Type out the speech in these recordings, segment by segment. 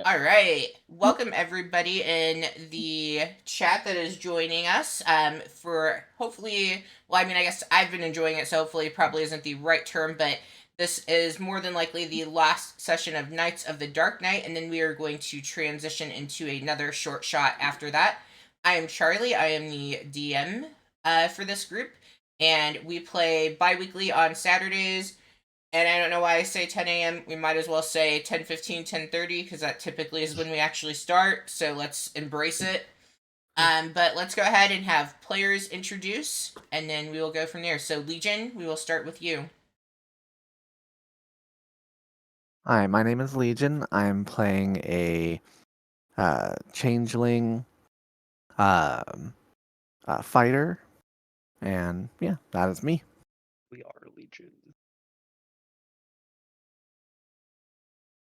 All right. Welcome everybody in the chat that is joining us for hopefully, well, I mean, I guess I've been enjoying it, so hopefully probably isn't the right term, but this is more than likely the last session of Knights of the Dark Knight, and then we are going to transition into another short shot after that. I am Charlie. I am the DM for this group, and we play bi-weekly on Saturdays. And I don't know why I say 10 a.m. We might as well say 10:15, 10:30, because that typically is when we actually start. So let's embrace it. But let's go ahead and have players introduce, and then we will go from there. So Legion, we will start with you. Hi, my name is Legion. I'm playing a changeling fighter, and yeah, that is me. We are Legion.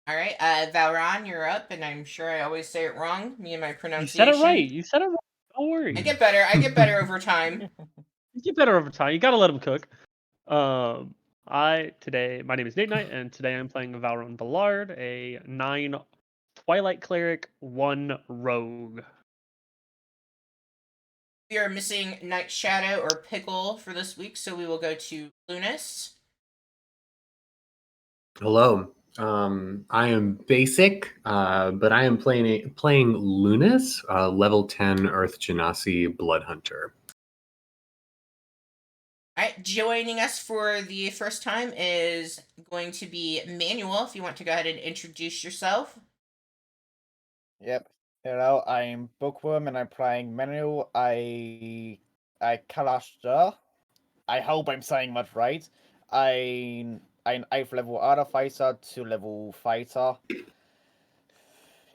All right, Valron, you're up, and I'm sure I always say it wrong. Me and my You pronunciation. said it right. You said it right. Don't worry. I get better. I get better over time. You get better over time. You gotta let them cook. My name is Nate Knight, and today I'm playing Valron Ballard, a 9 Twilight Cleric, 1 Rogue. We are missing Night Shadow or Pickle for this week, so we will go to Lunas. Hello. I am basic, but I am playing Lunas, level 10 Earth Genasi Blood Hunter. All right, joining us for the first time is going to be Manuel. If you want to go ahead and introduce yourself. Yep. Hello, I'm Bookworm and I'm playing Manuel. I Kalashta. I hope I'm saying that right. I'm 8th level artificer, 2 level fighter.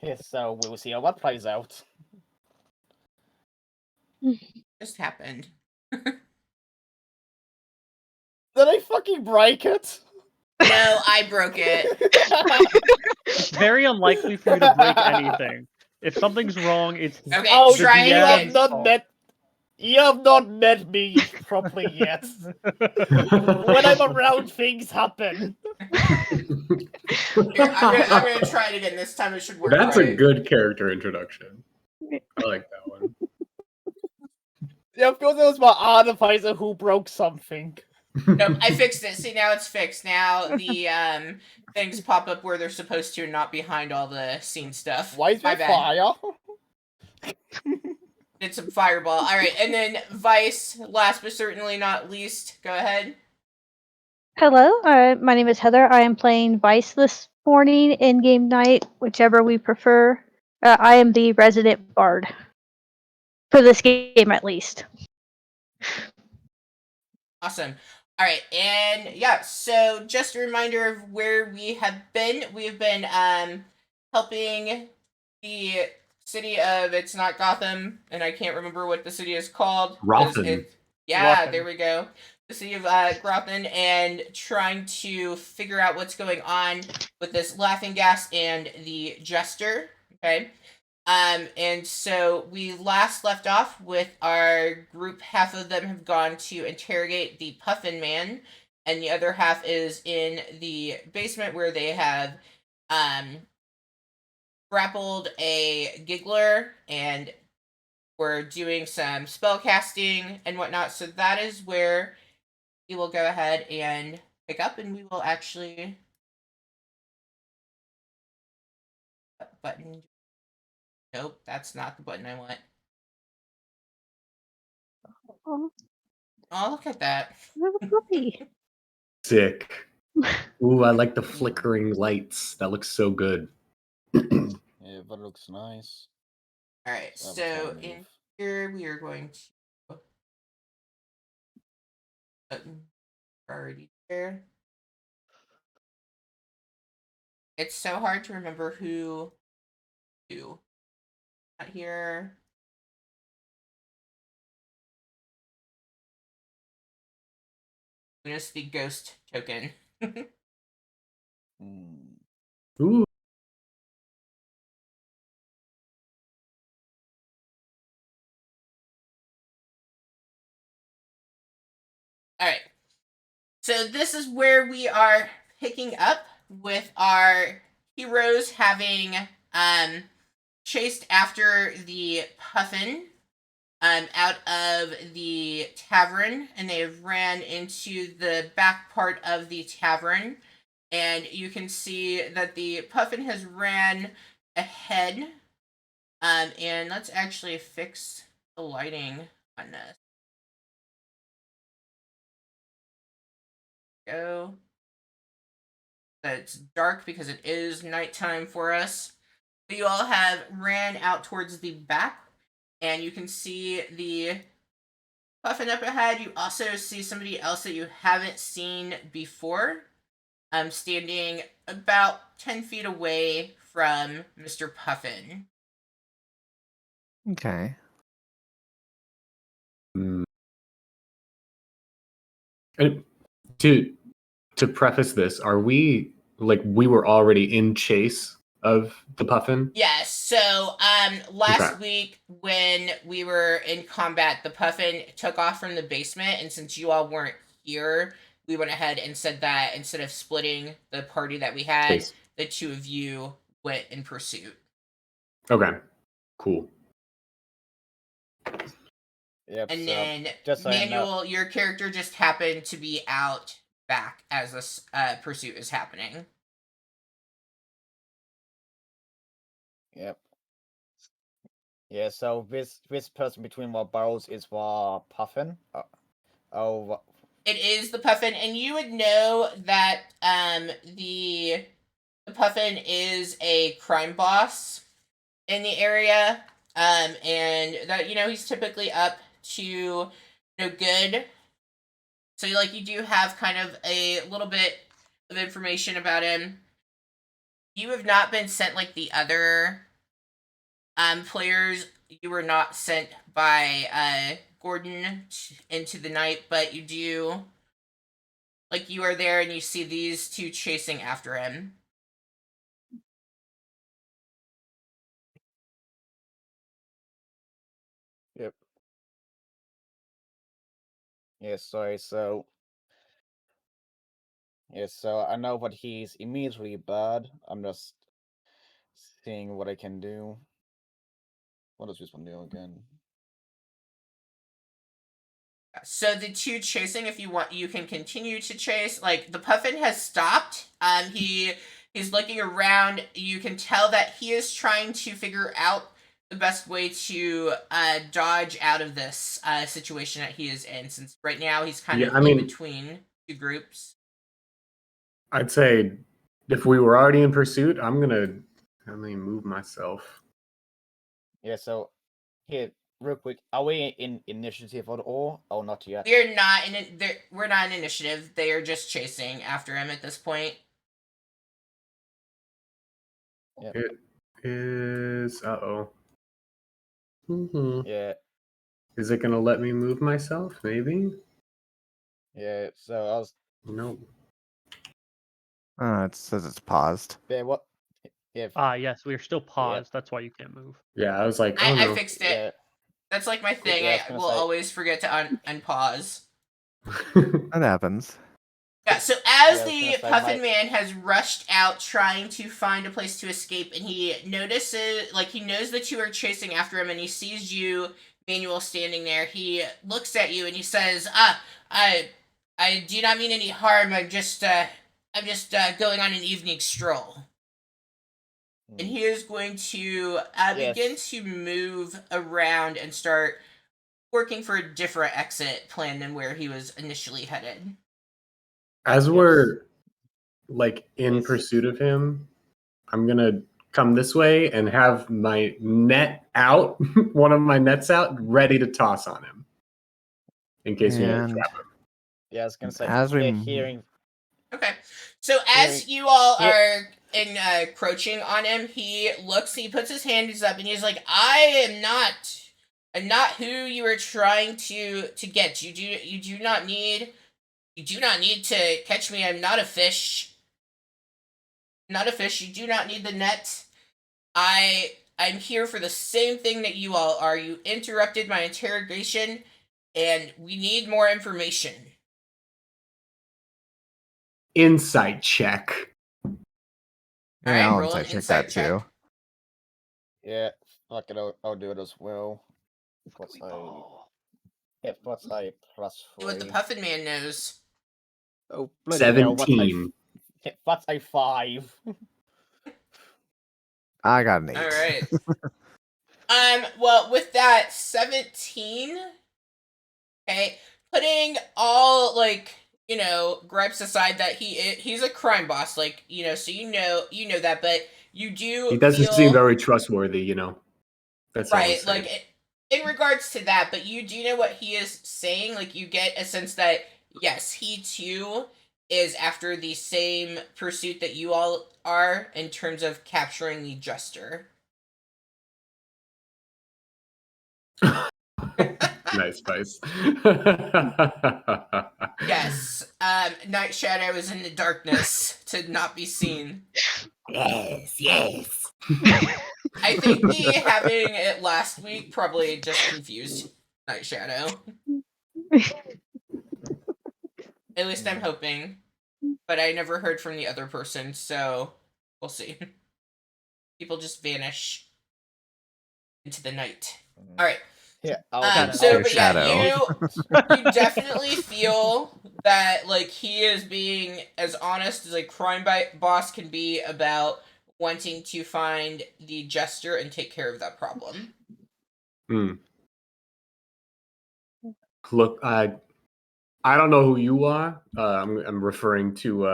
Yes, so we'll see how that plays out. Just happened. Did I fucking break it? No, I broke it. It's very unlikely for you to break anything. If something's wrong, it's Okay, Oh, try it you have again. not met. You have not met me properly yet. When I'm around, things happen. Here, I'm gonna try it again. This time it should work. That's right. a good character introduction. I like that one. Yeah, of course it was my artificer who broke something. Nope, I fixed it. See, now it's fixed. Now the things pop up where they're supposed to, and not behind all the scene stuff. Why is My there bad. fire? Did some fireball. All right, and then Vice, last but certainly not least. Go ahead. Hello, my name is Heather. I am playing Vice this morning, in-game night, whichever we prefer. I am the resident bard. For this game, at least. Awesome. All right, and yeah, so just a reminder of where we have been. We have been helping the city of, it's not Gotham, and I can't remember what the city is called. Rothan. Yeah, Rothan. there we go. The city of Grothan, and trying to figure out what's going on with this laughing gas and the jester. Okay. And so we last left off with our group. Half of them have gone to interrogate the Puffin Man, and the other half is in the basement where they have grappled a giggler and we're doing some spell casting and whatnot. So that is where we will go ahead and pick up, and we will actually button. Nope, that's not the button I want. Oh, Oh, look at that. little puppy. Sick. Ooh, I like the flickering lights. That looks so good. Yeah, that looks nice. All right, That so would in move. here we are going to button already there. It's so hard to remember who. Not here. Just the ghost token. Hmm. Ooh. All right. So this is where we are picking up with our heroes having chased after the puffin out of the tavern, and they have ran into the back part of the tavern, and you can see that the puffin has ran ahead. And let's actually fix the lighting on this. Go. It's dark because it is nighttime for us. You all have ran out towards the back, and you can see the puffin up ahead. You also see somebody else that you haven't seen before, standing about 10 feet away from Mr. Puffin. Okay. Mm. And to preface this, are we we were already in chase of the puffin? Yes, so last Okay. week when we were in combat, the puffin took off from the basement, and since you all weren't here, we went ahead and said that instead of splitting the party that we had, Chase. the two of you went in pursuit. Okay. Cool. Yep. And so then just so I know- Manuel, your character just happened to be out back as this pursuit is happening. Yep. Yeah. So this person between the barrels is the puffin. Oh. It is the puffin, and you would know that the puffin is a crime boss in the area, and that he's typically up to good. So you do have kind of a little bit of information about him. You have not been sent like the other players. You were not sent by Gordon into the night, but you do you are there and you see these two chasing after him. Yep. Yeah. Sorry. So. Yeah. So I know what he's immediately bad. I'm just seeing what I can do. What does this one do again? So the two chasing, if you want, you can continue to chase. Like the puffin has stopped. He's looking around. You can tell that he is trying to figure out the best way to dodge out of this situation that he is in. Since right now he's kind of in between two groups. I'd say if we were already in pursuit, I'm gonna move myself. Yeah. So here, real quick, are we in initiative at all? Oh, not yet. We're not in initiative. They are just chasing after him at this point. Yep. It is. Mm-hmm. Yeah. Is it gonna let me move myself? Maybe. Yeah. So I was. Nope. It says it's paused. Yeah. What? Yeah. Yes, we are still paused. That's why you can't move. Yeah, I was like, oh I no. fixed it. Yeah. That's like my thing. Yeah, I was I gonna will say- always forget to unpause. That happens. Yeah, so as Yeah, I was the gonna say, puffin my- man has rushed out trying to find a place to escape, and he notices, he knows that you are chasing after him, and he sees you, Manuel, standing there. He looks at you and he says, I do not mean any harm. I'm just going on an evening stroll. And he is going to begin Yes. to move around and start working for a different exit plan than where he was initially headed. As we're like in Yes. pursuit of him, I'm gonna come this way and have my net out, one of my nets out, ready to toss on him in case we And trap him. Yeah, I was gonna say. as we yeah, m- hearing. Okay. So as Here- you all here- are encroaching on him, he puts his hands up, and he's like, I'm not who you were trying to get. You do not need to catch me. I'm not a fish. Not a fish. You do not need the net. I'm here for the same thing that you all are. You interrupted my interrogation, and we need more information. Insight check. Alright, yeah, I'll roll an insight check insight that check. too. Yeah, fuck it. I'll do it as well. What's I? Yeah, what's I plus See what the 3? Puffin Man knows. Oh, bloody hell, 17. What's a 5? I got an 8. All right. Well, with that 17, okay, putting all gripes aside, that he's a crime boss, so you know that, but you do. He doesn't feel, seem very trustworthy, you know. That's all I'm right. saying. In regards to that, but you do know what he is saying. Like, you get a sense that yes, he too is after the same pursuit that you all are in terms of capturing the Jester. Nice, Vice. Yes. Night Shadow is in the darkness to not be seen. Yes. I think the having it last week probably just confused Night Shadow. At least I'm hoping. But I never heard from the other person, so we'll see. People just vanish into the night. Alright. Yeah, You definitely feel that he is being as honest as a crime boss can be about wanting to find the Jester and take care of that problem. Look, I don't know who you are. I'm referring to.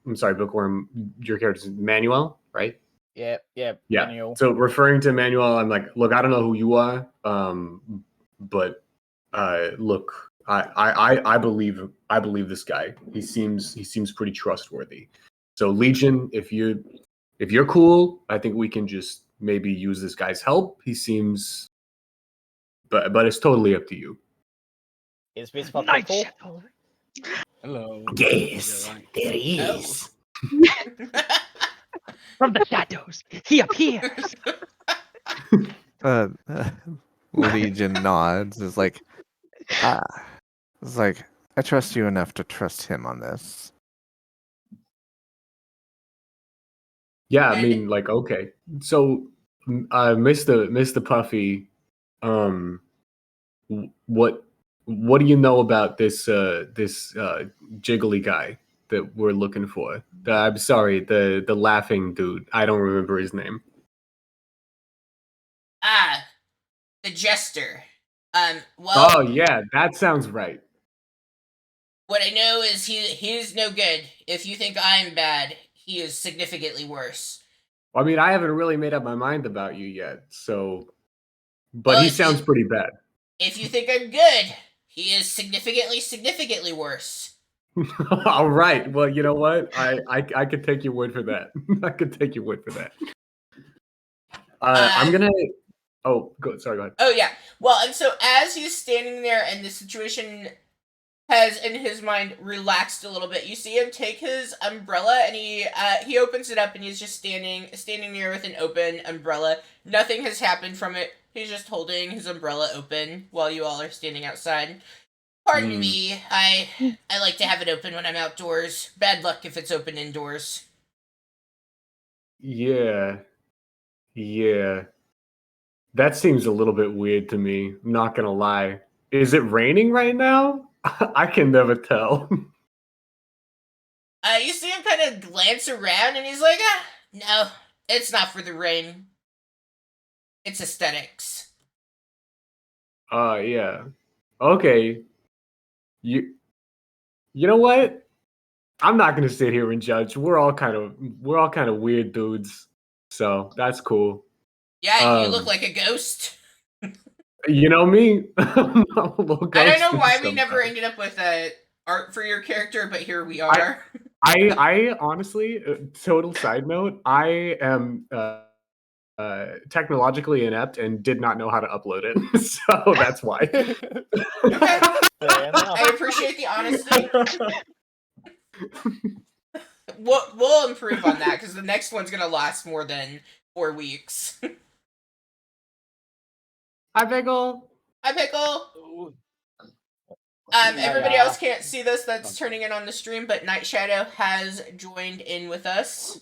I'm sorry, Bookworm. Your character's Manuel, right? Yeah. Yeah. So referring to Manuel, I'm like, look, I don't know who you are. But look, I believe this guy. He seems pretty trustworthy. So Legion, if you're cool, I think we can just maybe use this guy's help. He seems, but it's totally up to you. Is this for Night people? Shadow. Hello. Yes, there he Oh. is. From the shadows, he appears. Legion nods. Is like, I trust you enough to trust him on this. Yeah, I And- mean, like, okay. So, Mr. Puffy, what do you know about this jiggly guy that we're looking for? I'm sorry, the laughing dude. I don't remember his name. The Jester. Oh yeah, that sounds right. What I know is he's no good. If you think I'm bad, he is significantly worse. I mean, I haven't really made up my mind about you yet, so. But Well, he if you- sounds pretty bad. If you think I'm good, he is significantly worse. All right. Well, you know what? I could take your word for that. I could take your word for that. I'm gonna. Oh, sorry. Go ahead. Oh yeah. Well, and so as he's standing there and the situation has in his mind relaxed a little bit, you see him take his umbrella and he opens it up and he's just standing there with an open umbrella. Nothing has happened from it. He's just holding his umbrella open while you all are standing outside. Pardon me, I like to have it open when I'm outdoors. Bad luck if it's open indoors. Yeah. That seems a little bit weird to me. I'm not gonna lie. Is it raining right now? I can never tell. You see him kind of glance around, and he's like, no, it's not for the ring. It's aesthetics. Yeah. Okay. You know what? I'm not gonna sit here and judge. We're all kind of weird dudes. So that's cool. Yeah, you look Um, like a ghost. You know me. I'm a little I don't know ghosty why we never sometimes. ended up with art for your character, but here we I- are. I honestly, total side note, I am technologically inept and did not know how to upload it, so that's why. Okay. Fair enough. I appreciate the honesty. We'll improve on that because the next one's gonna last more than 4 weeks. Hi, Pickle. Hi, Pickle. Everybody Yeah. else can't see this that's turning in on the stream, but Night Shadow has joined in with us.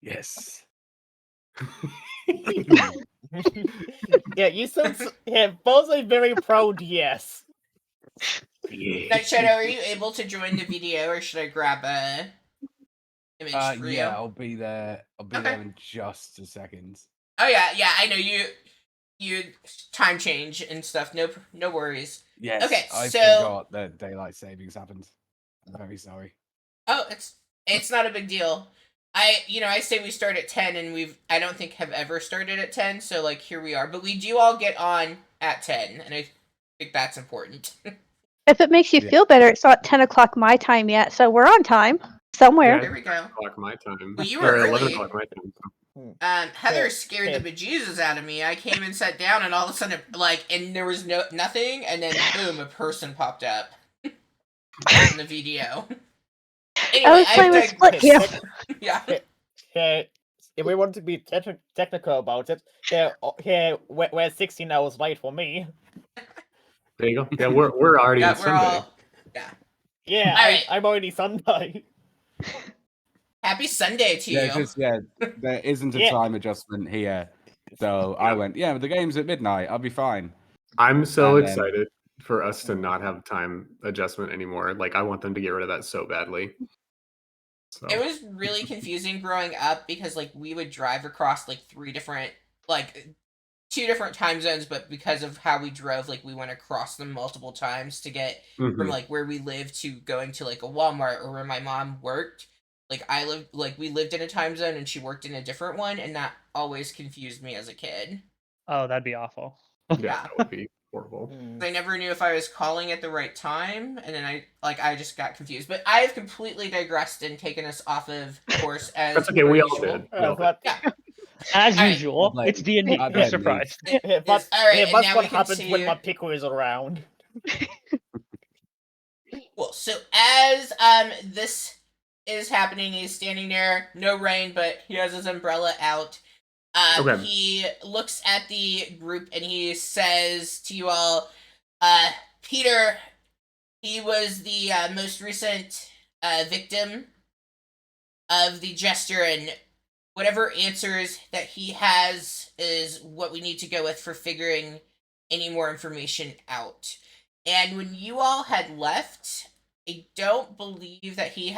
Yes. Yeah, you sound both are very proud, yes. Night Shadow, are you able to join the video, or should I grab a image for you? Yeah, I'll be there. I'll be Okay. there in just a second. Oh yeah, I know you time change and stuff. No worries. Yes. Okay, I so- forgot that daylight savings happened. I'm very sorry. Oh, it's not a big deal. I say we start at 10, and I don't think have ever started at 10, so like here we are. But we do all get on at 10, and I think that's important. If it makes you Yeah. feel better, it's not 10 o'clock my time yet, so we're on time somewhere. There we go. O'clock my time. Well, you Or were 11 early. o'clock my time. Heather Yeah, scared yeah. the bejesus out of me. I came and sat down, and all of a sudden, and there was nothing, and then boom, a person popped up in the video. Anyway, I was playing with Split digressed. Hill. Yeah. If we want to be technical about it, we're 16 hours late for me. There you go. Yeah, we're already Yeah, in we're Sunday. all. Yeah, Alright. I'm already Sunday. Happy Sunday to Yeah, you. it's just there isn't a Yeah. time adjustment here. So I went, yeah, the game's at midnight. I'll be fine. I'm so And then- excited for us to not have time adjustment anymore. Like, I want them to get rid of that so badly. So It was really confusing growing up because we would drive across 2 different time zones, but because of how we drove, we went across them multiple times to get mhm. from where we lived to going to a Walmart or where my mom worked. We lived in a time zone and she worked in a different one, and that always confused me as a kid. Oh, that'd be awful. Yeah, that would be horrible. I never knew if I was calling at the right time, and then I just got confused. But I have completely digressed and taken us off of course as That's okay. We all usual. did. We all did. But As Alright. usual, Like, it's D&D. I Be bet surprised. It is- that's alright, and that's now what we can happens see- when my pickle is around. Cool. So as this is happening, he's standing there, no rain, but he has his umbrella out. Okay. He looks at the group and he says to you all, Peter, he was the most recent victim of the Jester, and whatever answers that he has is what we need to go with for figuring any more information out. And when you all had left, I don't believe that he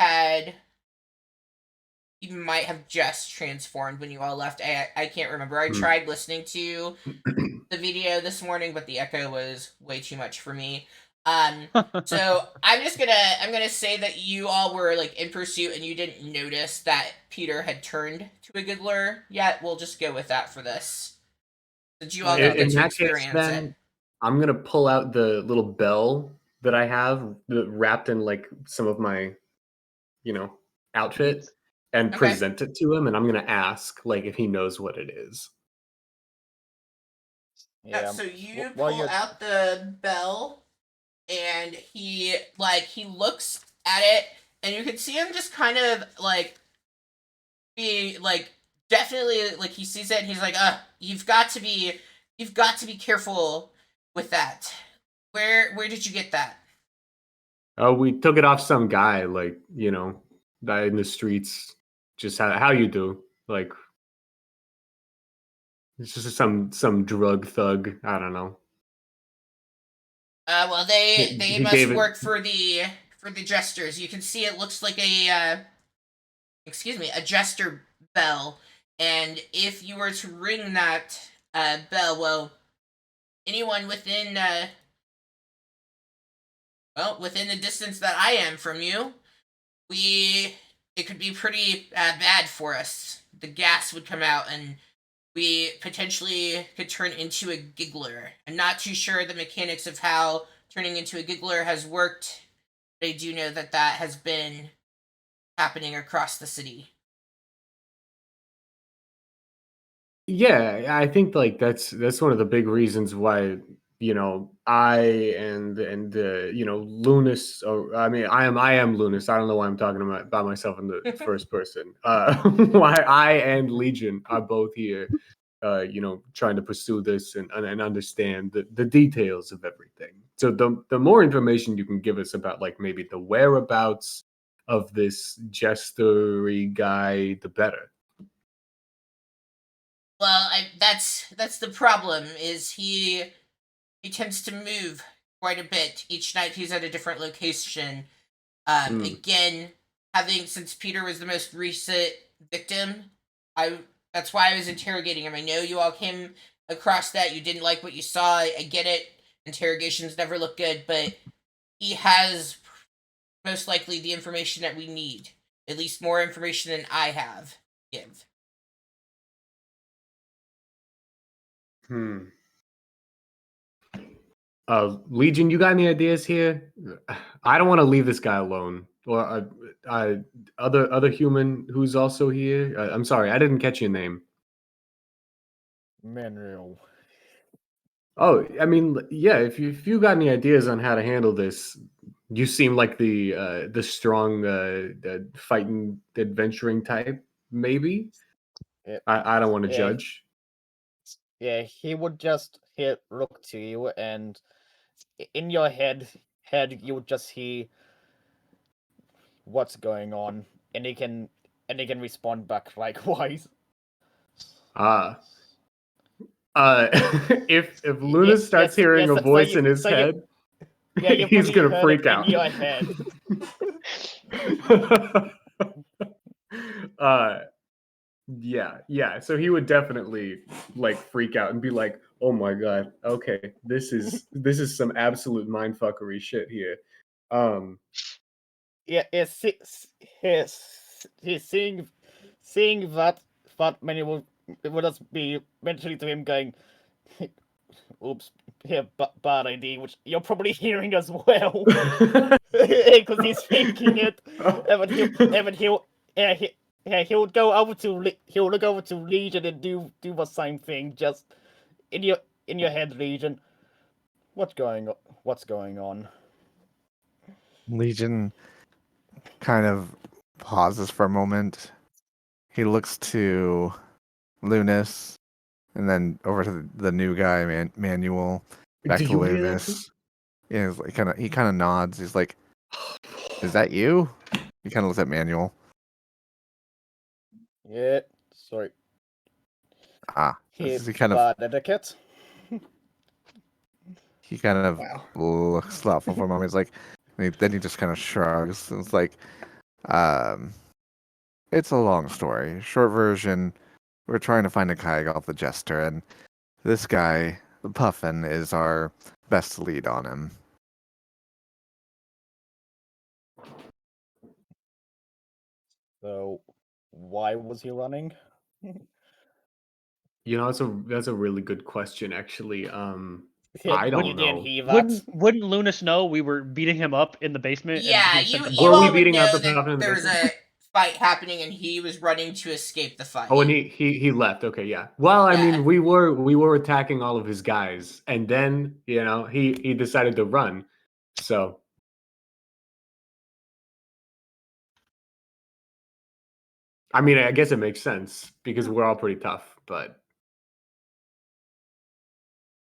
might have just transformed when you all left. I can't remember. I tried listening to the video this morning, but the echo was way too much for me. So I'm gonna say that you all were in pursuit and you didn't notice that Peter had turned to a Giggler yet. We'll just go with that for this. Since you all Yeah, didn't get In to that case, experience it. then I'm gonna pull out the little bell that I have wrapped in some of my, outfit, and Okay. present it to him, and I'm gonna ask if he knows what it is. Yeah, so you while pull you're- out the bell, and he looks at it, and you can see him just kind of be definitely he sees it, and he's like, you've got to be careful with that. Where did you get that? Oh, we took it off some guy, guy in the streets. Just how you do, it's just some drug thug. I don't know. Well, they He must gave it- work for the jesters. You can see it looks like a a jester bell, and if you were to ring that bell, well, anyone within within the distance that I am from you, it could be pretty bad for us. The gas would come out, and we potentially could turn into a giggler. I'm not too sure the mechanics of how turning into a giggler has worked. But I do know that that has been happening across the city. Yeah, I think like that's one of the big reasons why I and Lunas. Or I mean, I am Lunas. I don't know why I'm talking about myself in the first person. Why I and Legion are both here. Trying to pursue this and understand the details of everything. So the more information you can give us about like maybe the whereabouts of this jestery guy, the better. Well, that's the problem. Is he tends to move quite a bit each night. He's at a different location. Again, since Peter was the most recent victim, that's why I was interrogating him. I know you all came across that. You didn't like what you saw. I get it. Interrogations never look good, but he has most likely the information that we need. At least more information than I have. Give. Legion, you got any ideas here? I don't want to leave this guy alone. Or other human who's also here. I'm sorry, I didn't catch your name. Manuel. Oh, I mean, yeah. If you got any ideas on how to handle this, you seem like the strong, fighting, adventuring type. Maybe. Yeah. I don't want to Yeah. judge. Yeah, he would just look to you, and in your head, you would just hear what's going on, and he can respond back likewise. If Luna starts hearing a voice in his head, he's gonna freak out. In your head. Yeah. So he would definitely like freak out and be like, "Oh my god, okay, this is some absolute mindfuckery shit here." Yeah, he's seeing that many would just be mentally to him going, "Oops, yeah, bad idea," which you're probably hearing as well, because he's thinking it. He'll go over to he'll look over to Legion and do the same thing, just in your head, Legion. What's going on? Legion kind of pauses for a moment. He looks to Lunas and then over to the new guy, Manuel. Back Do to you hear that Lunas. Yeah, he's like, he kind of nods. He's like, "Is that you?" He kind of looks at Manuel. Yeah, sorry. He kind of etiquette. he kind of Wow. looks thoughtful for a moment. He's like, then he just kind of shrugs. It's like, it's a long story. Short version, we're trying to find a guy called the Jester, and this guy, the Puffin, is our best lead on him. So, why was he running? That's a really good question, actually. I don't know. Wouldn't Lunas know we were beating him up in the basement? Yeah, and he you said, Were we all would beating up know the Puffin in that the there was a basement? fight happening and he was running to escape the fight. Oh, and he left. Okay, yeah. Well, I Yeah. mean, we were attacking all of his guys, and then he decided to run. So I mean, I guess it makes sense because we're all pretty tough, but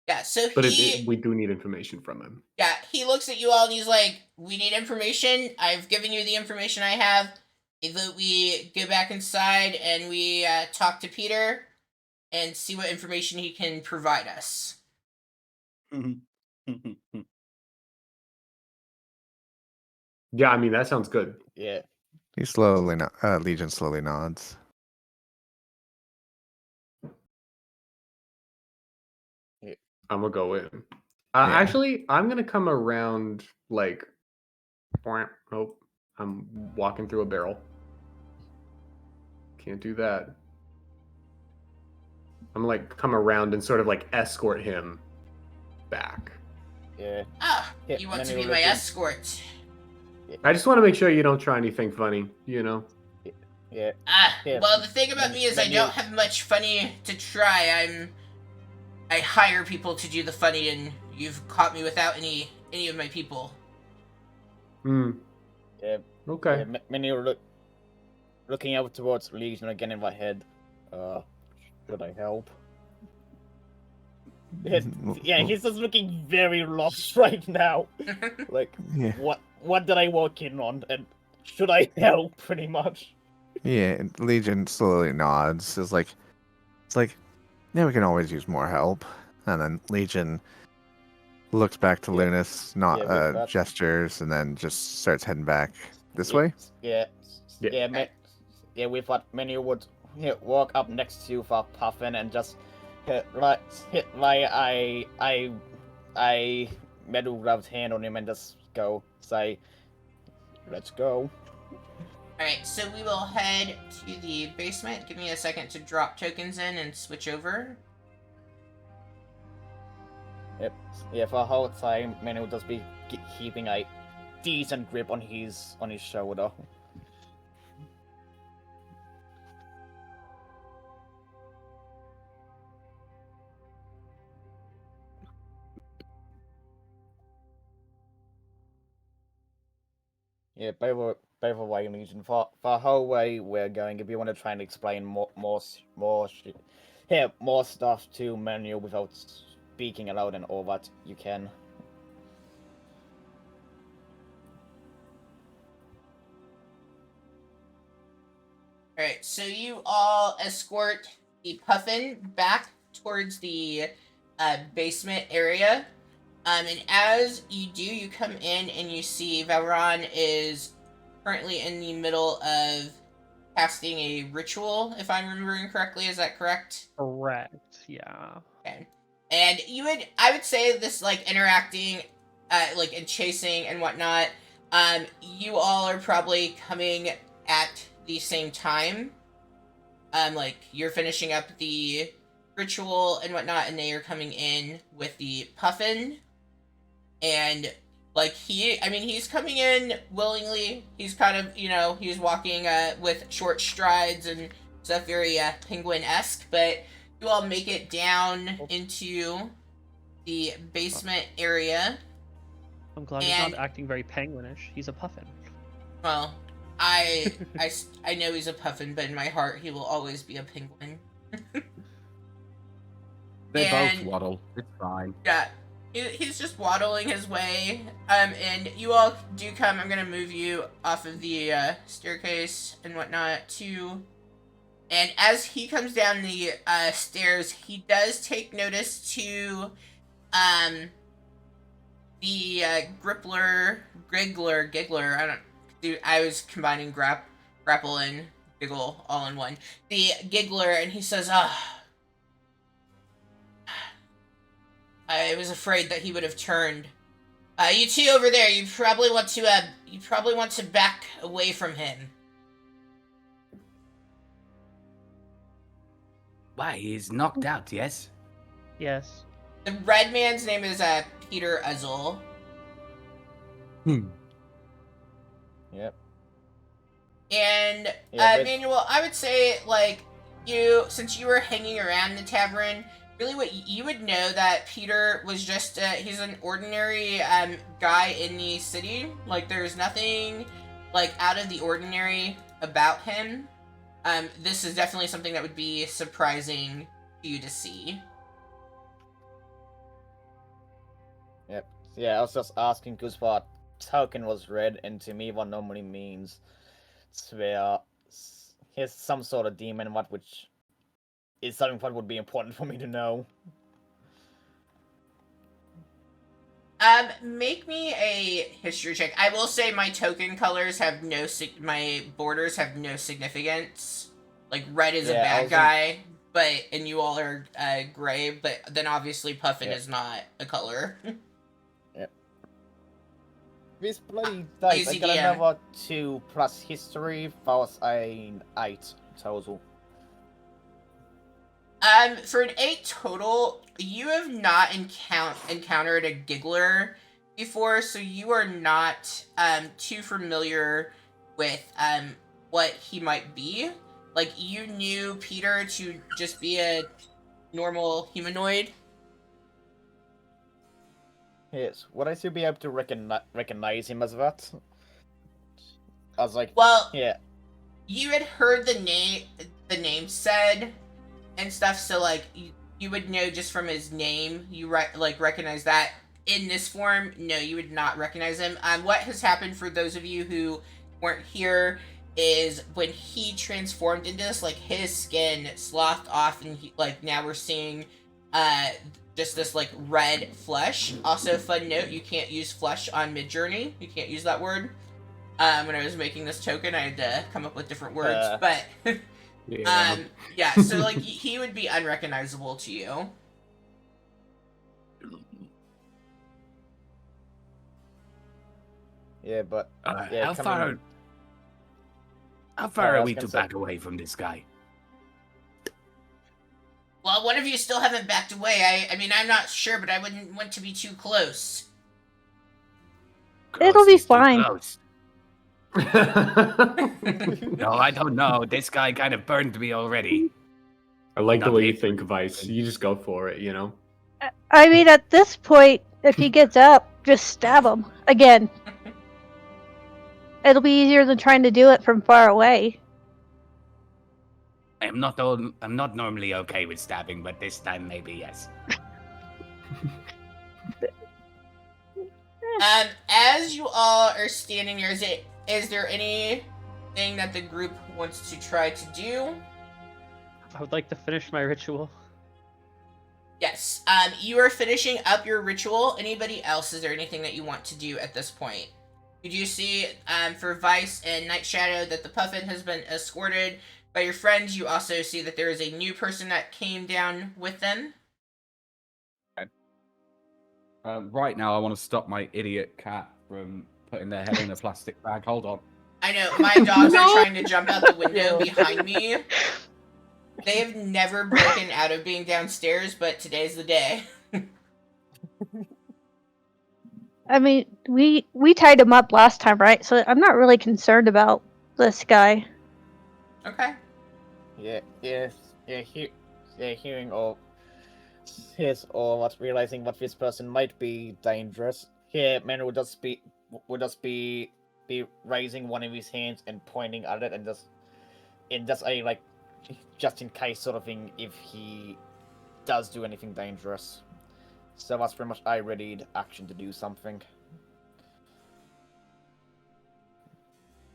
Yeah, so we do need information from him. Yeah, he looks at you all and he's like, "We need information. I've given you the information I have. Either we go back inside and we talk to Peter and see what information he can provide us." Yeah, I mean that sounds good. Yeah. He Legion slowly nods. I'm gonna go in. Yeah. Actually, I'm gonna come around like. Oh, I'm walking through a barrel. Can't do that. I'm gonna like come around and sort of like escort him back. Yeah. Ah, Yeah, you want to Manu be my looking- escort? I just want to make sure you don't try anything funny. You know. Yeah. Ah, Yeah, well, the thing about me is I Manu- don't have much funny to try. I hire people to do the funny, and you've caught me without any of my people. Hmm. Yeah. Okay. Yeah, Manu looking out towards Legion again in my head. Should I help? Yeah, he's just looking very lost right now. Like, Yeah. what did I walk in on, and should I help? Pretty much. Yeah, and Legion slowly nods. It's like, yeah, we can always use more help. And then Legion looks back to Yeah. Lunas, not Yeah, with that. gestures, and then just starts heading back this Yeah, way. Yeah. Yeah. Yeah, we thought Menu would walk up next to Puffin and just hit I Metal grabbed hand on him and just say, let's go. Alright, so we will head to the basement. Give me a second to drop tokens in and switch over. Yep. Yeah, for a whole time, Menu will just be keeping a decent grip on his shoulder. Yeah, both away Legion. For the whole way we're going, if you want to try and explain more stuff to Menu without speaking aloud and all that, you can. Alright, so you all escort the Puffin back towards the basement area. And as you do, you come in and you see Valron is currently in the middle of casting a ritual, if I'm remembering correctly. Is that correct? Correct. Yeah. Okay. And I would say this, like, interacting, like, and chasing and whatnot, you all are probably coming at the same time. Like, you're finishing up the ritual and whatnot, and they are coming in with the Puffin. And, like, he's coming in willingly. He's kind of, he's walking with short strides and stuff, very penguin-esque, but you all make it down into the basement area. I'm glad he's not acting very penguinish. He's a puffin. Well, I know he's a puffin, but in my heart, he will always be a penguin. They And- both waddle. It's fine. Yeah, he's just waddling his way. And you all do come. I'm gonna move you off of the staircase and whatnot too. And as he comes down the stairs, he does take notice to the Giggler. I was combining grapple and giggle all in one. The Giggler, and he says, I was afraid that he would have turned. You two over there, you probably want to back away from him. Why, he's knocked out, yes? Yes. The red man's name is Peter Uzzle. Yep. And Yeah, Manuel, I would say, like, since you were hanging around the tavern, really what you would know that Peter was just he's an ordinary guy in the city. Like, there's nothing like out of the ordinary about him. This is definitely something that would be surprising to you to see. Yep. Yeah, I was just asking because what token was read, and to me, what normally means where here's some sort of demon, which is something that would be important for me to know. Make me a history check. I will say my token colors have my borders have no significance. Like red is a Yeah, I bad was guy, and you all are gray, but then obviously Puffin Yeah. is not a color. This bloody dice, I Lazy got DM. another 2 plus history, was an 8 total. For an 8 total, you have not encountered a giggler before, so you are not too familiar with what he might be. Like, you knew Peter to just be a normal humanoid. Yes, would I still be able to recognize him as that? I was like, Well, yeah, you had heard the name said and stuff, so like you would know just from his name. You recognize that. In this form, no, you would not recognize him. What has happened for those of you who weren't here is when he transformed into this, like his skin slothed off, and now we're seeing just this like red flesh. Also, fun note: you can't use flesh on Midjourney. You can't use that word. When I was making this token, I had to come up with different words, but Yeah. yeah. So like he would be unrecognizable to you. yeah, but yeah, how coming- far I are was we gonna to say- back away from this guy? Well, one of you still haven't backed away. I mean, I'm not sure, but I wouldn't want to be too close. It'll Close be is too fine. close. No, I don't know. This guy kind of burned me already. I like the Not way you me. think, Vice. You just go for it, you know? I mean, at this point, if he gets up, just stab him again. It'll be easier than trying to do it from far away. I'm not normally okay with stabbing, but this time maybe yes. As you all are standing here, is there anything that the group wants to try to do? I would like to finish my ritual. Yes. You are finishing up your ritual. Anybody else? Is there anything that you want to do at this point? You do see, for Vice and Night Shadow, that the Puffin has been escorted by your friends. You also see that there is a new person that came down with them. Right now, I want to stop my idiot cat from putting their head in a plastic bag. Hold on. I know, my dogs are trying to jump out the window behind me. They have never broken out of being downstairs, but today's the day. I mean, we tied him up last time, right? So I'm not really concerned about this guy. Okay. Hearing all what's realizing what this person might be dangerous. Here, man would just be raising one of his hands and pointing at it, and just a like, just in case sort of thing if he does do anything dangerous. So that's pretty much I readied action to do something.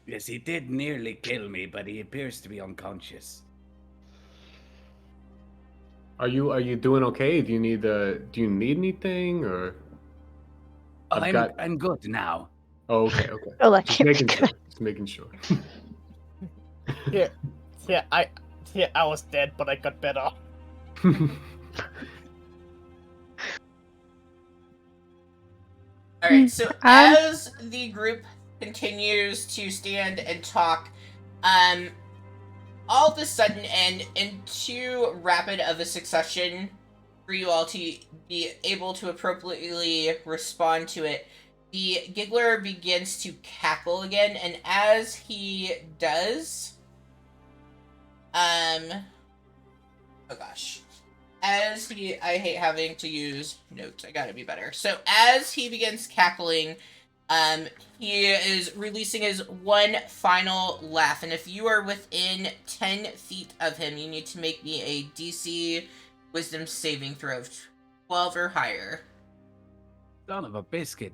Yes, he did nearly kill me, but he appears to be unconscious. Are you doing okay? Do you need anything or? I'm good now. Oh, okay. Oh, like Just making sure. Just making sure. I was dead, but I got better. Alright, so as the group continues to stand and talk, all of a sudden, and in too rapid of a succession for you all to be able to appropriately respond to it, the giggler begins to cackle again, and as he does, oh gosh. I hate having to use notes, I gotta be better. So as he begins cackling, he is releasing his one final laugh, and if you are within 10 feet of him, you need to make me a DC Wisdom saving throw of 12 or higher. Son of a biscuit.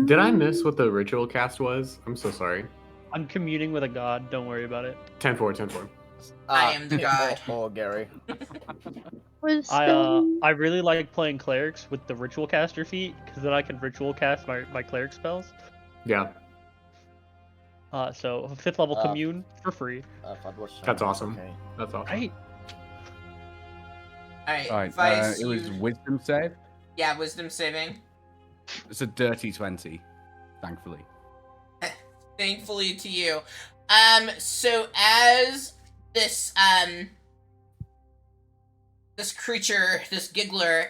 Did I miss what the ritual cast was? I'm so sorry. I'm communing with a god. Don't worry about it. 10-4. I am the god. Oh, Gary. Wisdom. I really like playing clerics with the ritual caster feat because then I can ritual cast my cleric spells. Yeah, So 5th level Uh, commune for free. That's awesome. Okay. that's awesome. Right. Alright, Right, Vice, it was you- wisdom save. yeah, wisdom saving. It's a dirty 20, thankfully. Thankfully to you. So as this this creature, this giggler,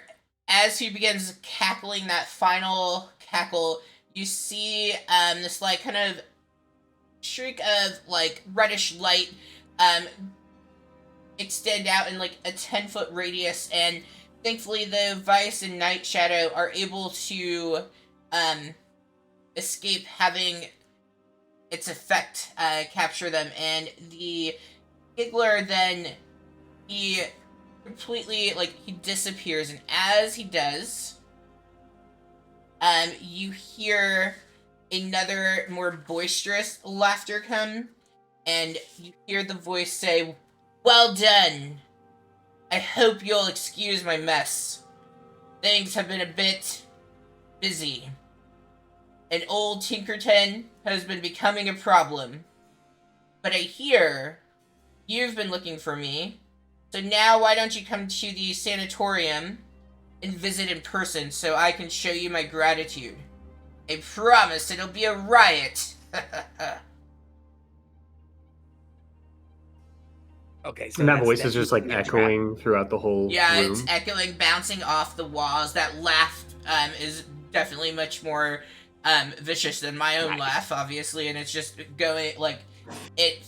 as he begins cackling that final cackle, you see this like kind of streak of like reddish light extend out in like a 10-foot radius, and thankfully the Vice and Night Shadow are able to escape having its effect capture them, and the giggler then he completely like he disappears, and as he does you hear another more boisterous laughter come, and you hear the voice say, "Well done. I hope you'll excuse my mess. Things have been a bit busy. And old Tinkerton has been becoming a problem. But I hear you've been looking for me, so now why don't you come to the sanatorium and visit in person so I can show you my gratitude. I promise it'll be a riot." Okay, so And that that's voice is just like definitely a trap. echoing throughout the whole Yeah, room. it's echoing, bouncing off the walls. That laugh is definitely much more vicious than my own Nice. laugh, obviously, and it's just going like it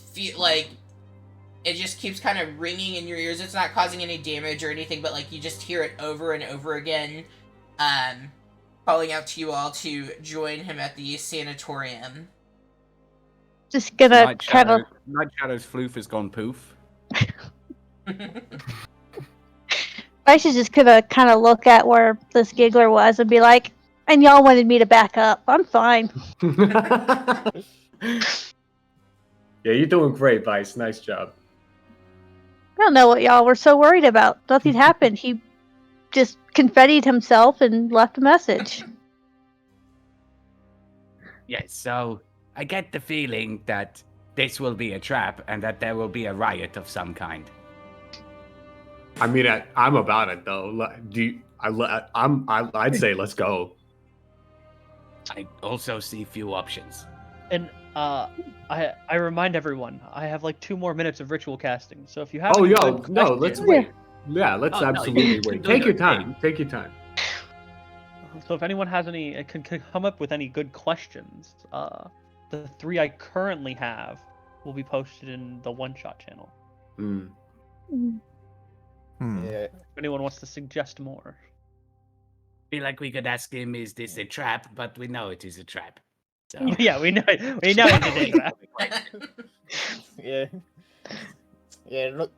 just keeps kind of ringing in your ears. It's not causing any damage or anything, but like you just hear it over and over again, calling out to you all to join him at the sanatorium. Just gonna kind of. Night Shadow's floof has gone poof. Vice is just gonna kind of look at where this giggler was and be like, "And y'all wanted me to back up. I'm fine." Yeah, you're doing great, Vice. Nice job. I don't know what y'all were so worried about. Nothing happened. He just confettied himself and left a message. Yes, so I get the feeling that this will be a trap and that there will be a riot of some kind. I mean, I'm about it though. I'd say let's go. I also see few options. And I remind everyone, I have like 2 more minutes of ritual casting. So if you have Oh, any yo, good no, let's questions- wait. Yeah, let's Oh, no, absolutely you wait. can do Take your your time. Take your time. So if anyone has any, can come up with any good questions, the 3 I currently have will be posted in the one-shot channel. Mm. Hmm. Yeah. If anyone wants to suggest more. Feel like we could ask him, is this a trap? But we know it is a trap. So Yeah, we know it. We know it's a trap. Yeah. Yeah, look.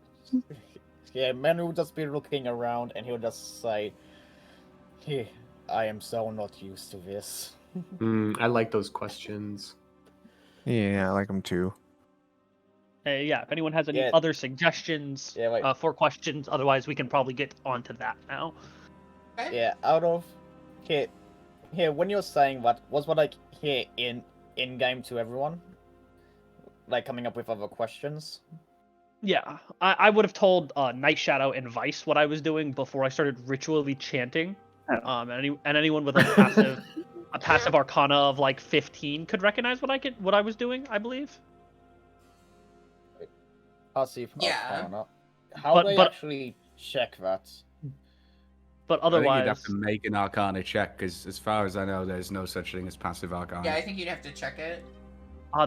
Yeah, Manu will just be looking around and he'll just say, "Hey, I am so not used to this." I like those questions. Yeah, I like them too. Yeah, if anyone has any Yeah. other suggestions Yeah, wait. for questions, otherwise we can probably get onto that now. Yeah, out of here, when you're saying what like here in game to everyone, like coming up with other questions. Yeah, I would have told Night Shadow and Vice what I was doing before I started ritually chanting. And anyone with a passive Arcana of like 15 could recognize what I was doing, I believe. Passive Yeah. Arcana. How But- do I but- actually check that? But I think you'd otherwise, have to make an Arcana check, because as far as I know, there's no such thing as passive Arcana. Yeah, I think you'd have to check it.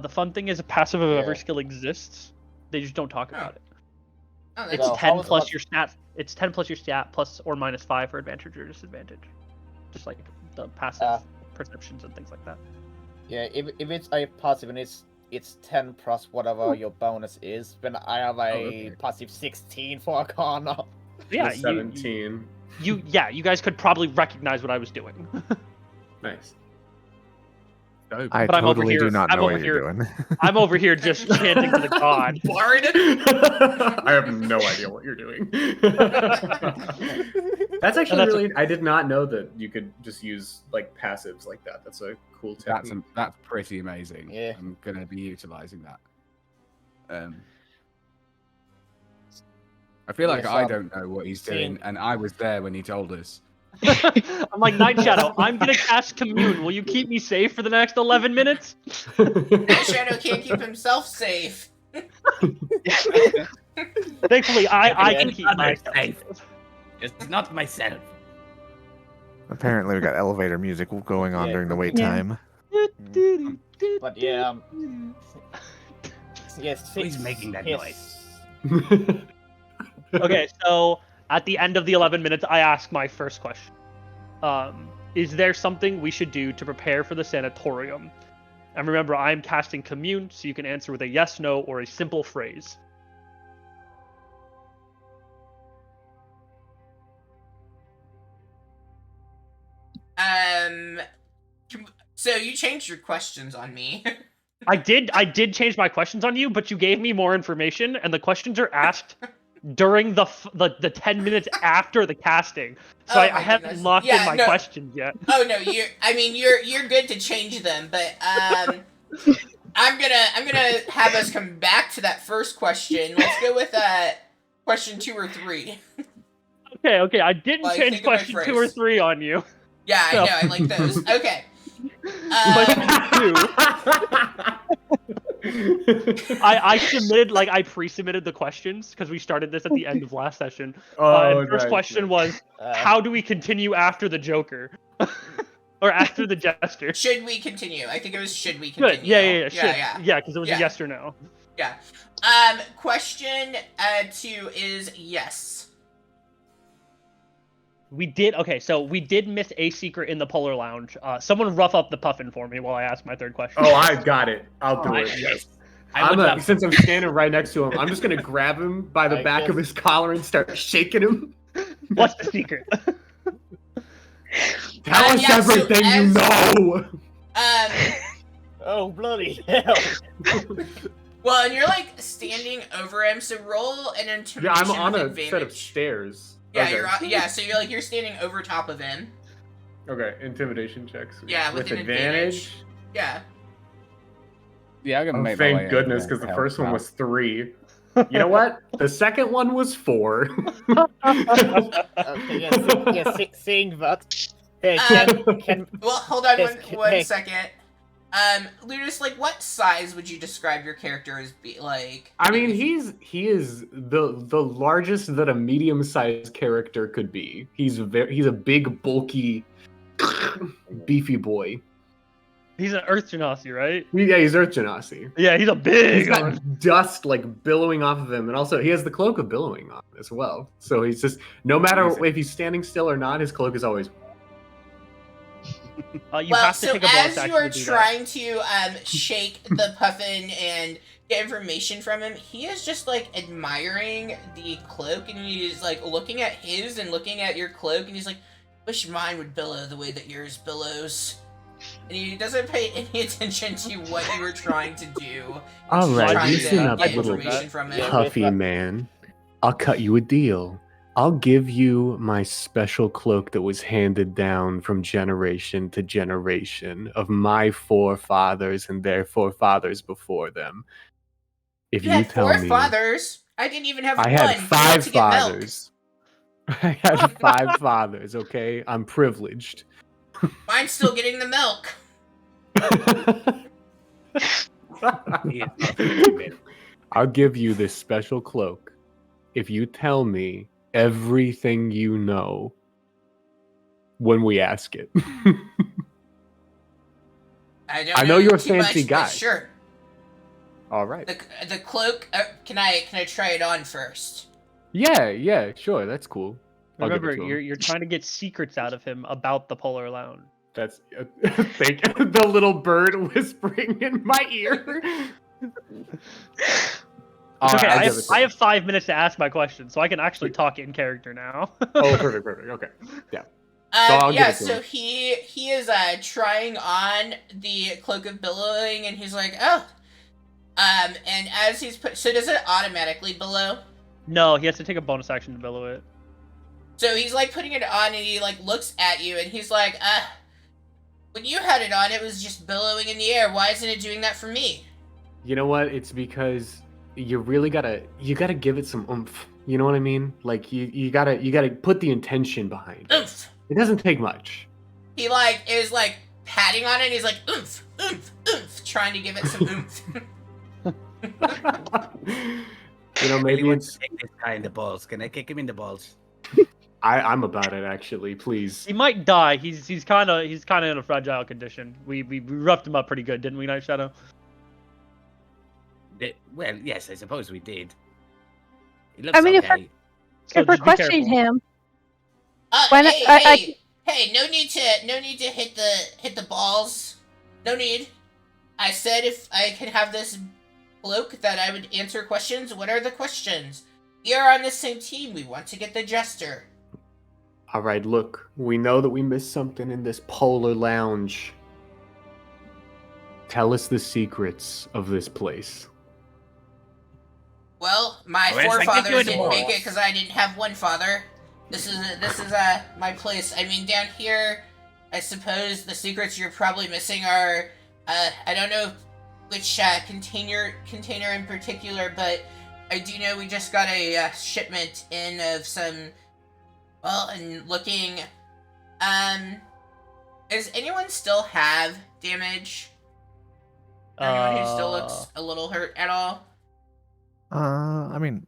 the fun thing is a passive of every Yeah. skill exists. They just don't talk Oh. about it. Oh, that's It's Well, how 10 is plus that- your stat. It's 10 plus your stat plus or minus 5 for advantage or disadvantage. Just like the passive Ah. perceptions and things like that. Yeah, if it's a passive and it's 10 plus whatever your bonus is, then I have a okay. passive 16 for Arcana. Yeah, With 17. you guys could probably recognize what I was doing. Nice. Dope. I But I'm over totally do here- not I'm know over what you're here. doing. I'm over here just chanting to the god. Bard. I have no idea what you're doing. That's actually That's really. I did not know that you could just use like passives like that. That's a cool technique. That's pretty amazing. Yeah. I'm gonna be utilizing that. I feel like Yes, I don't know what he's seeing- doing, and I was there when he told us. I'm like, Night Shadow, I'm gonna cast Commune. Will you keep me safe for the next 11 minutes? Night Shadow can't keep himself safe. Thankfully, I can Yeah. keep Others myself safe. Just not myself. Apparently, we got elevator music going on Yeah, during the wait yeah. time. But yeah, yes. Who's making that yes. Okay, so at the end of the 11 minutes, I ask my first question. Is there something we should do to prepare for the sanatorium? And remember, I'm casting Commune, so you can answer with a yes, no, or a simple phrase. So you changed your questions on me. I did change my questions on you, but you gave me more information, and the questions are asked during the 10 minutes after the casting. So Oh I my haven't goodness. locked Yeah, in my no. questions yet. Oh no, you're good to change them, but I'm gonna have us come back to that first question. Let's go with question 2 or 3. Okay, I didn't Like, change think of my question 2 or phrase. 3 on you. Yeah, So- I know, I like those. Okay. I submitted, like, I pre-submitted the questions because we started this at the end of last session. Oh, And first nice, question nice. was, how do we continue after the Joker? Or after the Jester? Should we continue? I think it was should we continue. Good, yeah, yeah. yeah, because it was Yeah. a yes or no. Yeah. Question 2 is yes. We did, okay, so we did miss a secret in the Polar Lounge. Someone rough up the puffin for me while I ask my third question. Oh, I got it. I'll do Alright. it. Yes. I would love Since I'm standing right next to him, I'm just gonna grab him by the I back of guess- his collar and start shaking him. What's the secret? Tell us yeah, so everything you as- know. Oh bloody hell! Well, and you're like standing over him, so roll an Yeah, intimidation I'm on with a advantage. set of stairs. Yeah, Okay. so you're standing over top of him. Okay, intimidation checks. Yeah, with an advantage. Yeah. Yeah, I'm gonna Oh, make my way thank in goodness, there because to the help first one out. was 3. You know what? The second one was 4. Okay, seeing that. Hey, can Well, hold on Yes, one hey. second. Ludus, like, what size would you describe your character as be like? I mean, he is the largest that a medium-sized character could be. He's a big, bulky, beefy boy. He's an Earth Genasi, right? Yeah, he's Earth Genasi. Yeah, he's a big He's got dust like billowing off of him, and also he has the cloak of billowing on as well. So he's just no matter Amazing. if he's standing still or not, his cloak is always. You Well, have to so take a bonus as action you are to do that. trying to shake the puffin and get information from him, he is just like admiring the cloak, and he's like looking at his and looking at your cloak, and he's like, "Wish mine would billow the way that yours billows." And he doesn't pay any attention to what you were trying to do. All He's right, trying listen to up, get little information from him. Yeah. puffy man. I'll cut you a deal. I'll give you my special cloak that was handed down from generation to generation of my forefathers and their forefathers before them. If You you had tell 4 me, fathers. I didn't even have I one. had You 5 to get milk. fathers. I had 5 fathers. Okay, I'm privileged. Mine's still getting the milk. He is not stupid. I'll give you this special cloak if you tell me everything you know when we ask it. I know you're a too much, fancy but guy. Sure. All right. The cloak. Can I try it on first? Yeah, sure. That's cool. I'll give it Remember, to him. you're trying to get secrets out of him about the Polar Lounge. That's thank the little bird whispering in my ear. All It's okay, right, I'll I give have, it to I him. have 5 minutes to ask my question, so I can actually talk in character now. Oh, perfect. Okay. Yeah. I'll give Yeah, it to so him. he is trying on the cloak of billowing, and he's like, oh. And as he's so does it automatically billow? No, he has to take a bonus action to billow it. So he's like putting it on, and he like looks at you, and he's like, when you had it on, it was just billowing in the air. Why isn't it doing that for me? You know what? It's because you really gotta give it some oomph. You know what I mean? Like you gotta put the intention behind it. Oomph. It doesn't take much. He like is like patting on it, and he's like oomph, oomph, oomph, trying to give it some oomph. You know, maybe Anyone it's. kick this guy in the balls? Can I kick him in the balls? I'm about it actually. Please. He might die. He's kind of in a fragile condition. We roughed him up pretty good, didn't we, Night Shadow? Well, yes, I suppose we did. He looks I mean, okay. So if we're just be questioning careful. him, Hey, When hey, no need to hit the balls. No need. I said if I can have this bloke that I would answer questions. What are the questions? We are on the same team. We want to get the jester. All right, look. We know that we missed something in this polar lounge. Tell us the secrets of this place. Well, my Well, let's not get you forefathers into didn't make balls. it because I didn't have one father. This is my place. I mean, down here, I suppose the secrets you're probably missing are I don't know which container in particular, but I do know we just got a shipment in of some. Well, and looking, does anyone still have damage? Anyone who still looks a little hurt at all? I mean,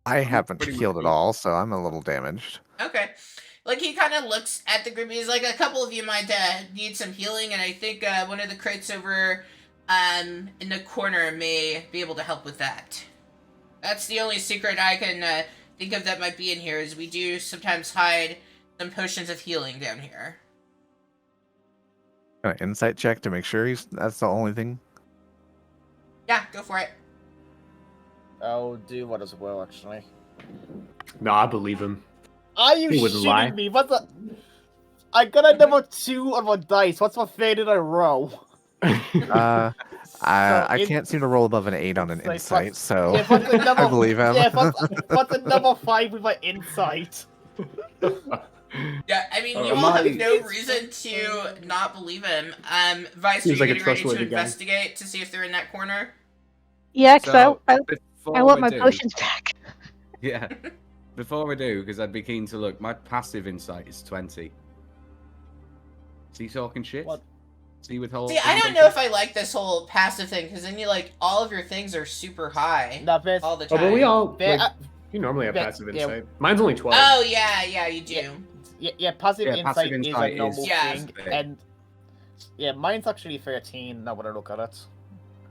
I haven't pretty healed at much- all, so I'm a little damaged. Okay. Like, he kind of looks at the group. He's like, a couple of you might need some healing, and I think one of the crates over in the corner may be able to help with that. That's the only secret I can think of that might be in here, is we do sometimes hide some potions of healing down here. An insight check to make sure that's the only thing. Yeah, go for it. I'll do what as well, actually. No, I believe him. Are you He wouldn't shitting lie. me? What's the... I got a number 2 on my dice. What's my fated I roll? I in- can't seem to roll above an 8 on an It's like, insight, so Yeah, what's the number... I believe him. Yeah, what's the number 5 with my insight? Yeah, I mean, you am all have I- no reason to not believe him. Vice, are Seems you like a getting ready to trustworthy guy. investigate to see if they're in that corner? yeah, because So, I before want we my do- potions back. Yeah. Before we do, because I'd be keen to look, my passive insight is 20. Is he talking shit? What? Is he withhold? See, I don't know if I like this whole passive thing, because then you, like, all of your things are super high No, but all the Oh, time. but we all Yeah, like, you normally have yeah, passive yeah. insight. Mine's only 12. Oh, yeah, you do. yeah, passive Yeah, insight passive is insight a normal is- Yeah. thing, and yeah, mine's actually 13. Now when I look at it,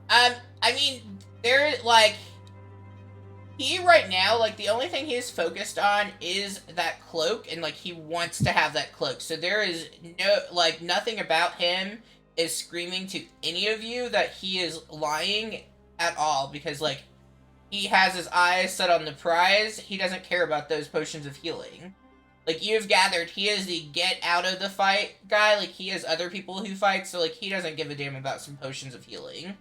I mean, there, like, he right now, like, the only thing he's focused on is that cloak, and, like, he wants to have that cloak. So there is no, like, nothing about him is screaming to any of you that he is lying at all, because, like, he has his eyes set on the prize. He doesn't care about those potions of healing. Like, you've gathered, he is the get out of the fight guy. Like, he has other people who fight, so, like, he doesn't give a damn about some potions of healing.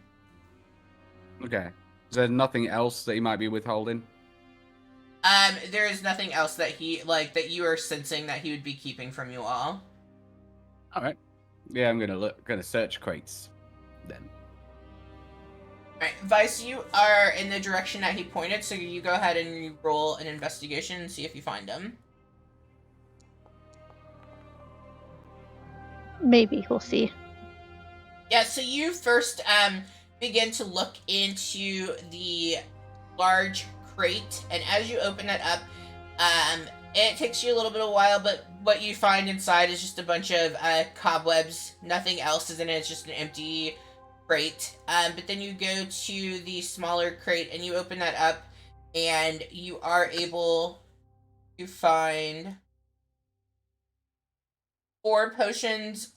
Okay. Is there nothing else that he might be withholding? There is nothing else that he, like, that you are sensing that he would be keeping from you all. Alright. Yeah, I'm gonna search crates then. Alright, Vice, you are in the direction that he pointed, so you go ahead and you roll an investigation and see if you find him. Maybe we'll see. Yeah, so you first begin to look into the large crate, and as you open it up, it takes you a little bit of a while, but what you find inside is just a bunch of cobwebs. Nothing else is in it, it's just an empty crate. But then you go to the smaller crate and you open that up, and you are able to find 4 potions.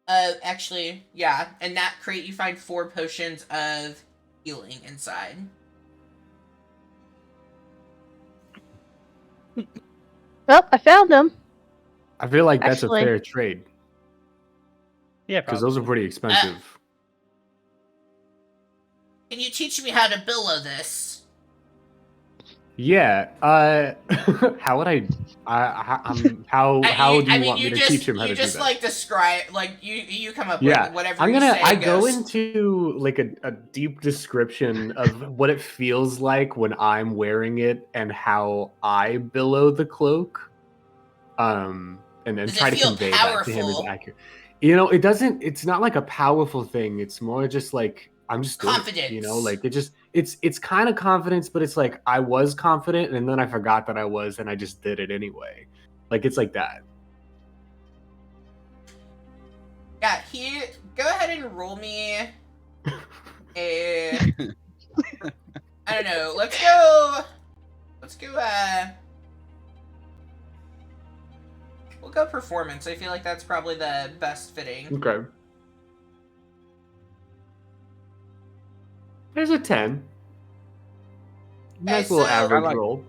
Actually, yeah, in that crate you find 4 potions of healing inside. Well, I found them. I feel like that's Actually- a fair trade Yeah, because probably. those are pretty expensive. Can you teach me how to billow this? Yeah. How would I? How do you want me to teach him how to you do just that? like describe, like you come up Yeah, with whatever I'm you gonna. say I go goes. into like a deep description of what it feels like when I'm wearing it and how I billow the cloak, and then Does it try to feel convey that to him as powerful? accurate. You know, it doesn't. It's not like a powerful thing. It's more just like I'm just doing it, you know, Confidence. like it just it's kind of confidence, but it's like I was confident and then I forgot that I was and I just did it anyway. Like it's like that. Yeah, go ahead and roll me a I don't know, let's go we'll go performance. I feel like that's probably the best fitting. Okay. There's a 10. Nice little so- average I like- roll.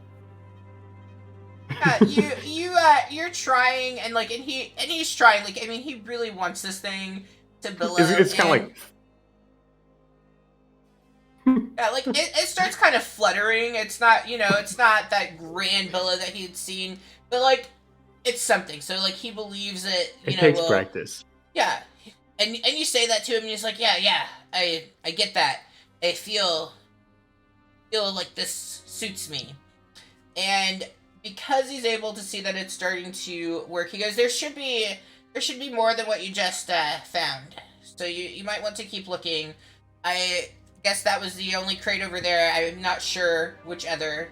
You're trying and he's trying, like, I mean, he really wants this thing to billow. It's kind of and- like Yeah, like it starts kind of fluttering. It's not, it's not that grand billow that he'd seen, but like it's something. So like he believes it. it takes practice. Yeah, and you say that to him, and he's like, yeah, I get that. I feel like this suits me, and because he's able to see that it's starting to work, he goes, there should be more than what you just found. So you might want to keep looking. I guess that was the only crate over there. I'm not sure which other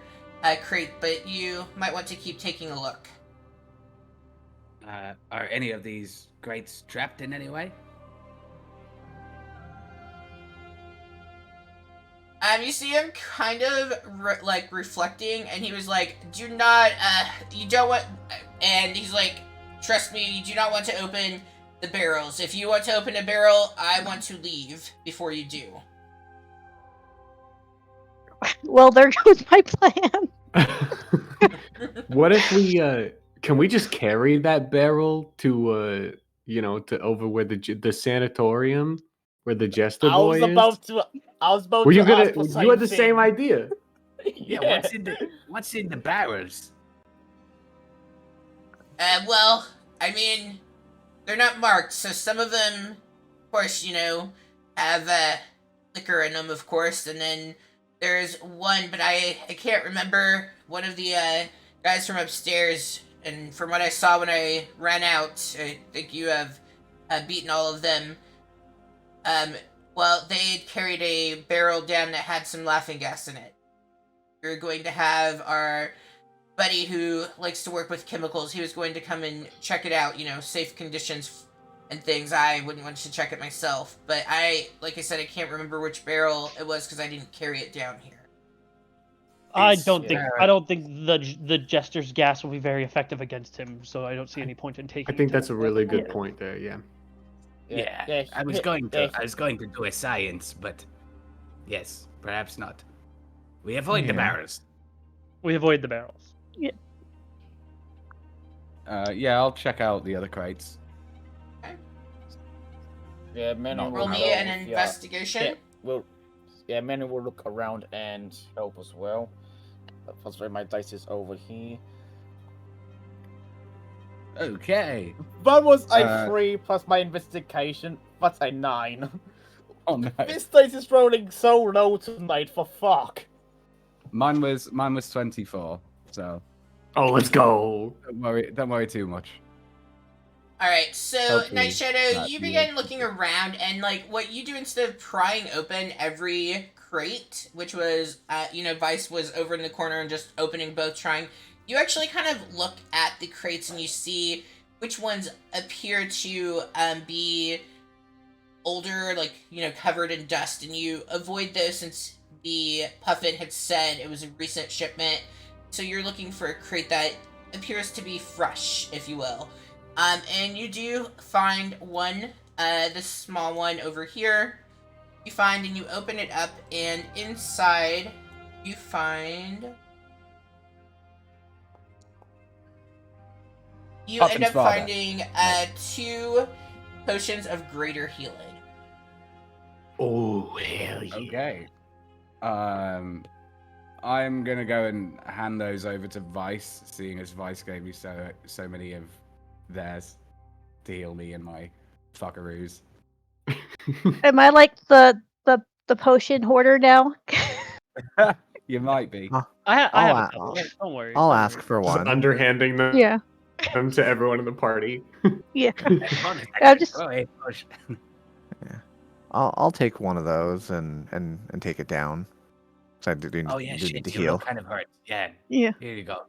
crate, but you might want to keep taking a look. Are any of these crates trapped in any way? You see him kind of reflecting, and he was like, "Do not, you don't want," and he's like, "Trust me, you do not want to open the barrels. If you want to open a barrel, I want to leave before you do." Well, there goes my plan. What if we can we just carry that barrel to to over where the sanatorium where the jester I boy was about is? to. I was about Were you to gonna? ask the You had the same same thing. idea. Yeah. What's in the barrels? Well, I mean, they're not marked, so some of them, of course, have liquor in them, of course, and then there's one, but I can't remember, one of the guys from upstairs, and from what I saw when I ran out, I think you have beaten all of them. Well, they carried a barrel down that had some laughing gas in it. You're going to have our buddy who likes to work with chemicals. He was going to come and check it out, safe conditions and things. I wouldn't want to check it myself, but like I said, I can't remember which barrel it was because I didn't carry it down here. I Is- don't think yeah. I don't think the jester's gas will be very effective against him, so I don't see any point in taking. I think it that's to a him. really good point there. Yeah. Yeah. I was going to do a science, but yes, perhaps not. We avoid the Yeah. barrels. We avoid the barrels. Yeah, I'll check out the other crates. Yeah, Manny Not will Roll Well, me go an with, investigation. Manny will look around and help as well. That's why my dice is over here. Okay. That was a Uh, 3 plus my investigation. That's a 9. Oh no. This dice is rolling so low tonight, for fuck. Mine was 24. So Oh, let's go. don't worry too much. Alright, so Hopefully Night Shadow, not you me. begin looking around, and what you do instead of prying open every crate, which was, Vice was over in the corner and just opening both, trying, you actually kind of look at the crates and you see which ones appear to be older, covered in dust, and you avoid those since the Puffin had said it was a recent shipment. So you're looking for a crate that appears to be fresh, if you will. And you do find one, this small one over here. You find and you open it up, and inside you find You Puffins end up father. finding 2 potions of greater healing. Oh hell yeah! Okay. I'm gonna go and hand those over to Vice, seeing as Vice gave me so many of theirs to heal me and my fuckaroos. Am I like the potion hoarder now? You might be. I have I'll a a- couple. Don't worry. I'll don't ask worry. for Just one. underhanding them Yeah. to everyone in the party. Yeah. Bonus I action. just- Go ahead, push. I'll take one of those and take it down. So I do Oh yeah, do need shit. to You heal. look kind of hurt. Yeah. Yeah. Here you go.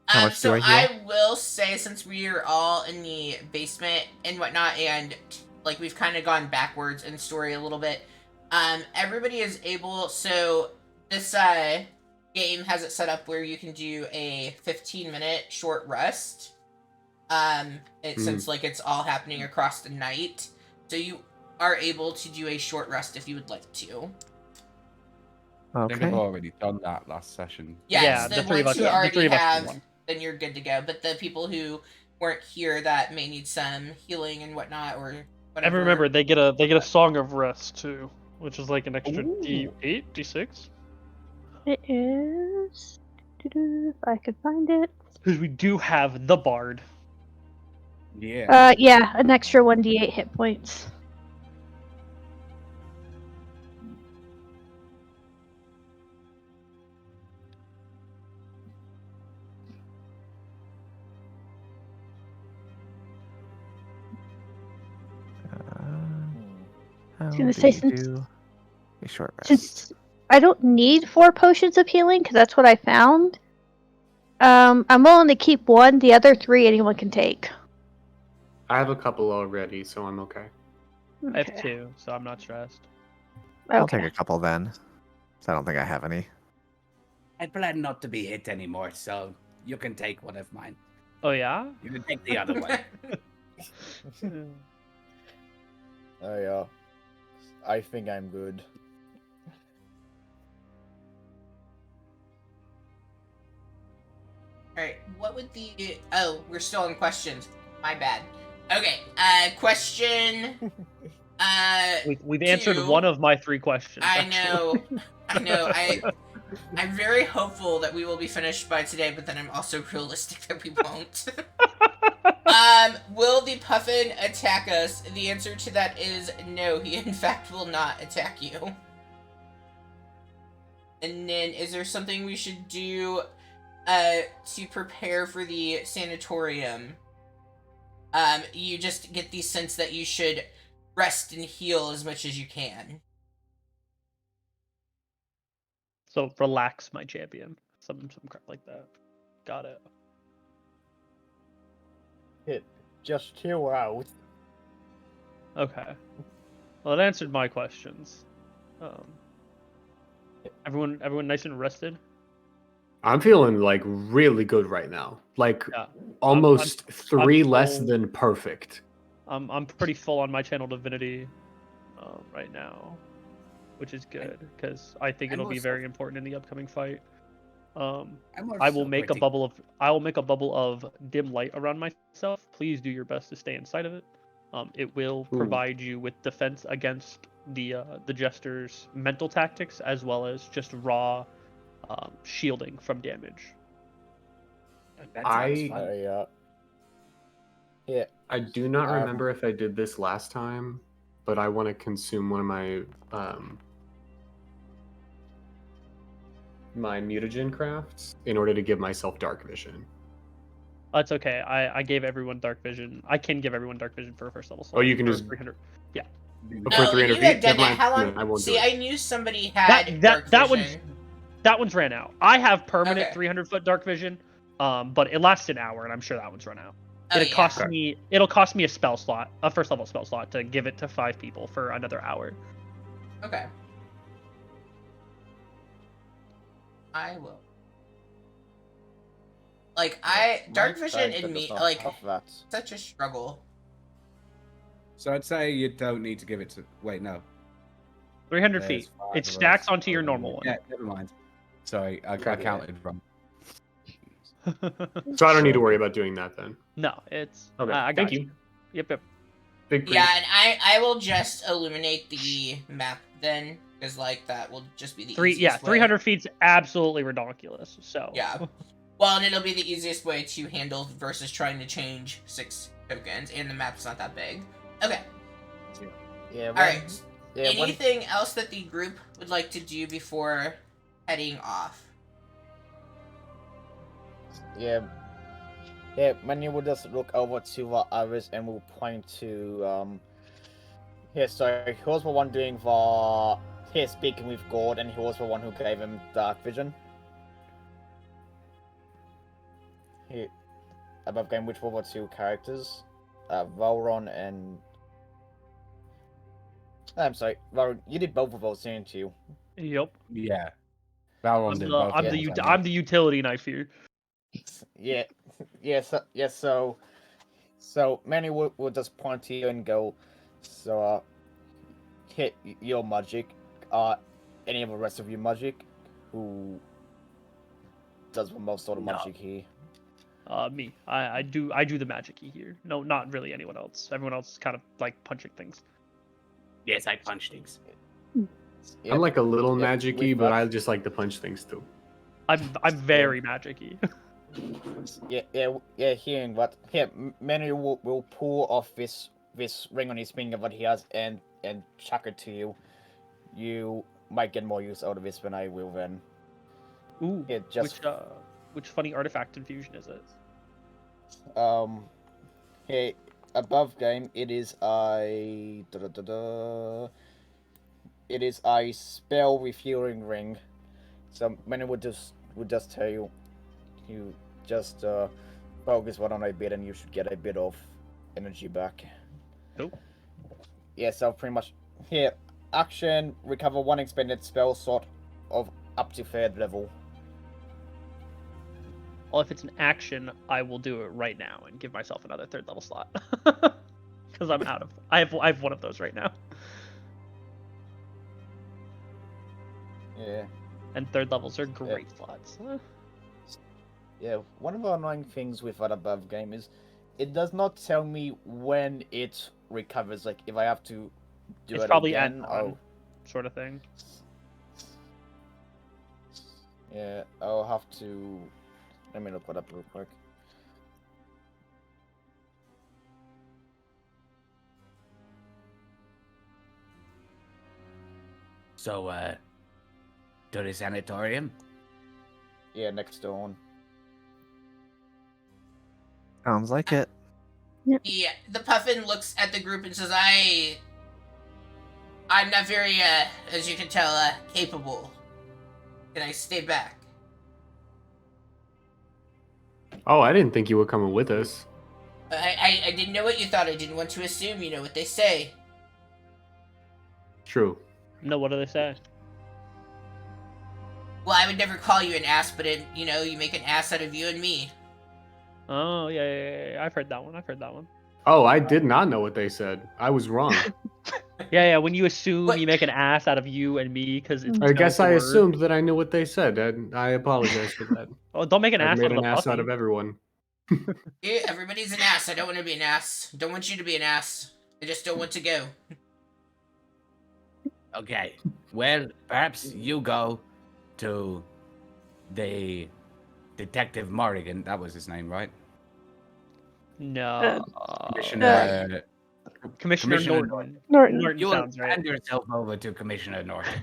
How much So do I heal? I will say, since we are all in the basement and whatnot, and like we've kind of gone backwards in story a little bit, everybody is able. So this game has it set up where you can do a 15-minute short rest. Since like it's all happening across the night, so you are able to do a short rest if you would like to. I think I've Okay. already done that last session. Yes, Yeah, the the three of ones us- who the already three of us have, did one. then you're good to go. But the people who weren't here that may need some healing and whatnot, or whatever. And remember, they get a song of rest too, which is like an extra D8, D6. It is. If I could find it. Because we do have the bard. Yeah. Yeah, an extra 1d8 hit points. How gonna do say you since- do a short rest? Since I don't need 4 potions of healing, because that's what I found. I'm willing to keep 1. The other 3 anyone can take. I have a couple already, so I'm okay. I have 2, so I'm not stressed. I'll Okay. take a couple then. So I don't think I have any. I plan not to be hit anymore, so you can take one of mine. Oh yeah? You can take the other one. Oh yeah. I think I'm good. Alright, what would the... Oh, we're still in questions. My bad. Okay, question... We've answered 2. one of my 3 questions. I actually. know. I'm very hopeful that we will be finished by today, but then I'm also realistic that we won't. Will the puffin attack us? The answer to that is no, he in fact will not attack you. And then, is there something we should do to prepare for the sanatorium? You just get the sense that you should rest and heal as much as you can. So relax, my champion. Some crap like that. Got it. Just chill out. Okay. Well, it answered my questions. Everyone nice and rested. I'm feeling like really good right now. Like Yeah. almost I'm 3 less full. than perfect. I'm pretty full on my channel divinity right now, which is good because I think I'm it'll be also- very important in the upcoming fight. I'm I will also make a pretty- bubble of dim light around myself. Please do your best to stay inside of it. It will Ooh. provide you with defense against the jester's mental tactics as well as just raw shielding from damage. That sounds I- fun. Yeah. I do not Um, remember if I did this last time, but I want to consume one of my my mutagen crafts in order to give myself dark vision. That's okay. I gave everyone dark vision. I can give everyone dark vision for a first level slot. Oh, you can for just- 300. But for 300 you feet, had done never that. mind. How No, long? I won't do See, it. I knew somebody had dark That vision. that one's ran out. I have permanent Okay. 300-foot dark vision, but it lasts an hour, and I'm sure that one's run out. Oh, It'll yeah. cost me a spell slot, a first level spell slot, to give it to 5 people for another hour. Okay. I will. Like, dark My vision character in does me, not like, have that. such a struggle. So I'd say you don't need to give it to. Wait, no. 300 There's feet. 5 It of stacks us. onto your normal one. Yeah, never mind. Sorry, I Okay. counted wrong. So I don't need to worry about doing that then. No, it's Okay, I got thank you. Yep. Big Yeah, and I will just illuminate the map then, because like that will just be the easiest way. 300 feet's absolutely redonkulous. So Yeah. Well, and it'll be the easiest way to handle versus trying to change 6 tokens, and the map's not that big. Okay. Yeah. All right. Yeah. Anything else that the group would like to do before heading off? Yeah. Yeah, Menu will just look over to the others and will point to here, so he was the one doing the here speaking with God, and he was the one who gave him dark vision. He above game, which were the 2 characters? Valron and I'm sorry, Valron, you did both of those, didn't you? Yep. Yeah. Valron did both. I'm the utility knife here. Yeah. Yes. So many would just point to you and go, so hit your magic. Any of the rest of your magic, who does the most sort of magic here? Me. I do the magic-y here. No, not really anyone else. Everyone else is kind of like punching things. Yes, I punch things. Yep. I'm like a little Yep, magic-y, with but that. I just like to punch things too. I'm very magic-y. Yeah. Hearing what? Here, Manu will pull off this ring on his finger that he has and chuck it to you. You might get more use out of this than I will then. Ooh. Yeah, just Which funny artifact infusion is it? Here above game it is it is a spell refueling ring. So Manu would just tell you just focus one on a bit and you should get a bit of energy back. Cool. Yeah, so pretty much here, action, recover 1 expended spell slot of up to 3rd level. Well, if it's an action, I will do it right now and give myself another 3rd level slot. Because I'm out of. I have one of those right now. Yeah. And 3rd levels are great slots. Yeah, one of the annoying things with that above game is it does not tell me when it recovers, like if I have to do It's it probably again. end sort of thing. Yeah, I'll have to. Let me look it up real quick. So, to the sanatorium? Yeah, next door. Sounds like it. Yeah, the Puffin looks at the group and says, I'm not very, as you can tell, capable. Can I stay back? Oh, I didn't think you were coming with us. I didn't know what you thought. I didn't want to assume, you know what they say. True. No, what do they say? Well, I would never call you an ass, but you make an ass out of you and me. Oh, yeah. I've heard that one. Oh, I did not know what they said. I was wrong. Yeah. When you assume What? you make an ass out of you and me, because it's. I guess I word. assumed that I knew what they said, and I apologize for that. Oh, don't make an I ass made out of an the ass out puppy. of everyone. Yeah, everybody's an ass. I don't want to be an ass. Don't want you to be an ass. I just don't want to go. Okay. Well, perhaps you go to the Detective Morrigan. That was his name, right? No. Commissioner. Commissioner Commissioner Norton. Norton. You will sounds right. hand yourself over to Commissioner Norton.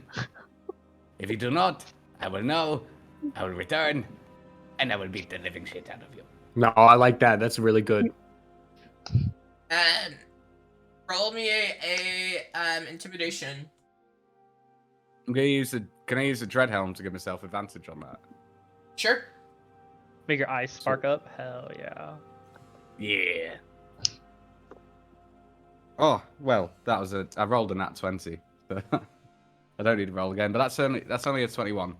If you do not, I will know, I will return, and I will beat the living shit out of you. No, I like that. That's really good. Roll me a intimidation. I'm gonna use the. Can I use the dread helm to give myself advantage on that? Sure. Make your eyes spark up. Hell yeah. Yeah. Oh well, that was I rolled a nat 20. So I don't need to roll again, but that's only a 21.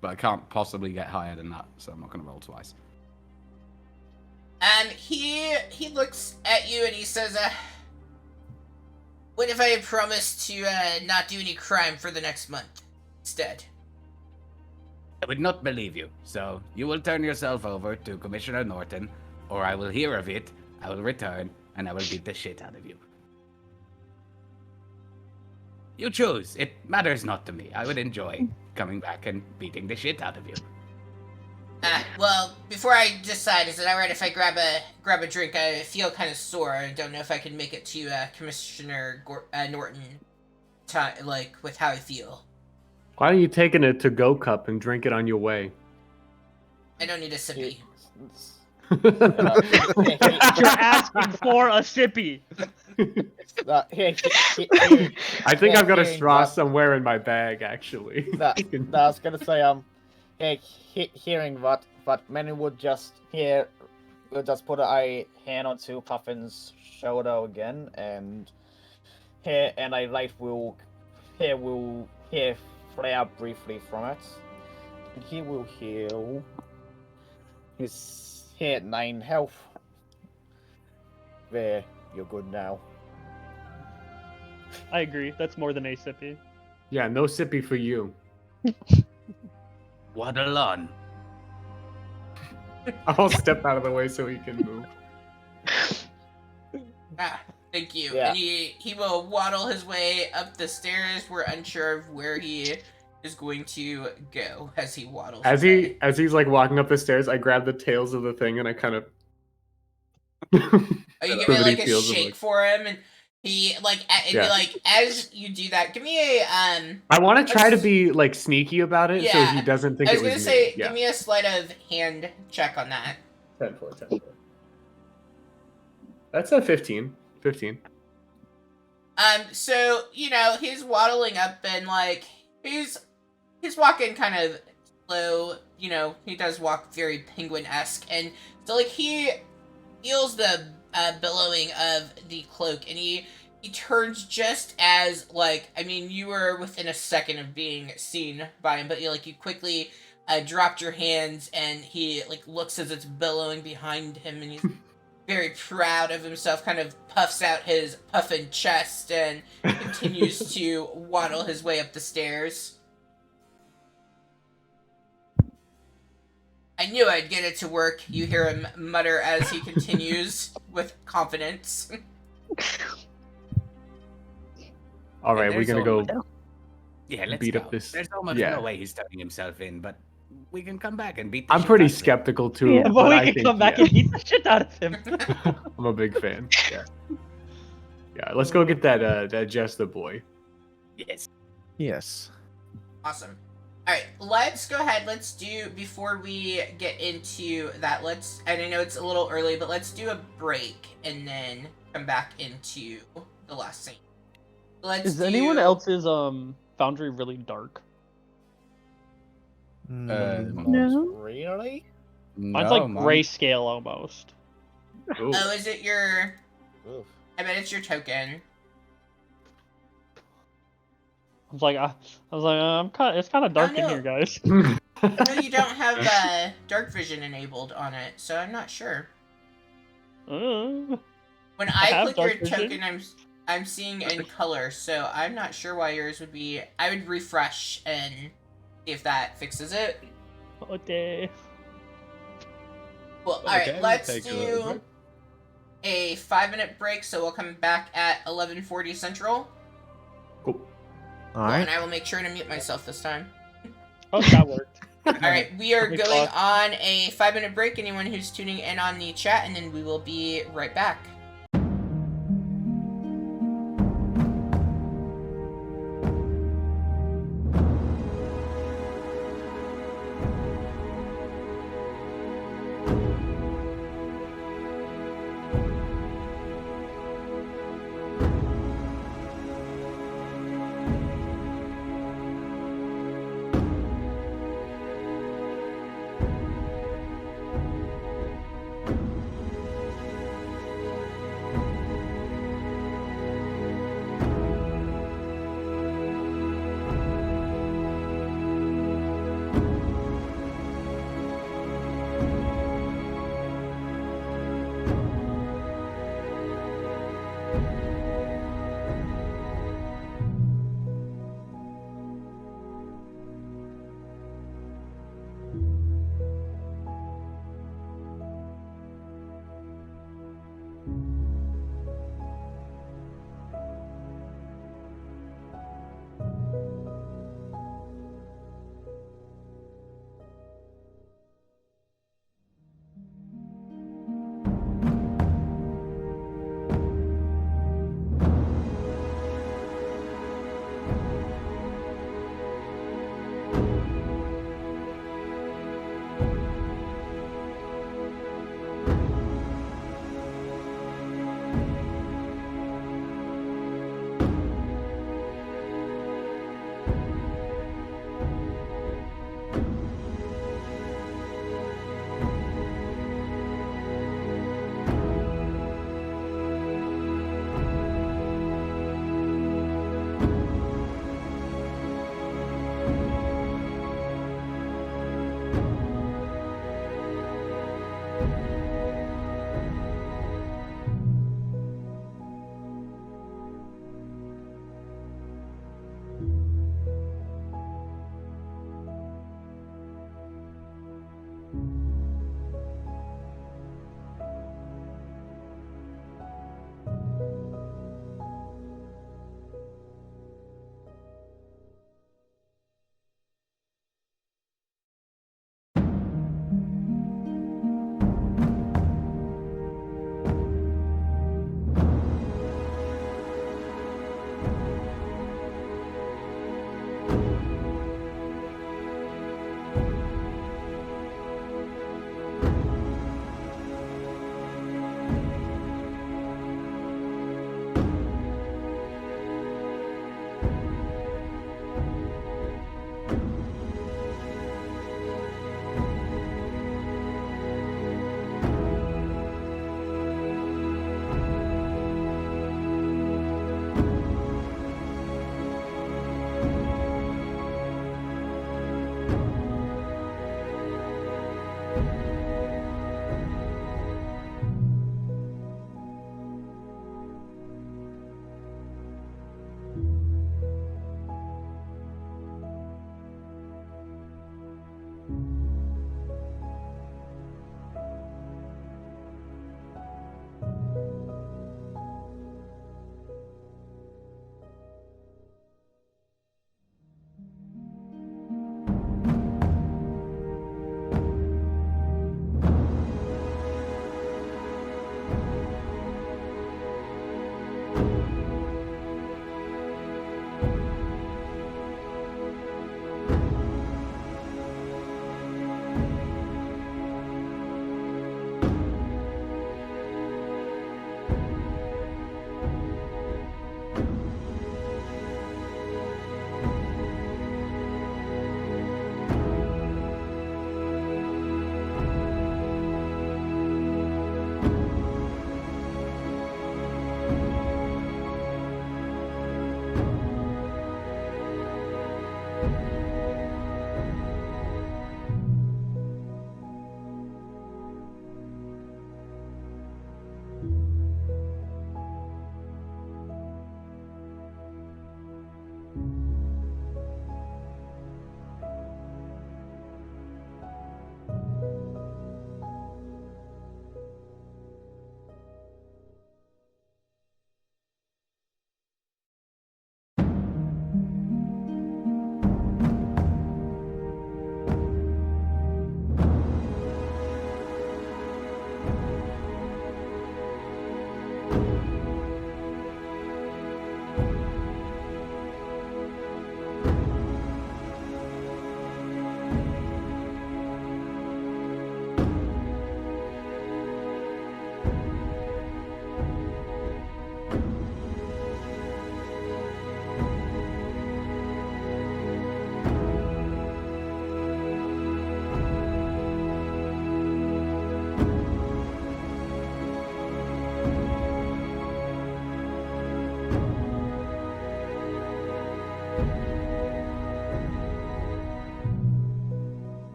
But I can't possibly get higher than that, so I'm not gonna roll twice. He looks at you and he says, what if I promise to not do any crime for the next month instead? I would not believe you. So you will turn yourself over to Commissioner Norton, or I will hear of it, I will return, and I will beat the shit out of you. You choose. It matters not to me. I would enjoy coming back and beating the shit out of you. Well, before I decide, is it alright if I grab a drink? I feel kind of sore. I don't know if I can make it to Commissioner Norton, like with how I feel. Why don't you take in a to-go cup and drink it on your way? I don't need a sippy. You're asking for a sippy. I think I've got a hearing straw what- somewhere in my bag, actually. No, I was gonna say, hearing what Manu would just put a hand onto Puffin's shoulder again, and a light will flare briefly from it, and he will heal his 9 health. There, you're good now. I agree. That's more than a sippy. Yeah, no sippy for you. Waddle on. I'll step out of the way so he can move. Thank you. Yeah. And he will waddle his way up the stairs. We're unsure of where he is going to go as he waddles. away. As he's like walking up the stairs, I grab the tails of the thing and I kind of. Oh, you give so me that he like a feels it, shake like- for him, and he as you do that, give me a I want to try to Let's- be like sneaky about it so Yeah. he doesn't think I was it gonna was say, me. Yeah. give me a sleight of hand check on that. 10 4. That's a 15. 15. So he's waddling up and like he's walking kind of slow. He does walk very penguin-esque, and so like he feels the billowing of the cloak, and he turns just as you were within a second of being seen by him, but you quickly dropped your hands, and he looks as it's billowing behind him, and he's very proud of himself, kind of puffs out his puffin chest and continues to waddle his way up the stairs. I knew I'd get it to work, you hear him mutter as he continues with confidence. All right, we're There's gonna almost- go. Yeah, let's Beat go. up this- There's almost yeah. no way he's turning himself in, but we can come back and beat the I'm shit pretty out of him. skeptical too. Yeah. But but we I can think, come back yeah. and beat the shit out of him. I'm a big fan. Yeah. Yeah, let's go get that Jester boy. Yes. Yes. Awesome. Alright, let's go ahead. Let's do, before we get into that, and I know it's a little early, but let's do a break and then come back into the last scene. Is anyone else's foundry really dark? No. Really? Mine's like grayscale almost. Ooh. Oh, is it your... Oof. I bet it's your token. I was like, it's kind of dark in no. here, guys. No, you don't have dark vision enabled on it, so I'm not sure. Uh, When I I have click your dark vision. token, I'm seeing in color, so I'm not sure why yours would be... I would refresh and see if that fixes it. okay. Well, Okay, alright, let's take a little do break. a 5-minute break, so we'll come back at 11:40 Central. Cool. All And right. I will make sure to mute myself this time. Oh, that worked. Alright, we are Good going talk. on a 5-minute break, anyone who's tuning in on the chat, and then we will be right back.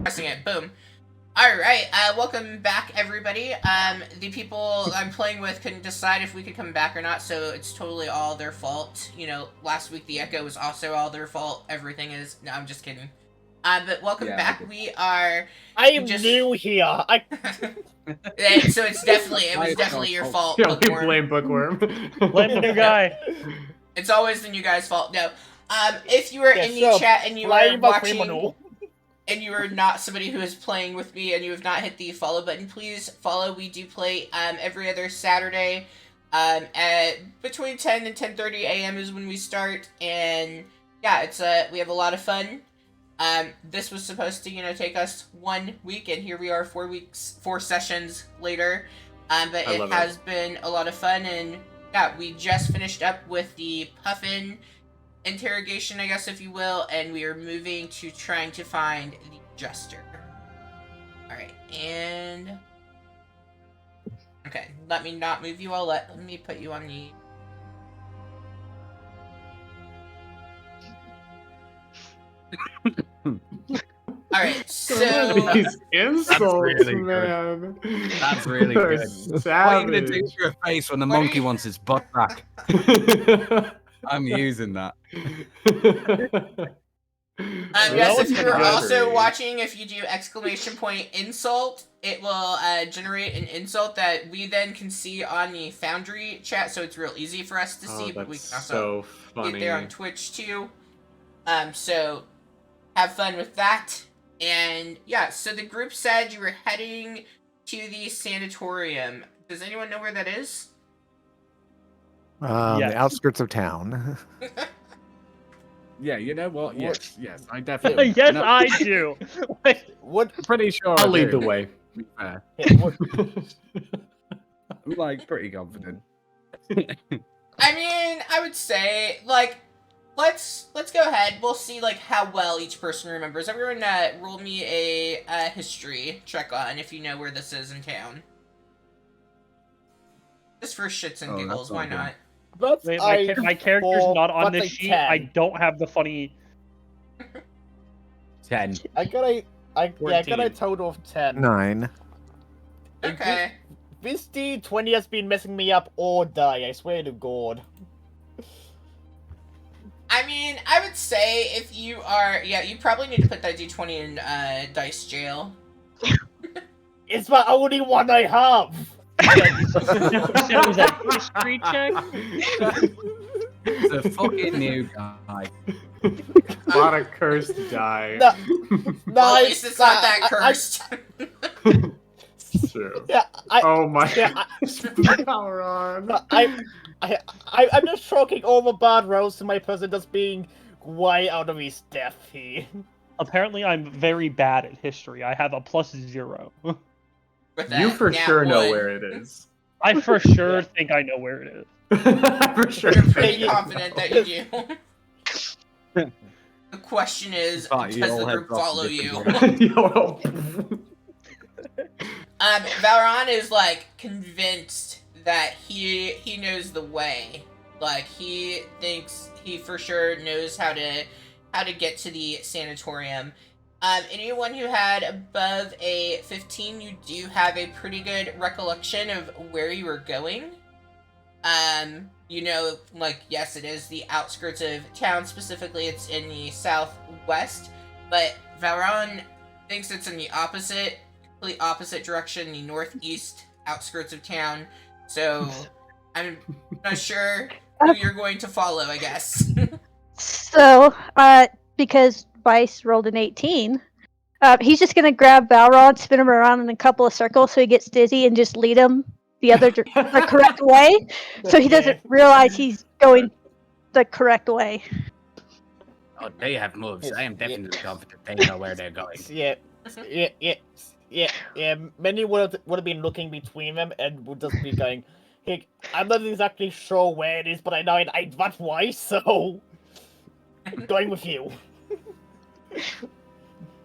Pressing it. Boom. All right. Welcome back, everybody. The people I'm playing with couldn't decide if we could come back or not, so it's totally all their fault. You know, last week the echo was also all their fault. Everything is. No, I'm just kidding. But welcome Yeah, back. okay. We are. I am just- new here. So it was definitely your fault. Yeah, we Bookworm. blame Bookworm. Blame the new guy. It's always the new guy's fault. No. If you are Yeah, in the sure. chat and you Blame are the watching, criminal. and you are not somebody who is playing with me, and you have not hit the follow button, please follow. We do play every other Saturday. At between 10 and 10:30 a.m. is when we start, and yeah, we have a lot of fun. This was supposed to, take us 1 week, and here we are 4 sessions later. But I it love has been a lot of fun, and yeah, we just finished up with the Puffin interrogation, I guess, if you will, and we are moving to trying to find the Jester. Alright, and... Okay, let me not move you all. Let me put you on the... Alright, so... These insults, really man. That's really They're good. What are you gonna do savage. to your face when the What are monkey you- wants his butt back? I'm using that. Yes, was if you're good. also watching, if you do ! insult, it will generate an insult that we then can see on the Foundry chat, so it's real easy for us to Oh, see, but we that's can also so get funny. there on Twitch too. So have fun with that. And yeah, so the group said you were heading to the sanatorium. Does anyone know where that is? Yes. The outskirts of town. Yeah, you know what? What? Yes, I definitely. Yes, no, I do. What? pretty sure. I'll I lead do, the way. to be fair. What? I'm like pretty confident. I mean, I would say, like, let's go ahead. We'll see, like, how well each person remembers. Everyone, roll me a history check on if you know where this is in town. Just for shits and Oh, that's giggles, why not good. not? That's Wait, my character's not on this sheet. I 10. don't have the funny. 10. I got a 14. total of 10. 9. Okay. This D20 has been messing me up all day, I swear to God. I mean, I would say if you are... Yeah, you probably need to put that D20 in dice jail. It's my only one I have! You said it was a history check? It's a fucking new guy. Bought a cursed die. No, Well, at least it's not that I- cursed. True. Yeah, Oh my yeah, god. Power on. I'm just shocking all the bad rolls to my person just being way out of his depth here. Apparently, I'm very bad at history. I have a +0. With You that for nat sure know one. where it is. I for sure think I know where it is. For sure. You're pretty Yeah. confident that you do. The question is, But you does all the head group off to follow different you? Valron is like convinced that he knows the way. Like he thinks he for sure knows how to get to the sanatorium. Anyone who had above a 15, you do have a pretty good recollection of where you were going. Like, yes, it is the outskirts of town. Specifically, it's in the southwest. But Valron thinks it's in the complete opposite direction, the northeast outskirts of town. So, I'm not sure who you're going to follow, I guess. So, because Vice rolled an 18, he's just gonna grab Balrog, spin him around in a couple of circles so he gets dizzy, and just lead him the correct way, so he doesn't realize he's going the correct way. Oh, they have moves. I am Yeah. definitely confident they know where they're going. Yeah. Many would have been looking between them and would just be going, hey, I'm not exactly sure where it is, but I know it ain't that way, so I'm going with you.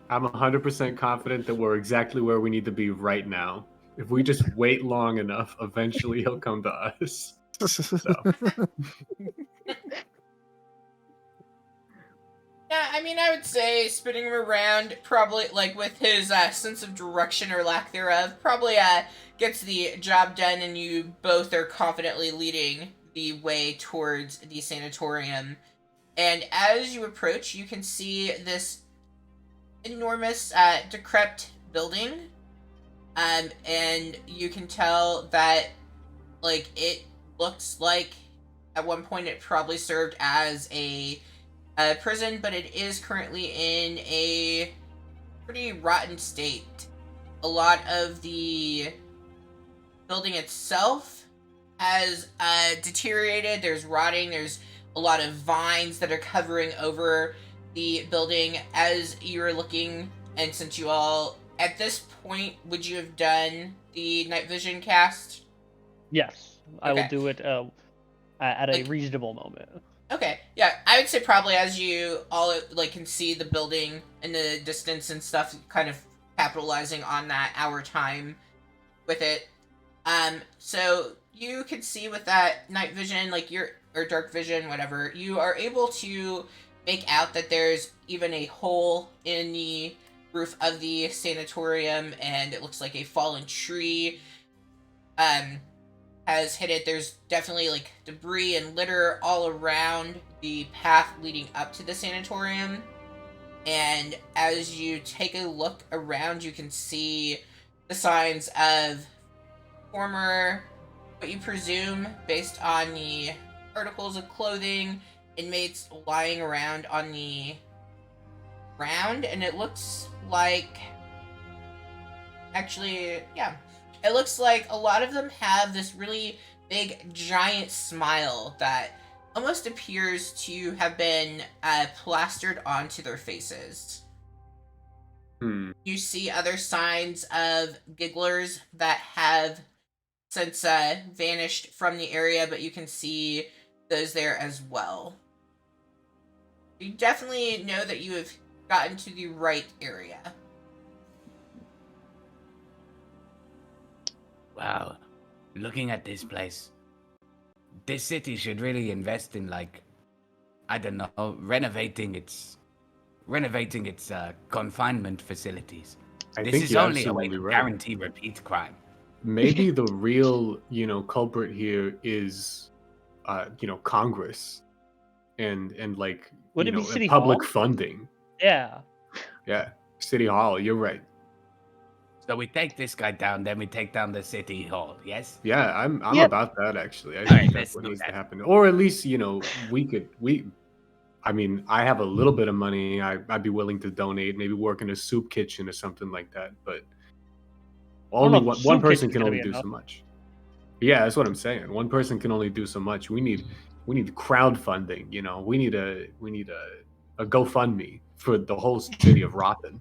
I'm 100% confident that we're exactly where we need to be right now. If we just wait long enough, eventually he'll come to us. Yeah, I mean, I would say spinning him around, probably, like, with his sense of direction or lack thereof, probably gets the job done, and you both are confidently leading the way towards the sanatorium. And as you approach, you can see this enormous, decrepit building. And you can tell that, like, it looks like at one point it probably served as a prison, but it is currently in a pretty rotten state. A lot of the building itself has deteriorated. There's rotting. There's a lot of vines that are covering over the building as you're looking. And since you all, at this point, would you have done the night vision cast? Yes, I will Okay. do it at a Like- reasonable moment. Okay, yeah, I would say probably as you all like can see the building in the distance and stuff, kind of capitalizing on that hour time with it. So you can see with that night vision, like or dark vision, whatever, you are able to make out that there's even a hole in the roof of the sanatorium, and it looks like a fallen tree has hit it. There's definitely like debris and litter all around the path leading up to the sanatorium. And as you take a look around, you can see the signs of former, what you presume, based on the articles of clothing, inmates lying around on the ground. And it looks like, actually, yeah, it looks like a lot of them have this really big, giant smile that almost appears to have been plastered onto their faces. You see other signs of gigglers that have since vanished from the area, but you can see those there as well. You definitely know that you have gotten to the right area. Wow. Looking at this place, this city should really invest in, like, I don't know, renovating its confinement facilities. I This think is you're only a way absolutely to right. guarantee repeat crime. Maybe the real, culprit here is, Congress, and like, Would it be City public Hall? funding. Yeah. Yeah, City Hall. You're right. So we take this guy down, then we take down the city hall. Yes. Yeah, I'm Yep. about that actually. I All think right, that's let's what do needs to that. happen, or at least I mean, I have a little bit of money. I'd be willing to donate, maybe work in a soup kitchen or something like that. But don't know only if one soup person kitchen's can gonna only be do enough. so much. Yeah, that's what I'm saying. One person can only do so much. We need crowdfunding. We need a GoFundMe for the whole city of Rothen,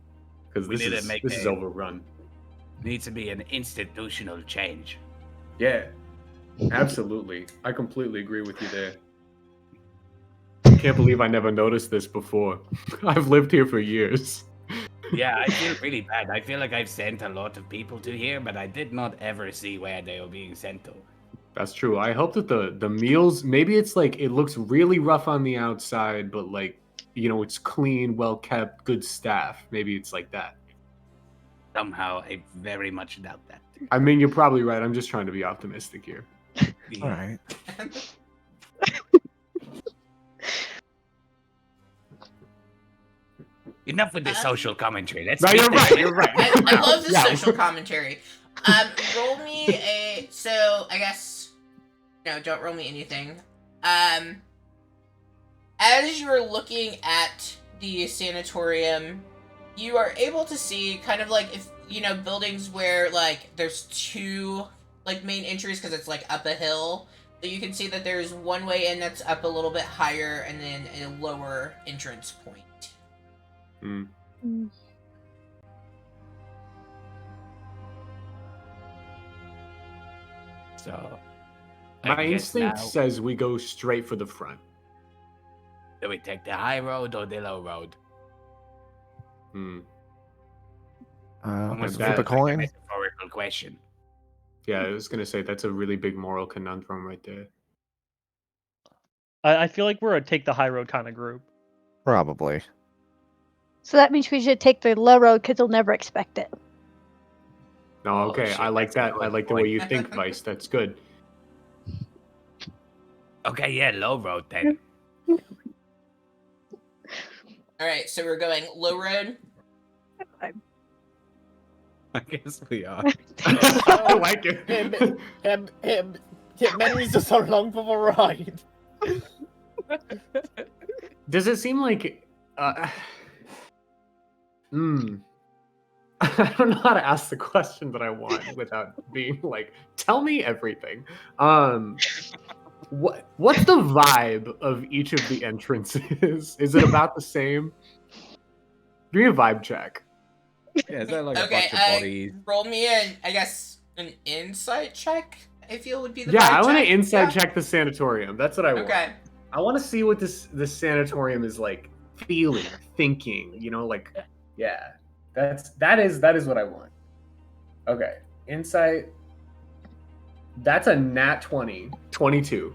because We this need to make is a- overrun. Needs to be an institutional change. Yeah, absolutely. I completely agree with you there. Can't believe I never noticed this before. I've lived here for years. Yeah, I feel really bad. I feel like I've sent a lot of people to here, but I did not ever see where they were being sent to. That's true. I hope that the meals, maybe it's like it looks really rough on the outside, but like, it's clean, well kept, good staff. Maybe it's like that. Somehow, I very much doubt that. I mean, you're probably right. I'm just trying to be optimistic here. Yeah. All right. Enough with the social commentary. Let's No, keep you're this- right. You're right. I love the Yeah. social commentary. Roll me a. So I guess no, don't roll me anything. As you're looking at the sanatorium, you are able to see kind of like if buildings where like there's two like main entries because it's like up a hill. So you can see that there's one way in that's up a little bit higher and then a lower entrance point. So, I My guess instinct now, says we go straight for the front. do we take the high road or the low road? Let's bad. flip a Like a coin. metaphorical question. Yeah, I was gonna say that's a really big moral conundrum right there. I feel like we're a take the high road kind of group. Probably. So that means we should take the low road because they'll never expect it. No, Oh, okay, shit, I like that's a that. I good like the way point. you think, Vice. That's good. Okay, yeah, low road then. All right, so we're going low road. I guess we are. I like it. Memories are so long for the ride. Does it seem like I don't know how to ask the question that I want without being like, tell me everything. What's the vibe of each of the entrances? Is it about the same? Give me a vibe check. Yeah, is there like Okay, a bunch of bodies? roll me an insight check. I feel would be the Yeah, vibe I want to check. inside Yeah. check the sanatorium. That's what I want. Okay. I want to see what this sanatorium is like feeling, thinking. You know, like yeah, that is what I want. Okay, insight. That's a nat 20, 22.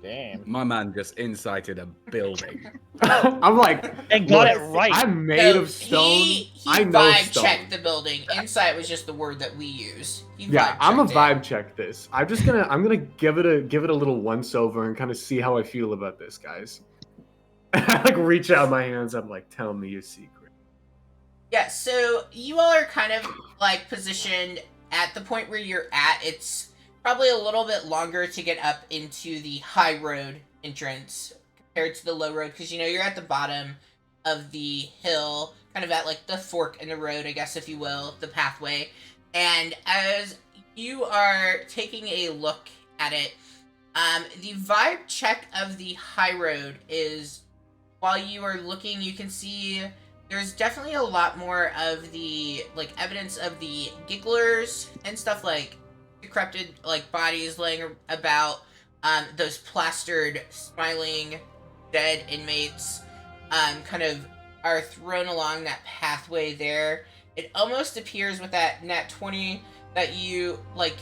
Damn. My man just incited a building. I'm like, And got look, it right. I'm made No, of stone. He I know vibe stone. checked the building. Insight was just the word that we use. He Yeah, vibe I'm a checked it. vibe check this. I'm gonna give it a little once over and kind of see how I feel about this, guys. I like reach out my hands. I'm like, tell me your secret. Yeah, so you all are kind of like positioned at the point where you're at. It's probably a little bit longer to get up into the high road entrance compared to the low road, because you know you're at the bottom of the hill, kind of at like the fork in the road, I guess, if you will, the pathway. And as you are taking a look at it, the vibe check of the high road is, while you are looking, you can see there's definitely a lot more of the like evidence of the gigglers and stuff, like decrepit like bodies laying about, those plastered smiling dead inmates kind of are thrown along that pathway there. It almost appears with that nat 20 that you like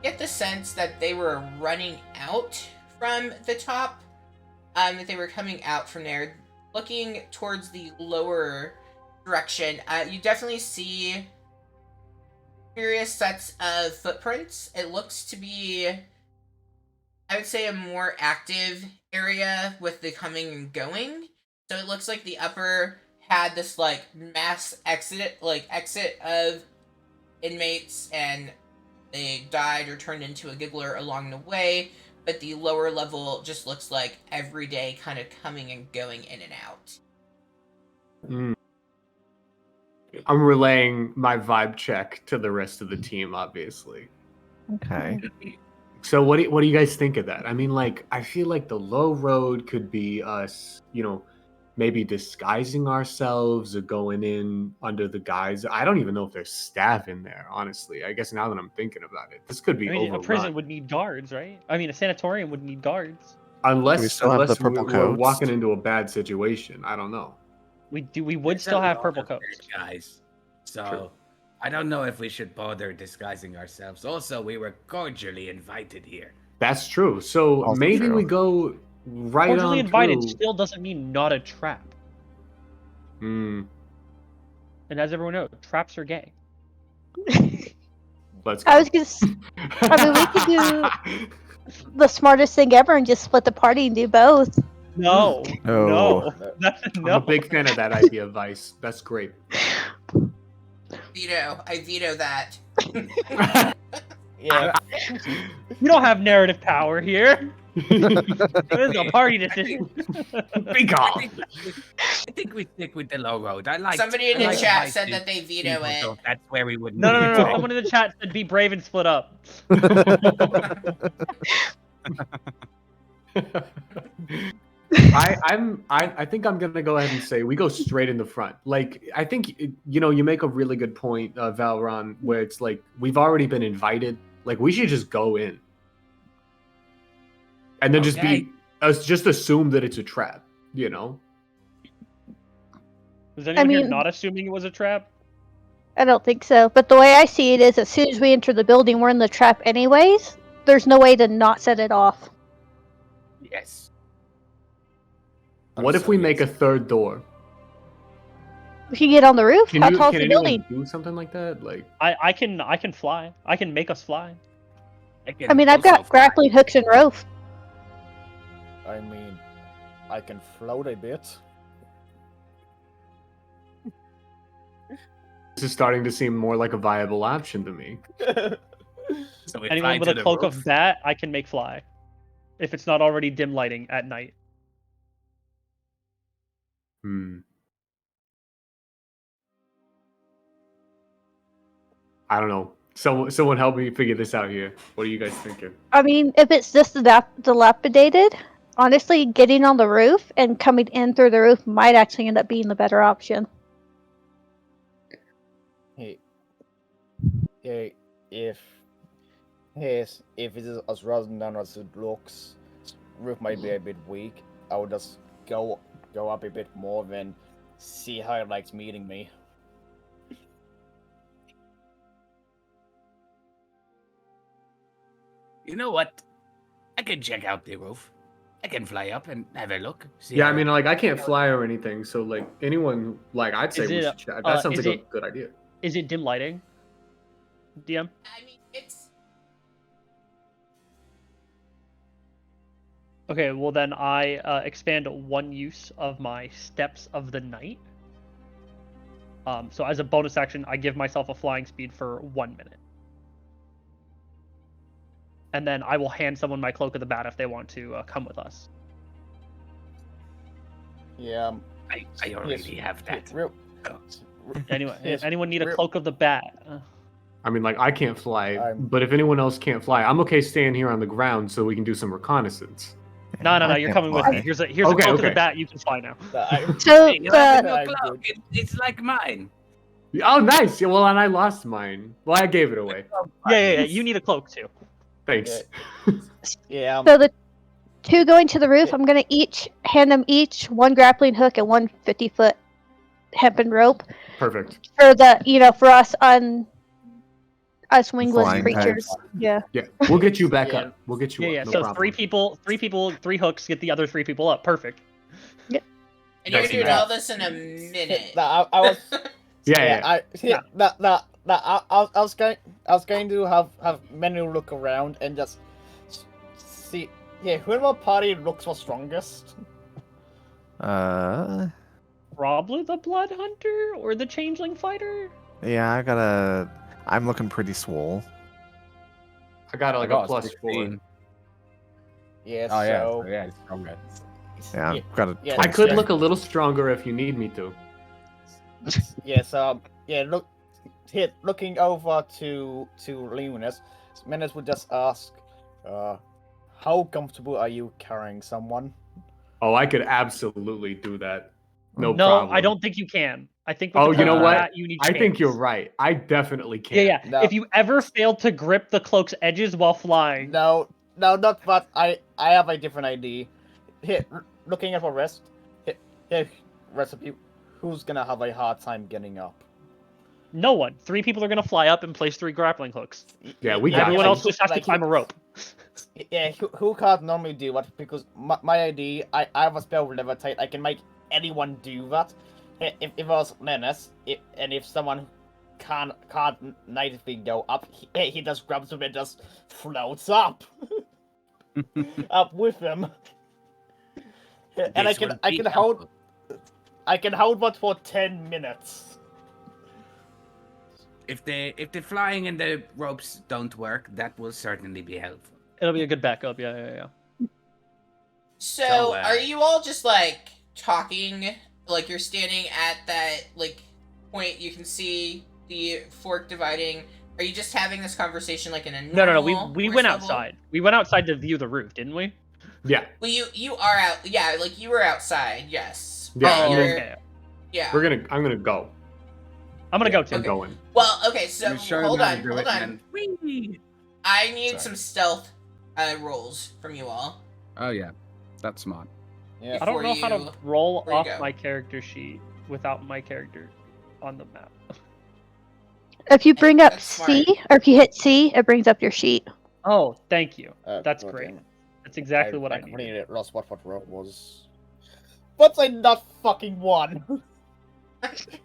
get the sense that they were running out from the top, that they were coming out from there. Looking towards the lower direction, you definitely see various sets of footprints. It looks to be, I would say, a more active area with the coming and going. So it looks like the upper had this like mass exit of inmates, and they died or turned into a giggler along the way. But the lower level just looks like every day kind of coming and going in and out. I'm relaying my vibe check to the rest of the team, obviously. Okay. So what do you guys think of that? I mean, like, I feel like the low road could be us, you know, maybe disguising ourselves or going in under the guise. I don't even know if there's staff in there, honestly. I guess now that I'm thinking about it, this could be I mean, a overrun. prison would need guards, right? I mean, a sanatorium would need guards. Do we Unless still have the purple we're coats? walking into a bad situation. I don't know. We would There's still a have lot purple of coats. dead guys. So True. I don't know if we should bother disguising ourselves. Also, we were cordially invited here. That's true. So Also maybe true. we go right Cordially on invited through. still doesn't mean not a trap. Hmm. And as everyone knows, traps are gay. Let's go. I was gonna. I mean, we could do the smartest thing ever and just split the party and do both. No, No. no, I'm no. a big fan of that idea, Vice. That's great. Veto. I veto that. Yeah. You don't have narrative power here. This is a party decision. Be gone. I think we stick with the low road. I like. Somebody in I the like chat Vice said to that they veto people, it. so that's where we would. No. Someone in the chat said, "Be brave and split up." I think I'm gonna go ahead and say we go straight in the front. Like I think you know, you make a really good point, Valron, where it's like we've already been invited. Like we should just go in, and then just Okay. be us. Just assume that it's a trap. You know. Was anyone here mean- not assuming it was a trap? I don't think so. But the way I see it is, as soon as we enter the building, we're in the trap anyways. There's no way to not set it off. Yes. What if we make a third door? We can get on the roof. How tall is Can the anyone building? do something like that? Like I can fly. I can make us fly. I mean, I've got grappling hooks and rope. I mean, I can float a bit. is starting to seem more like a viable option to me. So we fly Anyone with to a the cloak roof. of bat, I can make fly. If it's not already dim lighting at night. Hmm. I don't know. Someone help me figure this out here. What are you guys thinking? I mean, if it's just dilapidated, honestly, getting on the roof and coming in through the roof might actually end up being the better option. Hey, if it is as run down as it looks, roof might be a bit weak. I would just go up a bit more, then see how it likes meeting me. You know what? I can check out the roof. I can fly up and have a look. See Yeah, I how- mean, like I can't fly or anything, so like anyone, like I'd say Is we it, should chat. That sounds is like a it- good idea. Is it dim lighting? DM? I mean, it's Okay, well then I expand one use of my Steps of the Night. So as a bonus action, I give myself a flying speed for 1 minute. And then I will hand someone my Cloak of the Bat if they want to come with us. Yeah. I already have that. Anyway, Yes, anyone need a real- Cloak of the Bat? I mean, like I can't fly, I'm- but if anyone else can't fly, I'm okay staying here on the ground so we can do some reconnaissance. No, I you're can't coming with fly. me. Here's a Okay, Cloak of the okay. Bat. You can fly now. So Hey, you have a the new cloak. It's like mine. Oh, nice. Yeah, well, and I lost mine. Well, I gave it away. Yeah. You need a cloak too. Thanks. Yeah. so the two going to the roof, I'm gonna hand them each one grappling hook and one 50-foot hempen rope Perfect. for for us wingless Flying creatures. types. Yeah. Yeah, we'll get you back Yeah. up. We'll get you Yeah. up. No So problem. three people, 3 hooks get the other 3 people up. Perfect. and you're Nice doing and all this in a minute. I was. Yeah. I was going to have Menu look around and just see. Yeah, who in my party looks the strongest? Probably the Blood Hunter or the Changeling Fighter. Yeah, I'm looking pretty swole. I got like I got a plus 16. Yeah, Oh yeah, so so yeah, it's stronger. Yeah, yeah, I've got a. yeah, I could yeah. look a little stronger if you need me to. Yes, looking over to Lunas, Menace would just ask, how comfortable are you carrying someone? Oh, I could absolutely do that. No, No, problem. I don't think you can. I think. With Oh, the you know Cloak of what? Bat, you need I think you're chains. right. I definitely can. Yeah. No. If you ever fail to grip the cloak's edges while flying, No, not that. I have a different idea. Here, looking at the rest, rest of people, who's gonna have a hard time getting up? no one. 3 people are gonna fly up and place 3 grappling hooks. Yeah, we got Everyone you. else just has to climb a rope. Yeah, who can't normally do that? Because my idea, I have a spell with levitate. I can make anyone do that. If it was Menace, and if someone can't natively go up, he just grabs him and just floats up, up with him. And This would I be can helpful. hold that for 10 minutes. If the flying and the ropes don't work, that will certainly be helpful. It'll be a good backup. Yeah. So, So, are you all just like talking? Like you're standing at that like point you can see the fork dividing. Are you just having this conversation like in a No. normal We force went level? outside. We went outside to view the roof, didn't we? Yeah, Well, you are out. Yeah, like you were outside. Yes. Yeah, But Oh, you're- okay. Yeah. I'm gonna go. I'm gonna go I'm too. Okay. going. Well, okay. So You showed hold me how to on. do Hold it, on. and- Whee! I need Sorry. some stealth rolls from you all. Oh yeah, that's smart. Yeah. I don't know how to Before roll before you off go. my character sheet without my character on the map. If you bring up That's C, smart. or if you hit C, it brings up your sheet. Oh, thank you. That's Good great. thing. That's exactly what I completely needed. lost what rope was. What's a not fucking one? Okay.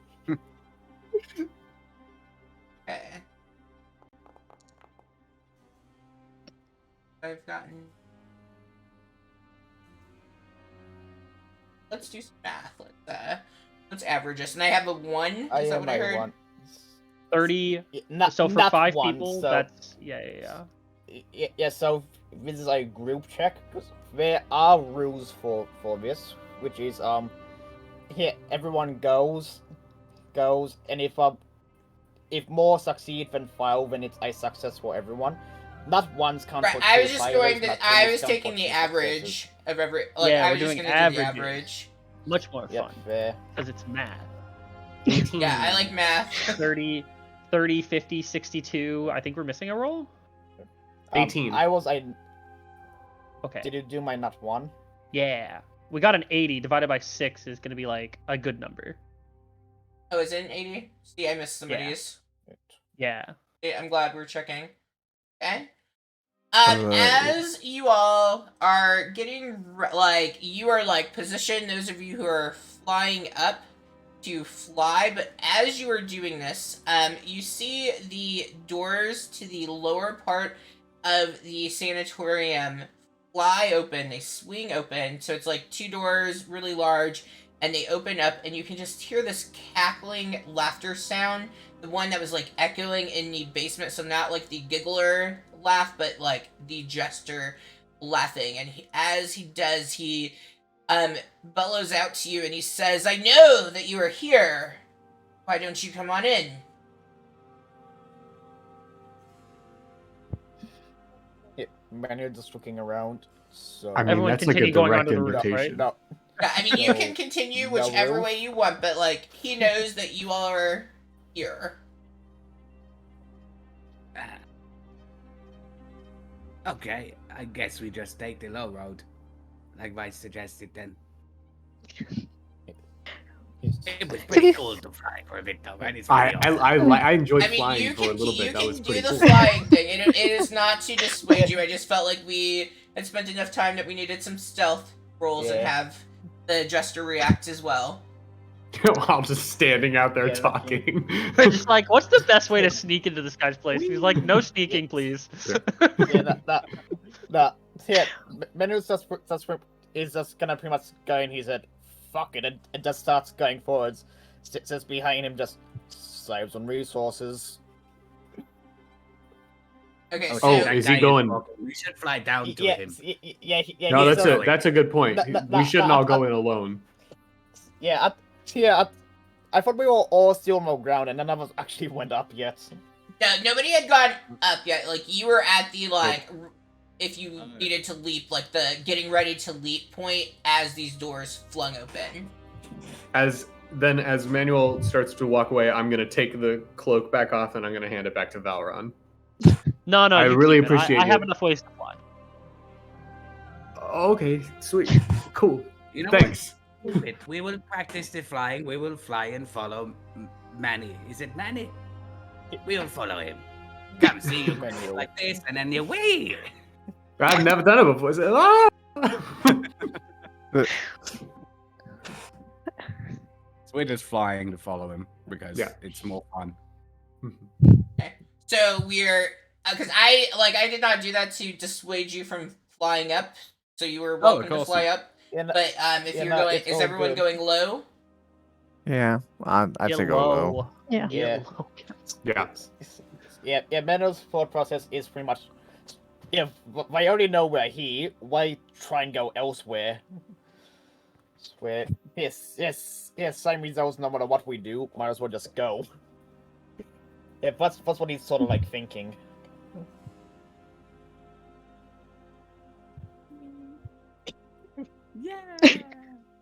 I've gotten. Let's do some math. Let's average this. And I have a 1. Is I that am what I my heard? one. 30. Not, So for not 5 one, people, so, that's yeah. yeah. So this is a group check because there are rules for this, which is here everyone goes, and if more succeed than fail, then it's a success for everyone. Not one's count Right, for I two was just failures, going to. not I one's was count taking for the two successes. average of every. Like Yeah, I we're was just doing going to do the averages. average. Much more Yep, fun there. because it's math. 18. Yeah, I like math. 30, 50, 62. I think we're missing a roll. 18. I was a. Okay. Did you do my nut one? Yeah. We got an 80 divided by 6 is going to be like a good number. Oh, is it an 80? See, I missed some of Yeah. these. Yeah. Yeah, I'm glad we're checking. Okay. Uh, As you all are getting you are like positioned, those of you who are flying up to fly, but as you are doing this, you see the doors to the lower part of the sanatorium fly open. They swing open, so it's like 2 doors, really large, and they open up, and you can just hear this cackling laughter sound. The one that was like echoing in the basement, so not like the giggler laugh, but like the jester laughing. And as he does, he bellows out to you and he says, "I know that you are here. Why don't you come on in?" Yeah, Manuel just looking around. So I mean, Everyone that's like a continue going direct onto the roof, right? invitation. no, Yeah, I mean, you So, can continue no whichever roof? way you want, but like he knows that you all are here. Okay, I guess we just take the low road, like Vice suggested then. It was pretty cool to fly for a bit though, right? It's pretty awesome. I enjoyed I mean, flying you for a can little you bit. That can was do pretty the cool. flying thing. It is not to dissuade you. I just felt like we had spent enough time that we needed some stealth rolls and Yeah. have the jester react as well. While just standing out there Yeah, talking. We're just like, what's the best way to sneak into this guy's place? He's like, no sneaking, please. yeah, yeah. Manuel's is just gonna pretty much go in his head. Fuck it, and just starts going forwards. Sits behind him, just saves on resources. Okay, so Oh, That is guy he going? broken. We should fly down to Yeah, him. yeah. No, he's that's just- that's a good point. We shouldn't all go in alone. Yeah, I thought we were all still on the ground, and none of us actually went up yet. no, nobody had gone up yet. Like you were at the if you needed to leap, like the getting ready to leap point as these doors flung open. As Manuel starts to walk away, I'm gonna take the cloak back off and I'm gonna hand it back to Valron. No, I you really keep it. appreciate I have it. enough ways to fly. Okay, sweet, cool. You know Thanks. what? We will practice the flying. We will fly and follow Manny. Is it Manny? We will follow him. Come see you Manny. like this, and then you whee. I've never done it before. So we're just flying to follow him because Yeah. it's more fun. So we're because I did not do that to dissuade you from flying up. So you were welcome to course fly not. up. Yeah, no- But if yeah, you're no, going, it's is all everyone good. going low? Yeah, I'd say go low. Yeah. Yeah. Yeah. Yeah, Manuel's thought process is pretty much, if I already know we're here, why try and go elsewhere? Where yes, same results no matter what we do, might as well just go. Yeah, that's what he's sort of like thinking.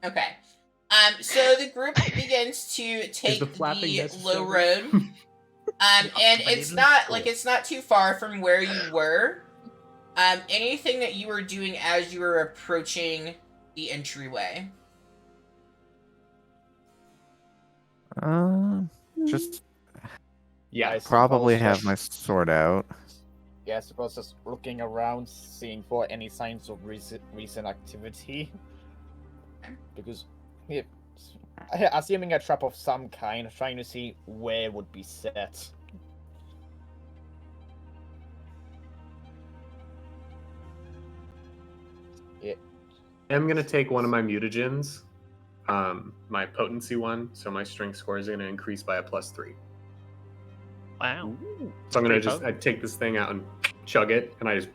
Okay. So the group begins to take the flapping the necessary? low road. And it's not too far from where you were. Anything that you were doing as you were approaching the entryway? Just Yeah. I probably suppose have just- my sword out. Yeah, I suppose just looking around, seeing for any signs of recent activity. Because, yeah, assuming a trap of some kind, trying to see where would be set. I'm gonna take one of my mutagens, my potency one, so my strength score is gonna increase by a +3. Wow. So I'm gonna Pretty just I take this thing out and chug it, and I just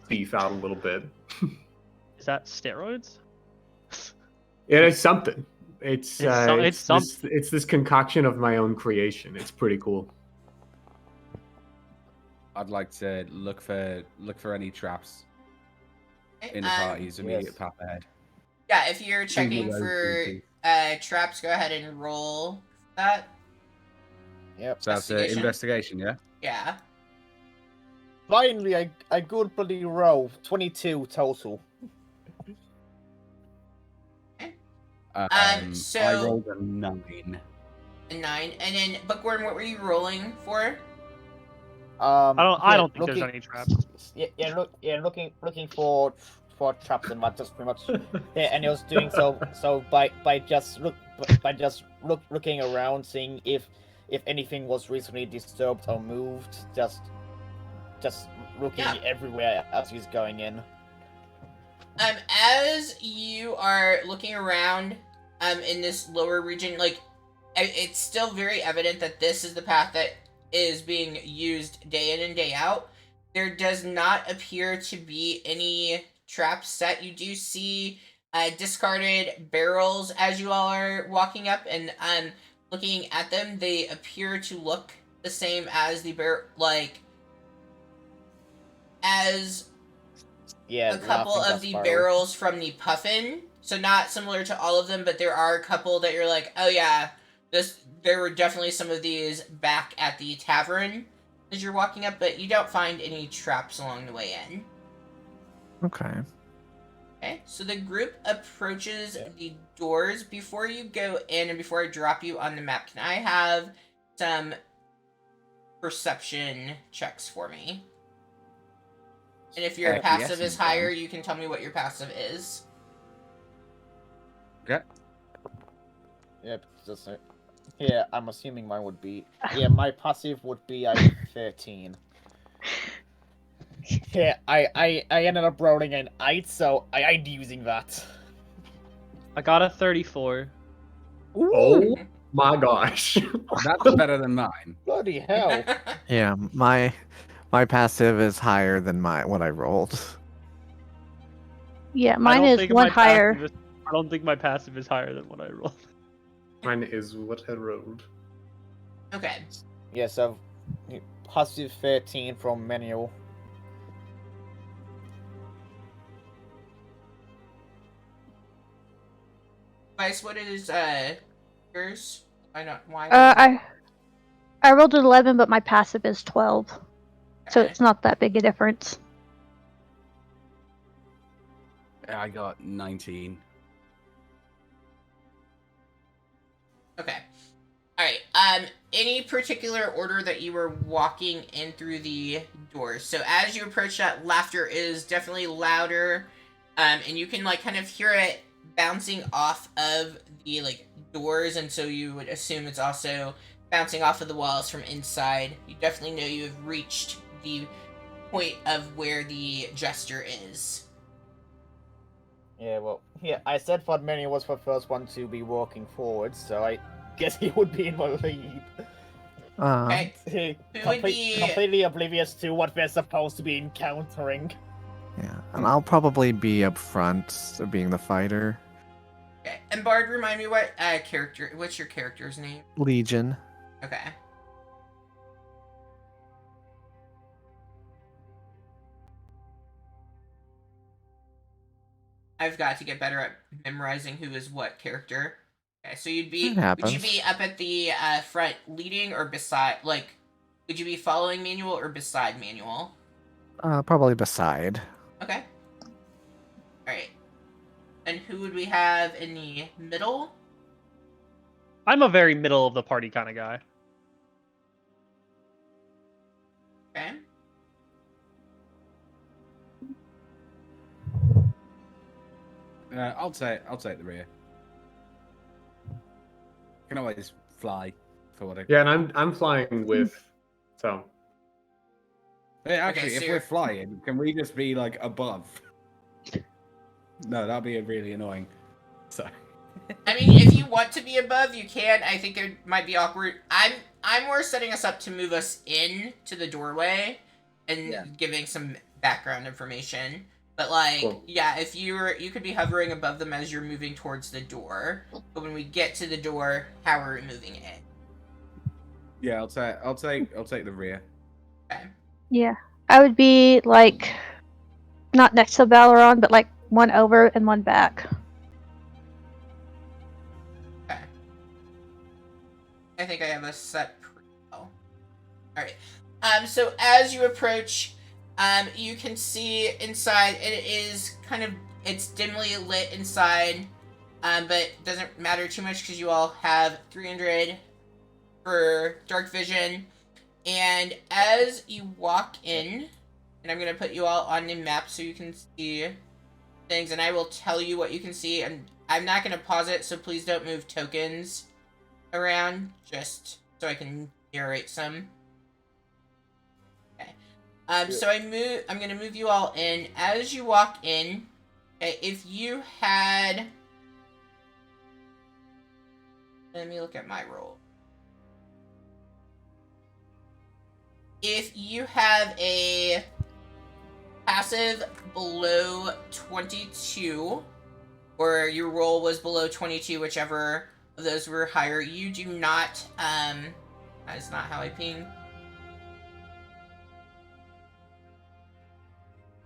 beef out a little bit. Is that steroids? It is something. It's It's it's this concoction of my own creation. It's pretty cool. I'd like to look for any traps Okay, in the party's immediate yes. path ahead. Yeah, if you're checking those for two. traps, go ahead and roll that. Yep. So that's Investigation? investigation, yeah. Yeah. Finally, I good bloody roll. 22 total. So I rolled a 9. a 9, and then Bookworm, what were you rolling for? I don't think there's any traps. Looking for traps and what, just pretty much. Yeah, and he was doing so by just looking around, seeing if anything was recently disturbed or moved, just looking everywhere as he's going in. As you are looking around, in this lower region, like, it's still very evident that this is the path that is being used day in and day out. There does not appear to be any traps set. You do see discarded barrels as you all are walking up, and looking at them, they appear to look the same as the as Yeah, a couple of the barrels from the Puffin. So not similar to all of them, but there are a couple that you're like, oh yeah, there were definitely some of these back at the tavern as you're walking up, but you don't find any traps along the way in. Okay. Okay, so the group approaches the doors. Before you go in and before I drop you on the map, can I have some perception checks for me? And if your passive is higher, you can tell me what your passive is. Okay. Yep, just it. Yeah, I'm assuming mine would be. Yeah, my passive would be 13. Yeah, I ended up rolling an 8, so I'd using that. I got a 34. Oh my gosh. That's better than mine. Bloody hell. Yeah, my passive is higher than what I rolled. Yeah, mine is one higher. I don't think my passive is higher than what I rolled. Mine is what I rolled. Okay. Yeah, so passive 13 from manual. Vice, what is yours? I don't why. I rolled an 11, but my passive is 12, so Okay. it's not that big a difference. I got 19. Okay. Alright, any particular order that you were walking in through the doors? So as you approach that, laughter is definitely louder, and you can, like, kind of hear it bouncing off of the, like, doors, and so you would assume it's also bouncing off of the walls from inside. You definitely know you have reached the point of where the jester is. Yeah, well, yeah, I said Fod Many was the first one to be walking forward, so I guess he would be in the lead. Okay. Who would be... Completely oblivious to what they're supposed to be encountering. Yeah, and I'll probably be up front, being the fighter. Okay. And Bard, remind me what's your character's name? Legion. Okay. I've got to get better at memorizing who is what character. Okay, so would you be up at the front leading or beside, like, would you be following Manuel or beside Manuel? Probably beside. Okay. Alright. And who would we have in the middle? I'm a very middle of the party kind of guy. Okay. I'll take the rear. Can always fly for what I... Yeah, and I'm flying with, so. Hey, actually, Okay, so if we're flying, can we just be like above? No, that'd be really annoying. So. I mean, if you want to be above, you can. I think it might be awkward. I'm more setting us up to move us in to the doorway and Yeah. giving some background information. But like, Cool. yeah, if you could be hovering above them as you're moving towards the door. But when we get to the door, how are we moving in? Yeah, I'll take the rear. Okay. Yeah. I would be like not next to Valoron, but like one over and one back. Okay. I think I have a set pretty well. Alright. So as you approach, you can see inside, it is it's dimly lit inside, but it doesn't matter too much because you all have 300 for dark vision. And as you walk in, and I'm going to put you all on the map so you can see things, and I will tell you what you can see, and I'm not going to pause it, so please don't move tokens around, just so I can narrate some. Okay. So I'm going to move you all in. As you walk in, okay, if you had... Let me look at my roll. If you have a passive below 22, or your roll was below 22, whichever of those were higher, you do not, that is not how I ping.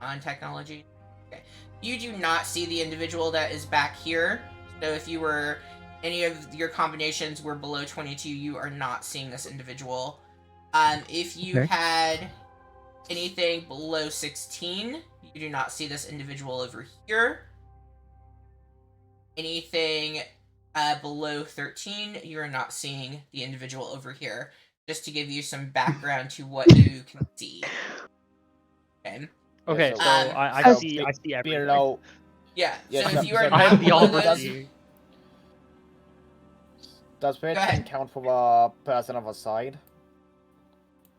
On technology. Okay. You do not see the individual that is back here. So if you were, any of your combinations were below 22, you are not seeing this individual. If you Okay. had anything below 16, you do not see this individual over here. Anything below 13, you are not seeing the individual over here. Just to give you some background to what you can see. Okay. Okay, so- so I so see everything. Below. Yeah. Yeah, so so- if you are so- not I have the below all those, seeing. Does ahead. 13 count for the person of a side?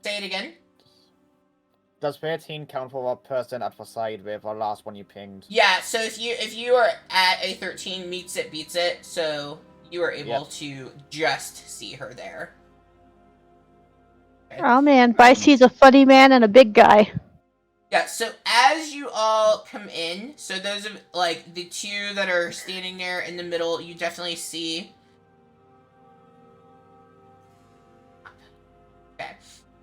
say it again. Does 13 count for the person at the side with the last one you pinged? Yeah, so if you are at a 13, meets it, beats it, so you are able Yep. to just see her there. Okay. Oh man, Vice, he's a funny man and a big guy. Yeah, so as you all come in, so those of, like, the two that are standing there in the middle, you definitely see. Okay.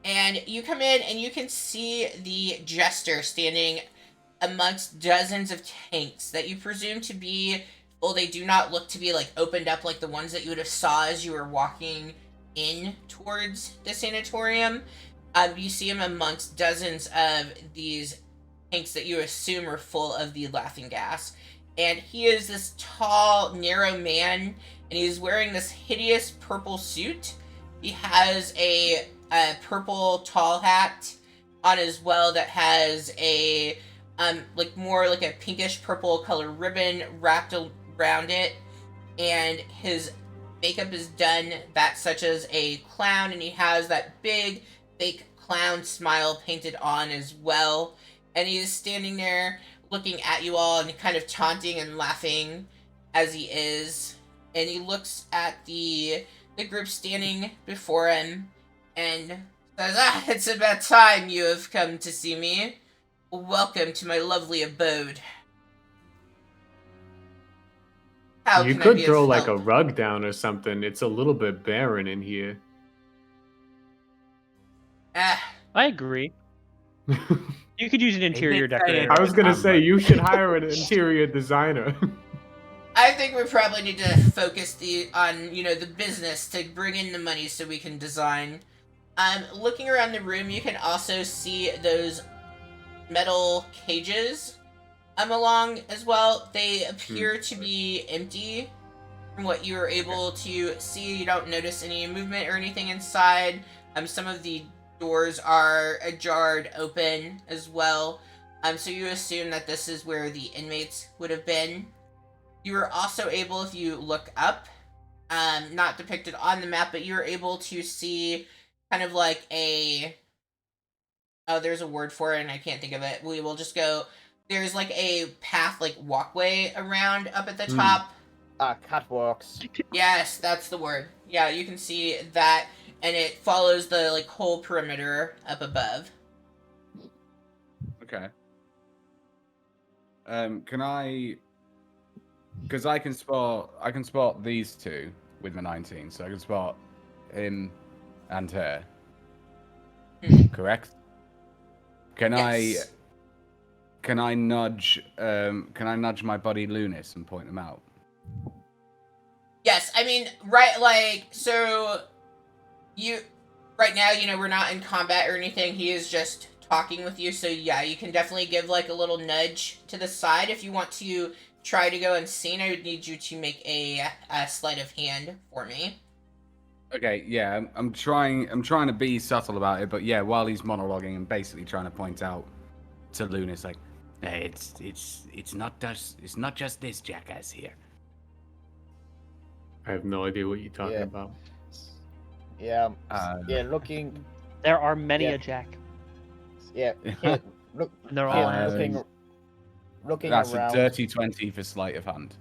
And you come in and you can see the Jester standing amongst dozens of tanks that you presume to be, well, they do not look to be, like, opened up like the ones that you would have saw as you were walking in towards the sanatorium. You see him amongst dozens of these tanks that you assume are full of the laughing gas. And he is this tall, narrow man, and he's wearing this hideous purple suit. He has a purple tall hat on as well that has a like more like a pinkish purple color ribbon wrapped around it, and his makeup is done that such as a clown, and he has that big fake clown smile painted on as well, and he is standing there looking at you all and kind of taunting and laughing as he is, and he looks at the group standing before him and says, it's about time you have come to see me. Welcome to my lovely abode. How You can I could be throw of like a help? rug down or something. It's a little bit barren in here. I agree. You could use an interior did say it. decorator. I was gonna I'm say like- you should hire an interior designer. I think we probably need to focus on the business to bring in the money so we can design. Looking around the room, you can also see those metal cages along as well. They appear to be empty from what you were able to see. You don't notice any movement or anything inside. Some of the doors are ajar open as well. So you assume that this is where the inmates would have been. You were also able, if you look up, not depicted on the map, but you were able to see kind of like there's a word for it and I can't think of it. We will just go, there's like a path, like walkway around up at the top. catwalks. Yes, that's the word. Yeah, you can see that, and it follows the like whole perimeter up above. Okay. Can I? Because I can spot these two with my 19, so I can spot him and her. Correct. Can Yes. Can I nudge my buddy Lunis and point him out? Yes, I mean, right, like, so, right now, we're not in combat or anything, he is just talking with you, so yeah, you can definitely give, like, a little nudge to the side. If you want to try to go unseen, I would need you to make a sleight of hand for me. Okay, yeah, I'm trying to be subtle about it, but yeah, while he's monologuing, I'm basically trying to point out to Lunis, like, It's not just this jackass here. I have no idea what you're talking Yeah. about. Yeah, Uh, looking. There are many Yeah. a Jack. Yeah, here, look. And they're all Here, handsome. looking that's around. a dirty 20 for sleight of hand.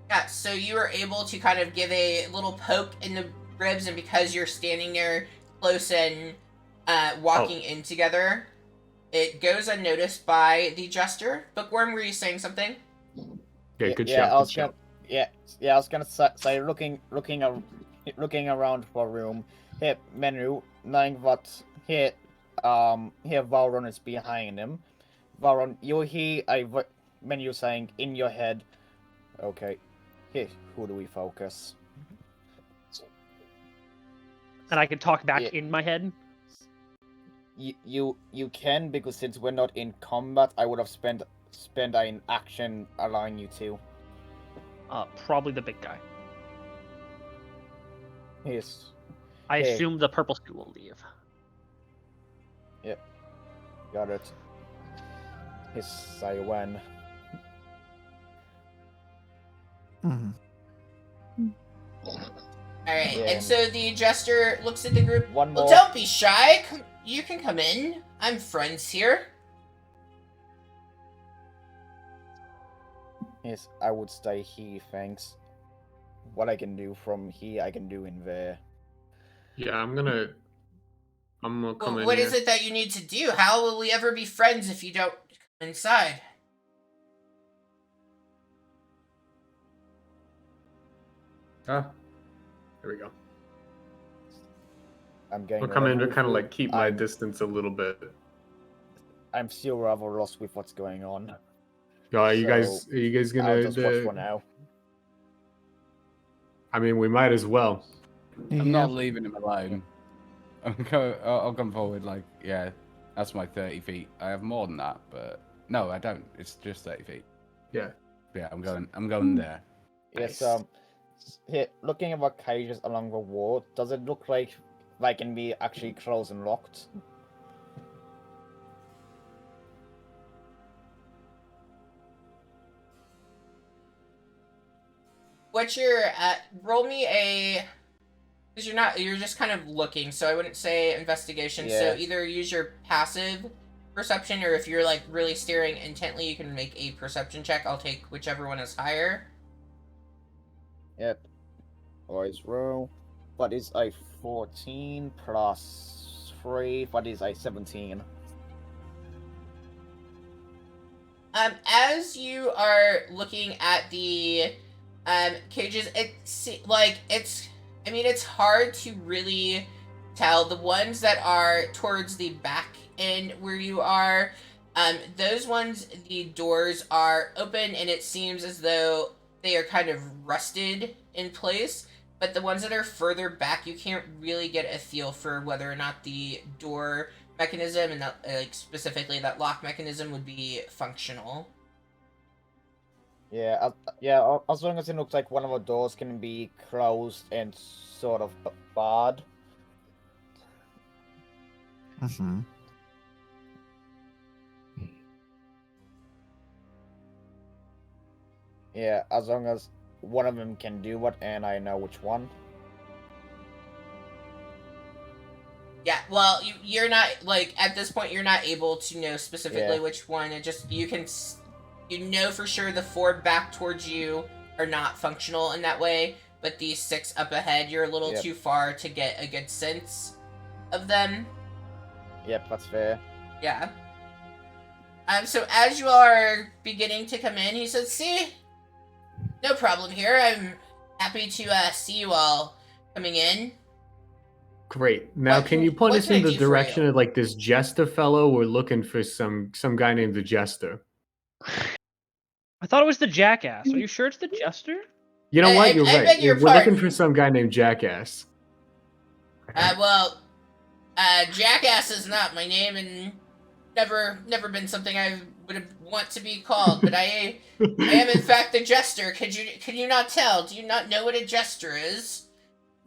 Yeah, so you were able to kind of give a little poke in the ribs, and because you're standing there close and walking in together, it goes unnoticed by the jester. Bookworm, were you saying something? Okay, good yeah, shot. I was Good shot. I was gonna say looking around for room. Here, Menu, knowing what here Valron is behind him. Valron, you hear Menu saying in your head, okay, here, who do we focus? And I can talk back Yeah. in my head. You can, because since we're not in combat, I would have spent an action allowing you to. Probably the big guy. Yes. I Okay. assume the purple suit will leave. Got it. Yes, I win. Mhm. Alright, Yeah. and so the jester looks at the group. One Well, more. don't be shy. You can come in. I'm friends here. Yes, I would stay here, thanks. What I can do from here, I can do in there. Yeah, I'm gonna come Well, in what here. is it that you need to do? How will we ever be friends if you don't come inside? Ah, there we go. I'm getting. I'll come in to whatever kind of with like keep my I'm- distance a little bit. I'm still rather lost with what's going on. Are you guys I'll gonna? just watch for now. I mean, we might as well. I'm Yeah. not leaving him alone. I'll come forward, like, yeah, that's my 30 feet. I have more than that, but no, I don't. It's just 30 feet. Yeah. Yeah, I'm going there. Yes. Nice. Here, looking at the cages along the wall, does it look like they can be actually closed and locked? What's your roll me a, because you're just kind of looking, so I wouldn't say investigation. Yeah. So either use your passive perception, or if you're like really staring intently, you can make a perception check. I'll take whichever one is higher. Yep. Always roll. What is a 14 plus 3? What is a 17? As you are looking at the cages, it's hard to really tell. The ones that are towards the back end where you are, those ones, the doors are open, and it seems as though they are kind of rusted in place. But the ones that are further back, you can't really get a feel for whether or not the door mechanism and that, specifically that lock mechanism, would be functional. Yeah, as long as it looks like one of the doors can be closed and sort of barred. Mm-hmm. Yeah, as long as one of them can do it and I know which one. Yeah, well, you're not, like, at this point, you're not able to know specifically Yeah. which one. It just, you can You know for sure the 4 back towards you are not functional in that way, but these 6 up ahead, you're a little Yep. too far to get a good sense of them. Yep, that's fair. Yeah. So as you all are beginning to come in, he says, "See, no problem here. I'm happy to see you all coming in." Great. Now, What can can- you point what us can I in the do for direction you? of like this Jester fellow? We're looking for some guy named the Jester. I thought it was the Jackass. Are you sure it's the Jester? You know I- what? I- You're I right. beg your We're looking for pardon. some guy named Jackass. Jackass is not my name, and never been something I would want to be called. But I am in fact the Jester. Can you not tell? Do you not know what a Jester is?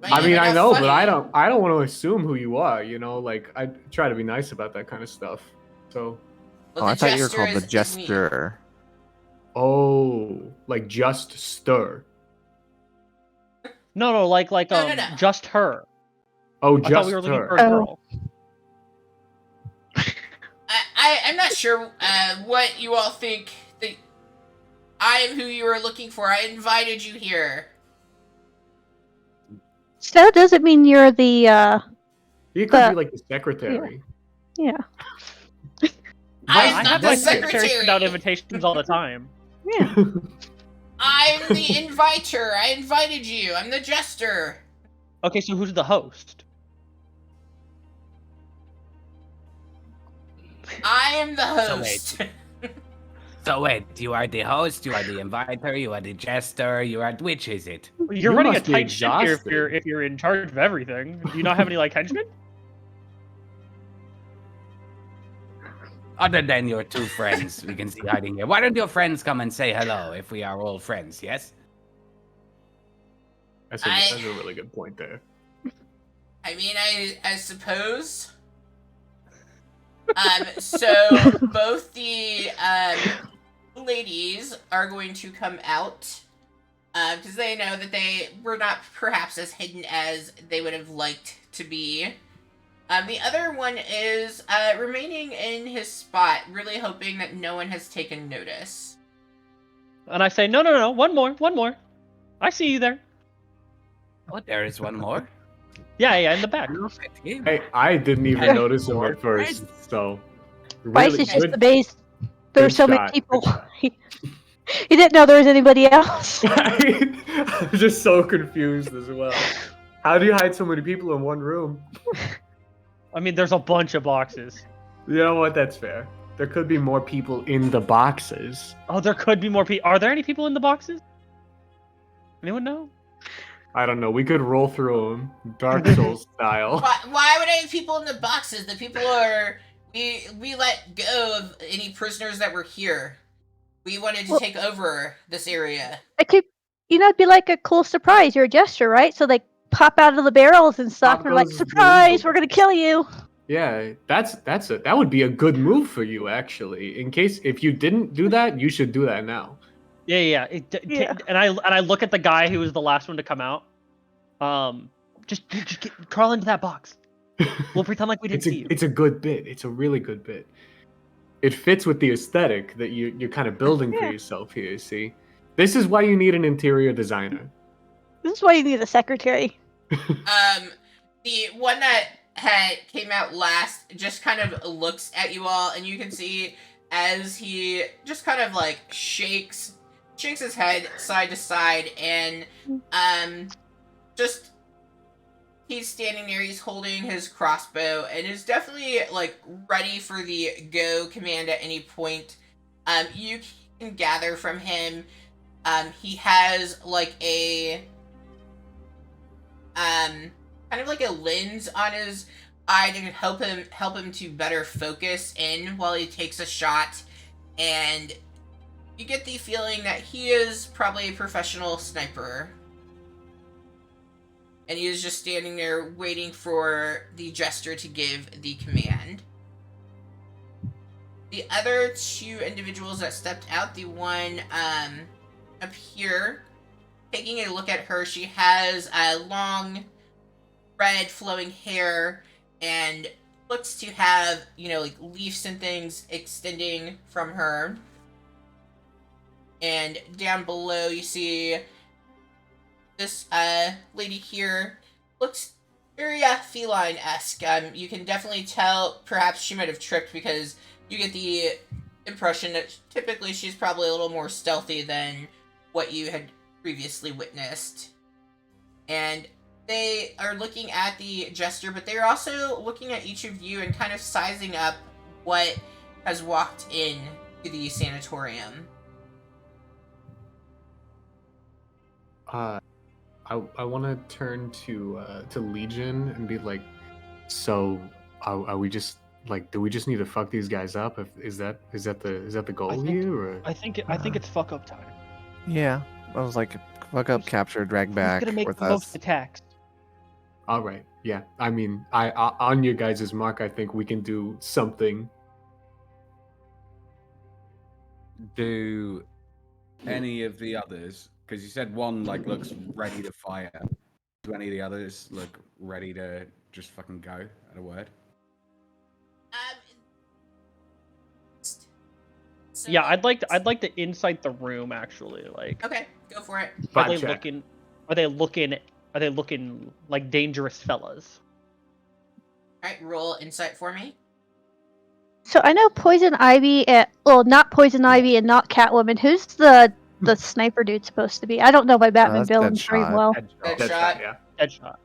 I mean, I enough know, but funny? I don't want to assume who you are. You know, like I try to be nice about that kind of stuff. So, Well, Oh, the I thought you were Jester called the is me. Jester. oh, like just stir. No, like No. just her. Oh, I just thought we were looking her. for a Oh. girl. I'm not sure what you all think that I am who you are looking for. I invited you here. So that doesn't mean you're the You could But- be like the secretary. yeah. I'm I not have the my secretary secretary. send out invitations all the time. Yeah. I'm the inviter. I invited you. I'm the Jester. Okay, so who's the host? I am the So host. So wait, you are the host, you are the inviter, you are the jester, you are which is it? You're You running a must be tight ship here exhausted. if you're in charge of everything. Do you not have any like henchmen? Other than your 2 friends we can see hiding here. Why don't your friends come and say hello if we are all friends, yes? That's I- a really good point there. I mean, I suppose. So both the ladies are going to come out because they know that they were not perhaps as hidden as they would have liked to be. The other one is remaining in his spot, really hoping that no one has taken notice. And I say, no, one more. I see you there. Oh, there is one more. Yeah, in the back. Look at him. Hey, I didn't even Yeah. notice him at first. So, Vice really is just good. the base. There's good so many shot, people. good shot. He didn't know there was anybody else. I'm just so confused as well. How do you hide so many people in one room? I mean, there's a bunch of boxes. You know what? That's fair. There could be more people in the boxes. Oh, there could be more people. Are there any people in the boxes? Anyone know? I don't know. We could roll through them, Dark Souls style. Why would I have people in the boxes? The people are we let go of any prisoners that were here. We wanted to Well- take over this area. It could, it'd be like a cool surprise. You're a Jester, right? So they pop out of the barrels and stuff. Pop They're like, those surprise, windows. we're gonna kill you. Yeah, that would be a good move for you actually. In case if you didn't do that, you should do that now. Yeah. Yeah. And I look at the guy who was the last one to come out. Just crawl into that box. We'll pretend like we didn't see you. It's a good bit. It's a really good bit. It fits with the aesthetic that you're kind of building for Yeah. yourself here. See, this is why you need an interior designer. This is why you need a secretary. The one that came out last just kind of looks at you all, and you can see as he just kind of like shakes his head side to side, and just he's standing there. He's holding his crossbow and is definitely like ready for the go command at any point. You can gather from him. He has like a kind of like a lens on his eye to help him to better focus in while he takes a shot, and you get the feeling that he is probably a professional sniper. And he is just standing there waiting for the Jester to give the command. The other 2 individuals that stepped out, the one up here, taking a look at her, she has a long red flowing hair and looks to have, like leaves and things extending from her. And down below, you see this lady here looks very feline-esque. You can definitely tell perhaps she might have tripped because you get the impression that typically she's probably a little more stealthy than what you had previously witnessed. And they are looking at the jester, but they're also looking at each of you and kind of sizing up what has walked in to the sanatorium. I want to turn to Legion and be like, so are we just like, do we just need to fuck these guys up? Is that the goal think- here? Or? I think it's fuck up time. Yeah, I was like, fuck up, capture, drag back Who's gonna make with the us. most attacks? All right, yeah. I mean, I on your guys' mark, I think we can do something. Do any of the others? Because you said one like looks ready to fire. Do any of the others look ready to just fucking go at a word? So, Yeah, I'd like to insight the room actually. Like, Okay, go for it. are they Check. looking like dangerous fellas? Alright, roll insight for me. So I know Poison Ivy and not Poison Ivy and not Catwoman. Who's the sniper dude supposed to be? I don't know my Batman that's villains very Deadshot. well. Deadshot. Yeah. Headshot.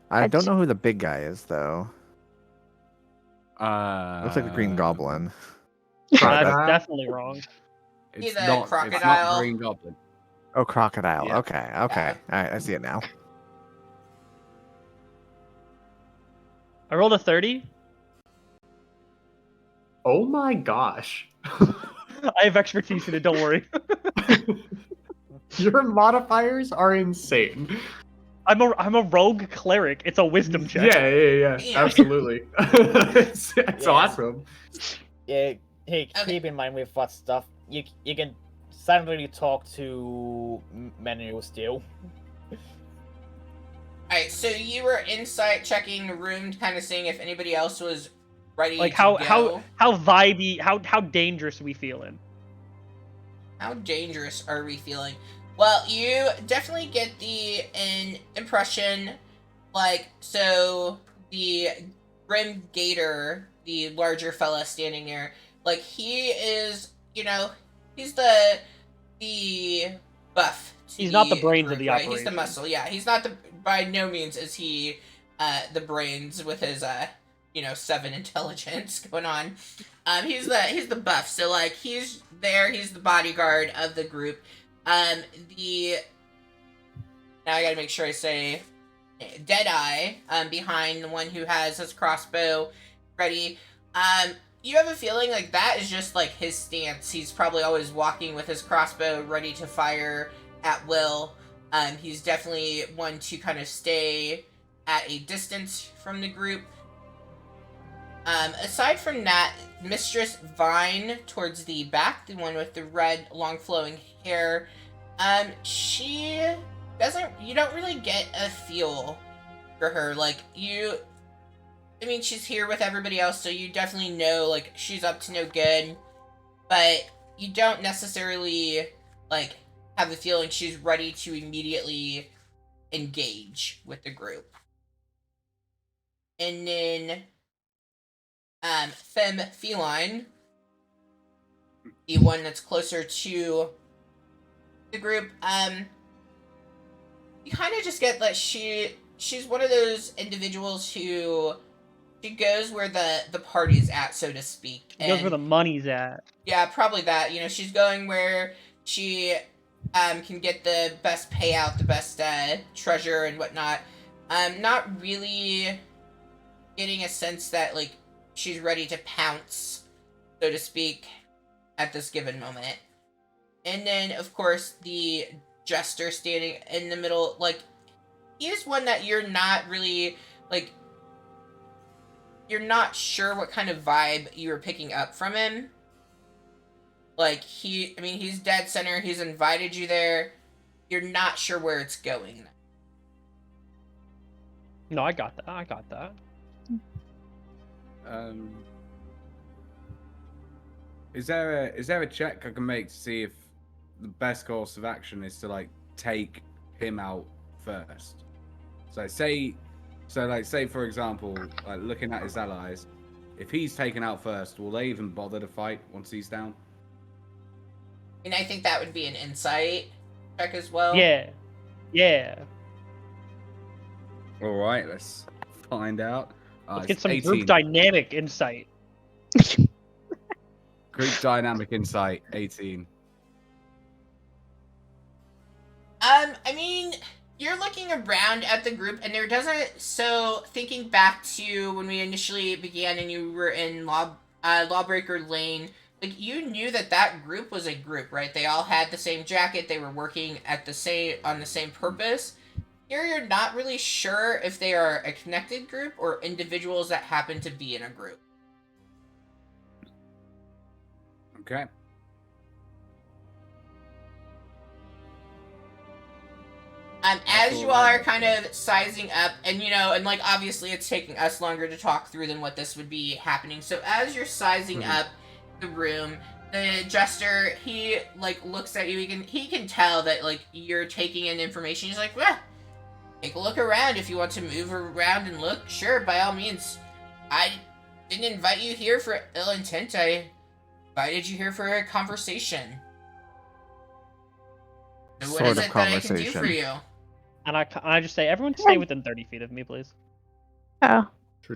I don't know who the big guy is though. Looks like the Green Goblin. That's Crocodile? definitely wrong. He's It's a not. It's crocodile. not Green Goblin. Oh, Crocodile. Yeah. Okay. All right, I see it now. I rolled a 30. Oh my gosh. I have expertise in it. Don't worry. Your modifiers are insane. I'm a rogue cleric. It's a wisdom check. Yeah. Yeah. Absolutely. it's Yeah. awesome. Yeah, hey, Okay. keep in mind with what stuff you can silently talk to Menu still. Alright, so you were insight checking the room, kind of seeing if anybody else was ready Like to how go. vibey, how dangerous we feeling? How dangerous are we feeling? Well, you definitely get an impression, like, so the Grim Gator, the larger fella standing there, like, he is, he's the buff. to He's not the brains of group, the right? He's the operation. muscle, yeah. He's not by no means is he the brains with his 7 intelligence going on. He's the buff, so like he's there, he's the bodyguard of the group. Now I gotta make sure I say Deadeye, behind the one who has his crossbow ready. You have a feeling like that is just like his stance. He's probably always walking with his crossbow ready to fire at will. He's definitely one to kind of stay at a distance from the group. Aside from that, Mistress Vine towards the back, the one with the red long flowing hair, she doesn't, you don't really get a feel for her. Like, she's here with everybody else, so you definitely know, like, she's up to no good, but you don't necessarily, like, have the feeling she's ready to immediately engage with the group. And then, Femme Feline, the one that's closer to the group, you kind of just get that she's one of those individuals who she goes where the party's at, so to speak. He goes where the money's at. Yeah, probably that. She's going where she can get the best payout, the best treasure and whatnot. Not really getting a sense that, like, she's ready to pounce, so to speak, at this given moment. And then, of course, the jester standing in the middle, like, he is one that you're not really, like, you're not sure what kind of vibe you were picking up from him. Like, he's dead center, he's invited you there, you're not sure where it's going. No, I got that. Is there a check I can make to see if the best course of action is to like take him out first. So say for example, like looking at his allies, if he's taken out first, will they even bother to fight once he's down? And I think that would be an insight check as well. Yeah. Yeah. All right, let's find out. Let's It's get some 18. group dynamic insight. Group dynamic insight 18. I mean, you're looking around at the group, and there doesn't. So, thinking back to when we initially began, and you were in Lawbreaker Lane, like you knew that group was a group, right? They all had the same jacket. They were working at on the same purpose. Here, you're not really sure if they are a connected group or individuals that happen to be in a group. Okay. As you all are kind of sizing up, and and like obviously it's taking us longer to talk through than what this would be happening. So as you're sizing up the room, the jester, he like looks at you. He can tell that like you're taking in information. He's like, well, take a look around if you want to move around and look. Sure, by all means. I didn't invite you here for ill intent. I invited you here for a conversation. So what is it that I can do for you? And I just say, everyone stay within 30 feet of me, please. Oh. True.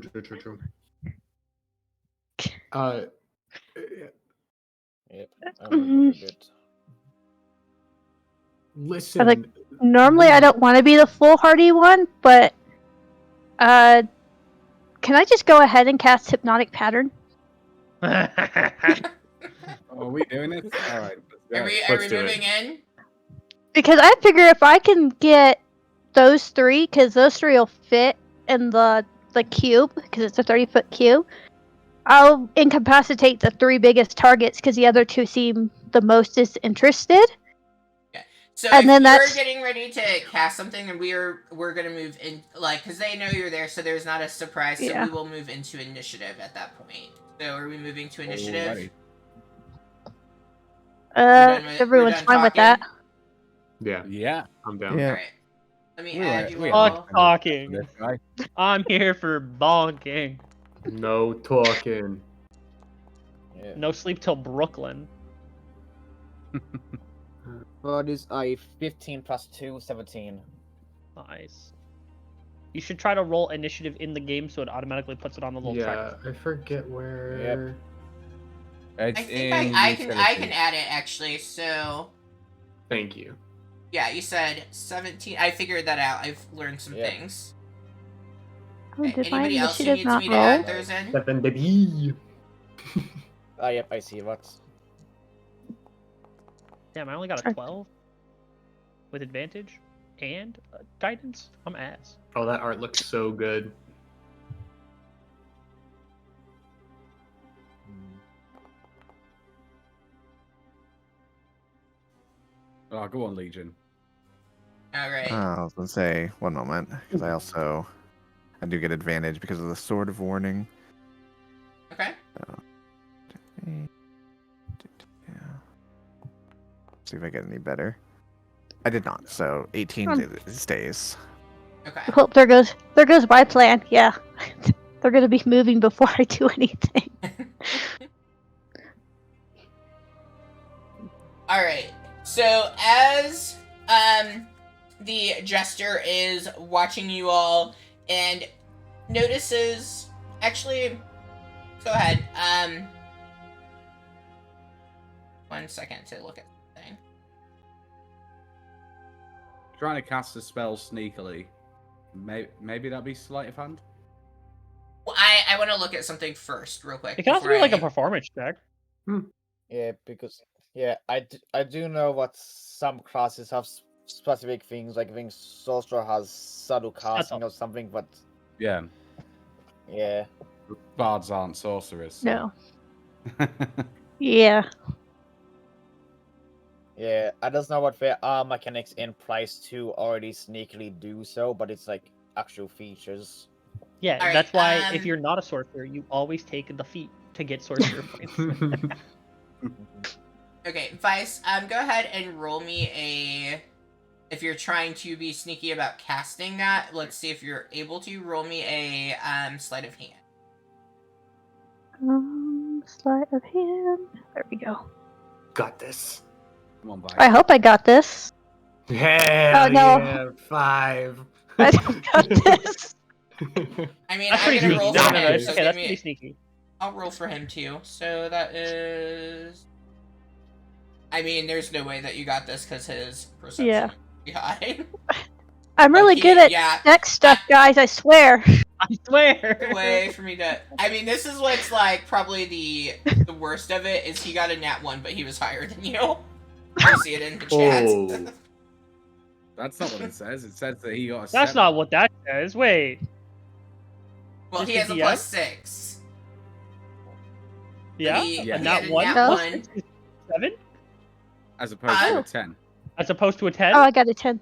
Yep. Mhm. Listen. Like, normally I don't want to be the foolhardy one, but can I just go ahead and cast Hypnotic Pattern? Oh, are we doing it? All right. Are we moving in? Because I figure if I can get those three, because those three will fit in the cube, because it's a 30-foot cube, I'll incapacitate the three biggest targets, because the other two seem the most disinterested. So and if then you're that's getting ready to cast something, and we're gonna move in, like, because they know you're there, so there's not a surprise. So Yeah. we will move into initiative at that point. So are we moving to initiative? Alrighty. Everyone's done fine with talking? that. Yeah, Yeah. I'm down. Yeah. All right. Let me We're add right, you we're all. right. Fuck talking. This guy. I'm here for bonking. No talking. Yeah. No sleep till Brooklyn. What is I 15 plus 2, 17. Nice. You should try to roll initiative in the game so it automatically puts it on the little Yeah, tracker. I forget where. It's I think in I can utility. add it actually. So Thank you. yeah, you said 17. I figured that out. I've learned some Yep. things. Oh, did my Anybody else who initiative needs not me to add roll? theirs in? 7, baby. Yep, I see what. Damn, I only got a 12 with advantage and guidance. I'm ass. Oh, that art looks so good. Oh, go on, Legion. All right. I was gonna say 1 moment because I do get advantage because of the Sword of Warning. Okay. See if I get any better. I did not, so 18 it stays. Okay. Well, there goes my plan. Yeah, they're gonna be moving before I do anything. All right. So as the jester is watching you all and notices, actually, go ahead. 1 second to look at something. Trying to cast a spell sneakily. Maybe that'd be sleight of hand. Well, I want to look at something first, real quick. It can also before be like a I- performance check. Yeah, because I do know what some classes have specific things. Like I think Sorcerer has subtle casting or something, but Yeah. yeah. Bards aren't sorcerers. No. Yeah. Yeah, I just know what there are mechanics in place to already sneakily do so, but it's like actual features. Yeah, Alright, that's why if you're not a sorcerer, you always take the feat to get sorcerer points. Okay, Vice, go ahead and roll me a... If you're trying to be sneaky about casting that, let's see if you're able to. Roll me a sleight of hand. Sleight of hand. There we go. Got this. Come on, I Vice. hope I got this. Hell Oh, no. yeah, 5. I got this. I mean, That's I'm pretty gonna sneaky. roll No, for no, him, it's so okay. give That's me... pretty sneaky. I'll roll for him too. So that is... I mean, there's no way that you got this because his perception Yeah. is pretty high. I'm really Okay, good at yeah. deck stuff, guys. I swear. I swear. The way for me to... I mean, this is what's like probably the worst of it is he got a nat 1, but he was higher than you. I see it in the chat. Oh. That's not what it says. It says that he got a That's 7. not what that says. Wait. Well, he Just has a the plus DM? 6. Yeah. He, Yeah. And he had that a one. nat No. 1. 7 As opposed to Oh. a 10. as opposed to a 10. Oh, I got a 10.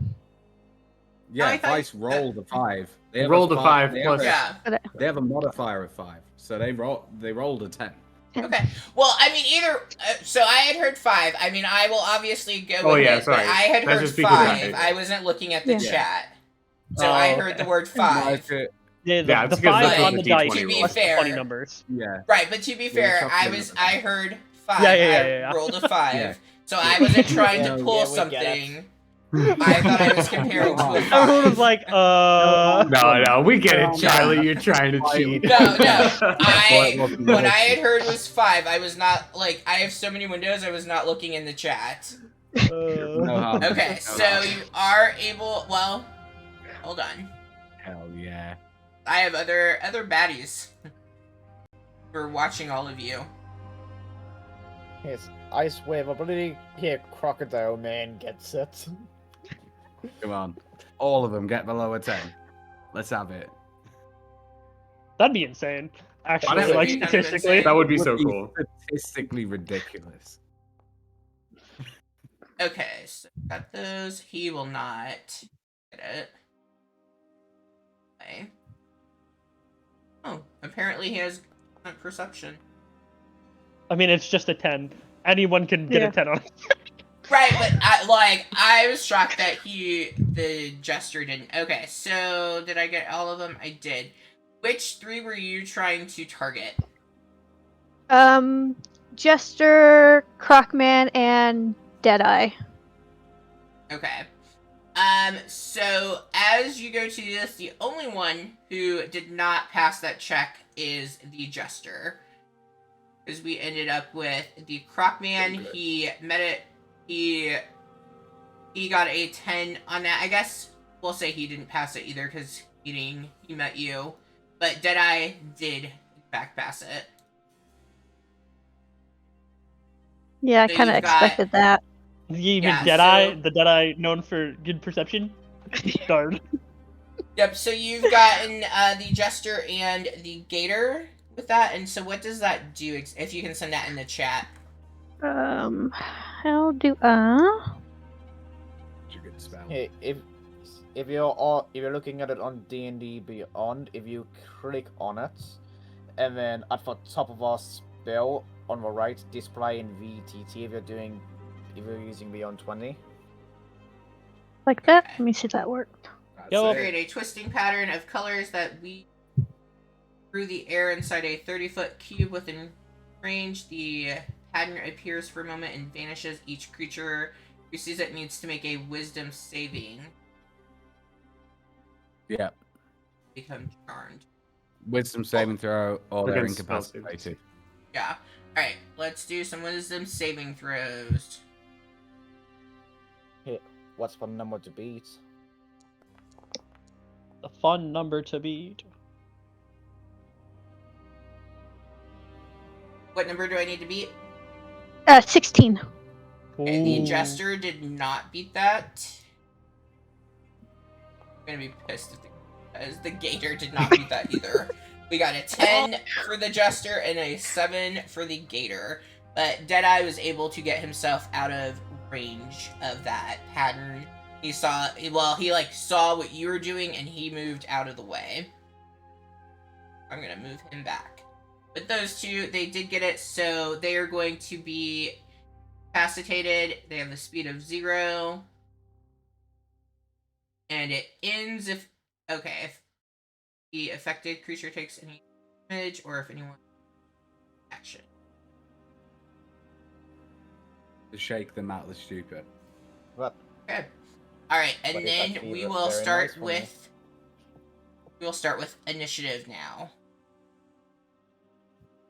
Yeah, I thought- Vice rolled a 5. They have Rolled a 5 they plus- Have Yeah. they have a modifier of 5, so they rolled a 10. Okay. Well, I mean, either... so I had heard 5. I mean, I will obviously go Oh, with yeah, it, sorry. but I had That's heard just because 5. I- I wasn't looking at the Yeah. chat. So Oh, I heard okay. the word 5. Like it, Yeah, Yeah, the it's because 5 that's on what the the dice D20 rolls. plus To be fair- 20 numbers. yeah. Right, but to be Yeah, fair, it's I up to was you. I heard 5. Yeah. I rolled a 5. Yeah. So I wasn't trying to Yeah, pull yeah, we get it. something. I thought I was comparing to a 5. Everyone was like, No, we get it, No. Charlie. You're trying to cheat. No. I Well, it what I had heard was 5. I was not like I have so many windows. I was not looking in the chat. No harm. Okay, No so harm. you are able. Well, hold on. Hell yeah. I have other baddies for watching all of you. Yes, Ice Wave ability. Here, Crocodile Man gets it. Come on. All of them get below a 10. Let's have it. that'd be insane. Actually, Honestly, like that'd be kind of statistically. insane. That would be Would so be cool. Statistically ridiculous. Okay, so got those. He will not get it. Okay. Oh, apparently he has perception. I mean, it's just a 10. Anyone can get Yeah. a 10 on it. Right, but I was shocked that the jester didn't. Okay, so did I get all of them? I did. Which 3 were you trying to target? Jester, Crocman, and Deadeye. Okay. So as you go to do this, the only one who did not pass that check is the jester. Because we ended up with the Crocman. He met it. He got a 10 on that. I guess we'll say he didn't pass it either because he met you. But Deadeye did in fact pass it. Yeah, I So kind of you've got- expected that. Even Yeah, Deadeye, so- the Deadeye known for good perception. Darn. Yep, so you've gotten the jester and the gator with that. And so what does that do? If you can send that in the chat. How do It's a good spell. Hey, if you're looking at it on D&D Beyond, if you click on it, and then at the top of our spell on the right, display in VTT if you're using Beyond 20. like that? Let me see if that worked. That's Yo, it. Create a twisting pattern of colors that weave through the air inside a 30-foot cube within range. The pattern appears for a moment and vanishes. Each creature who sees it needs to make a wisdom saving. Yeah. Become charmed. Wisdom saving throw, or they're Against spell saves. incapacitated. Yeah. Alright, let's do some wisdom saving throws. What's the number to beat? A fun number to beat. What number do I need to beat? 16. Okay, the Ooh. jester did not beat that. I'm gonna be pissed if the gator did not beat that either. We got a 10 for the jester and a 7 for the gator. But Deadeye was able to get himself out of range of that pattern. He saw what you were doing and he moved out of the way. I'm gonna move him back. But those two, they did get it, so they are going to be incapacitated. They have the speed of 0. And it ends if the affected creature takes any damage or if anyone action. To shake them out of the stupor. But Okay. Alright, and But it's then actually we very will start nice for me. with initiative now.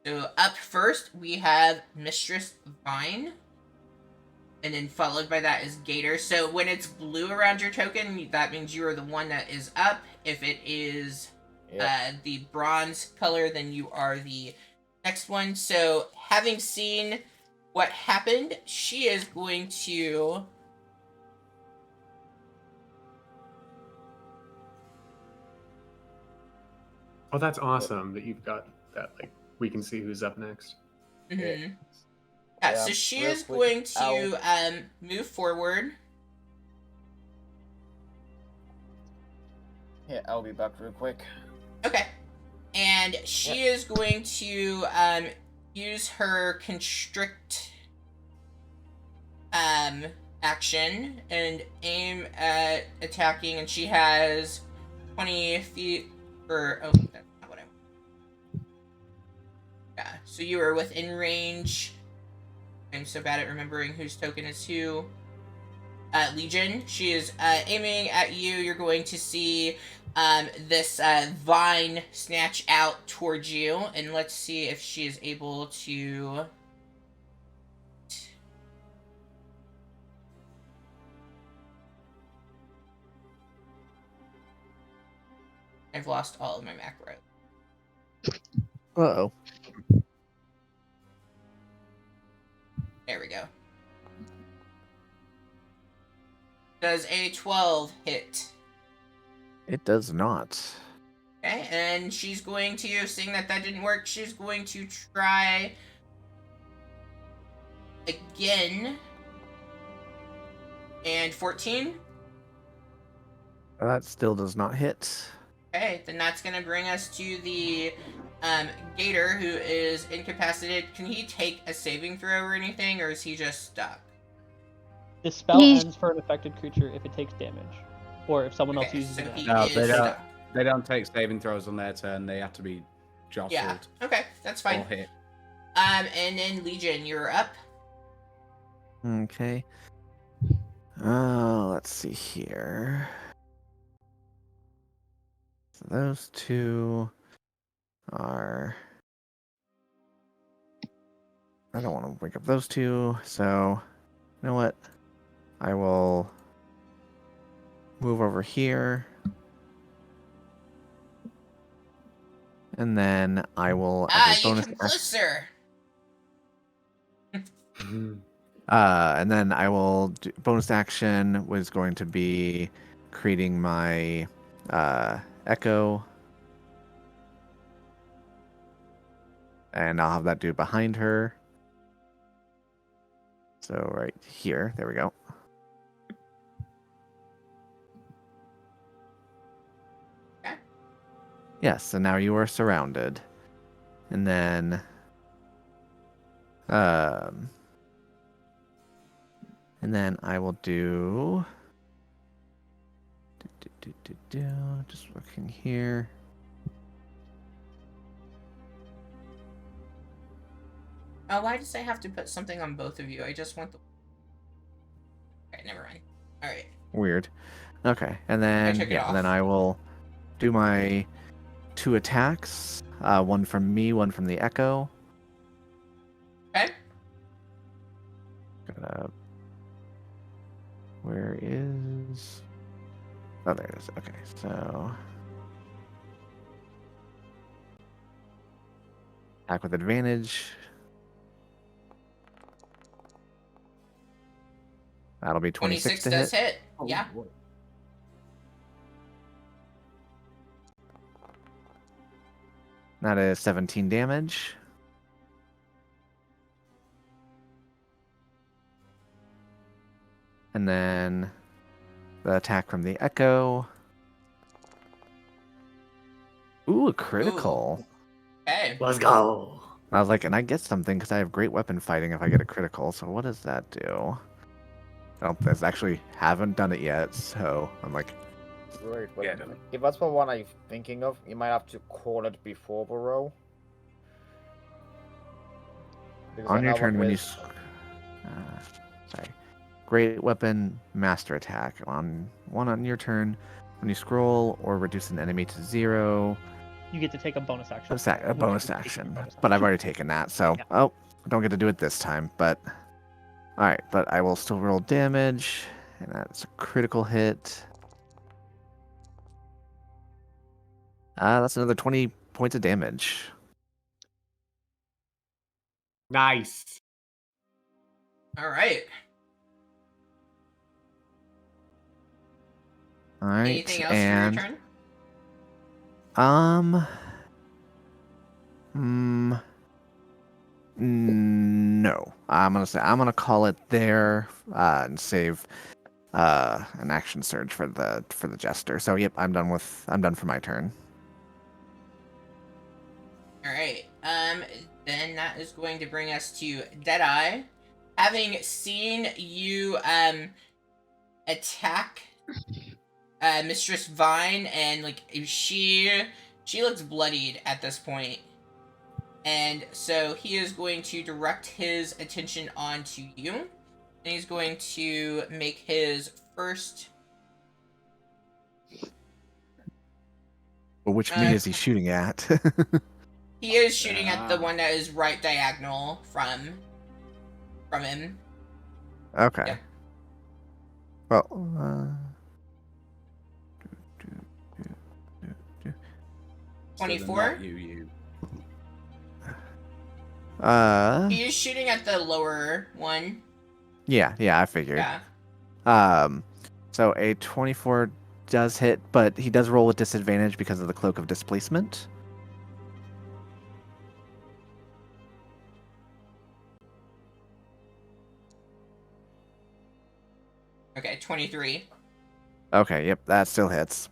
So up first we have Mistress Vine. And then followed by that is Gator. So when it's blue around your token, that means you are the one that is up. If it is the bronze color, then you are the next one. So having seen what happened, she is going to... Oh, that's awesome that you've got that. Like, we can see who's up next. Mhm. Yeah, so she real is quick, going to move forward. Yeah, I'll be back real quick. Okay. And she is going to use her constrict action and aim at attacking, and she has 20 feet for... Oh, that's not what I want. Yeah, so you are within range. I'm so bad at remembering whose token is who. Legion, she is aiming at you. You're going to see this vine snatch out towards you, and let's see if she is able to... I've lost all of my macro. Uh-oh. There we go. Does a 12 hit? It does not. Okay, and she's going to, seeing that didn't work, she's going to try again. And 14? That still does not hit. Okay, then that's going to bring us to the Gator, who is incapacitated. Can he take a saving throw or anything, or is he just stuck? This spell He's- ends for an affected creature if it takes damage, or if someone else Okay, uses so it. he No, is they don't. stuck. They don't take saving throws on their turn. They have to be jostled Yeah, okay, that's fine. or hit. And then Legion, you're up. Okay. Let's see here. So those two are... I don't want to wake up those two, so you know what? I will move over here. And then I will as a You bonus come action- closer. and then I will bonus action was going to be creating my echo, and I'll have that do behind her. So right here, there we go. Okay. Yes, so now you are surrounded, and then I will do just looking here. Oh, why does I have to put something on both of you? I just want the... Okay, never mind. Alright. Weird. Okay, and then took it and then off. I will do my 2 attacks. One from me, one from the echo. Okay. Where is... Oh, there it is. Okay, so... Attack with advantage. That'll be 26 to does hit. hit. Yeah. That is 17 damage. And then the attack from the echo. Ooh, a critical. Okay. Let's go. I was like, and I get something because I have great weapon fighting if I get a critical. So what does that do? I actually haven't done it yet. So I'm like, Right, but Yeah, no. if that's the one I'm thinking of, you might have to call it before the roll. Because on your another turn when you. with- Sorry. Great weapon, master attack. On your turn, when you scroll or reduce an enemy to 0, You get to take a bonus action. a bonus action. But I've already taken that, so Yeah. oh, I don't get to do it this time. But all right, but I will still roll damage, and that's a critical hit. That's another 20 points of damage. Nice. All right. All right, Anything else and for your turn? No. I'm gonna call it there and save an action surge for the jester. So yep, I'm done for my turn. All right. Then that is going to bring us to Deadeye. Having seen you attack Mistress Vine, and like she looks bloodied at this point. And so he is going to direct his attention onto you. And he's going to make his first. But which me is he shooting at? He is shooting at the one that is right diagonal from him. Okay. Yeah. Well, 24. You. He is shooting at the lower one. Yeah, I figured. Yeah. So a 24 does hit, but he does roll with disadvantage because of the cloak of displacement. Okay, 23. Okay, yep, that still hits.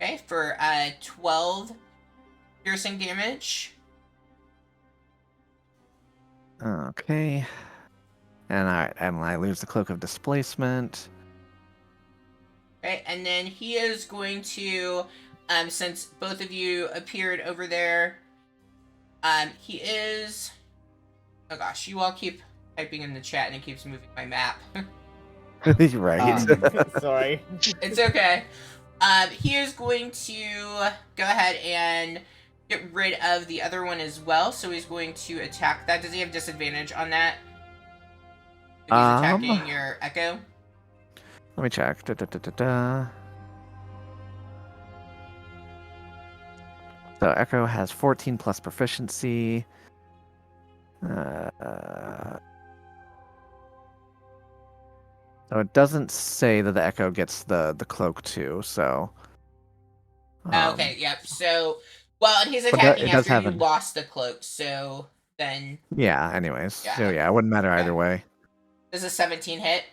Okay, for 12 piercing damage. Okay. And I lose the cloak of displacement. Okay, and then he is going to, since both of you appeared over there, he is. Oh gosh, you all keep typing in the chat and it keeps moving my map. Right. Sorry. It's okay. He is going to go ahead and get rid of the other one as well. So he's going to attack that. Does he have disadvantage on that? If he's attacking your Echo? Let me check. So Echo has 14 plus proficiency. So it doesn't say that the Echo gets the cloak too. So. Okay. Yep. So, well, and he's But attacking it does after have you an- lost the cloak. So then, Yeah. Anyways. Yeah. So yeah, it wouldn't matter Okay. either way. does a 17 hit?